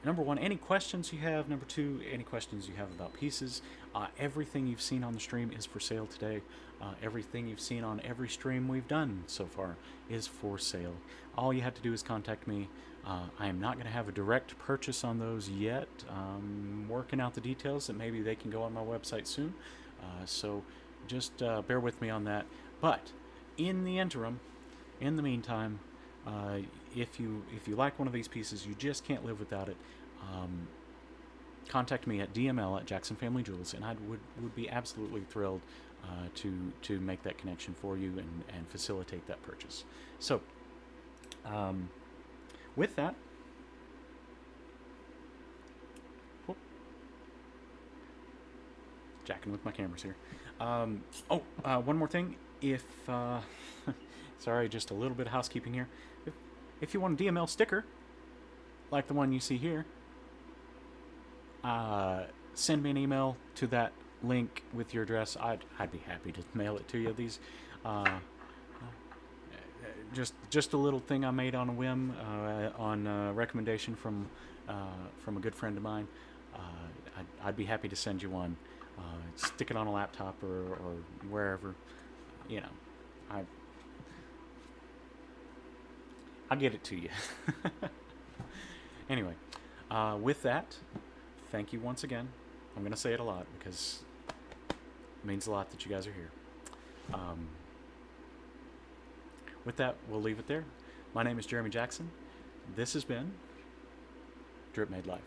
Speaker 1: number one, any questions you have. Number two, any questions you have about pieces. Everything you've seen on the stream is for sale today. Everything you've seen on every stream we've done so far is for sale. All you have to do is contact me. I am not going to have a direct purchase on those yet. I'm working out the details, and maybe they can go on my website soon. So just bear with me on that. But in the interim, in the meantime, if you like one of these pieces, you just can't live without it, contact me at dml@jacksonfamilyjewels, and I would be absolutely thrilled to make that connection for you and facilitate that purchase. So with that, jacking with my cameras here. One more thing. If sorry, just a little bit of housekeeping here. If you want a DML sticker, like the one you see here, send me an email to that link with your address. I'd be happy to mail it to you. These just a little thing I made on a whim, on a recommendation from a good friend of mine. I'd be happy to send you one. Stick it on a laptop or wherever. I'll get it to you. Anyway, with that, thank you once again. I'm going to say it a lot because it means a lot that you guys are here. With that, we'll leave it there. My name is Jeremy Jackson. This has been Drip Made Life.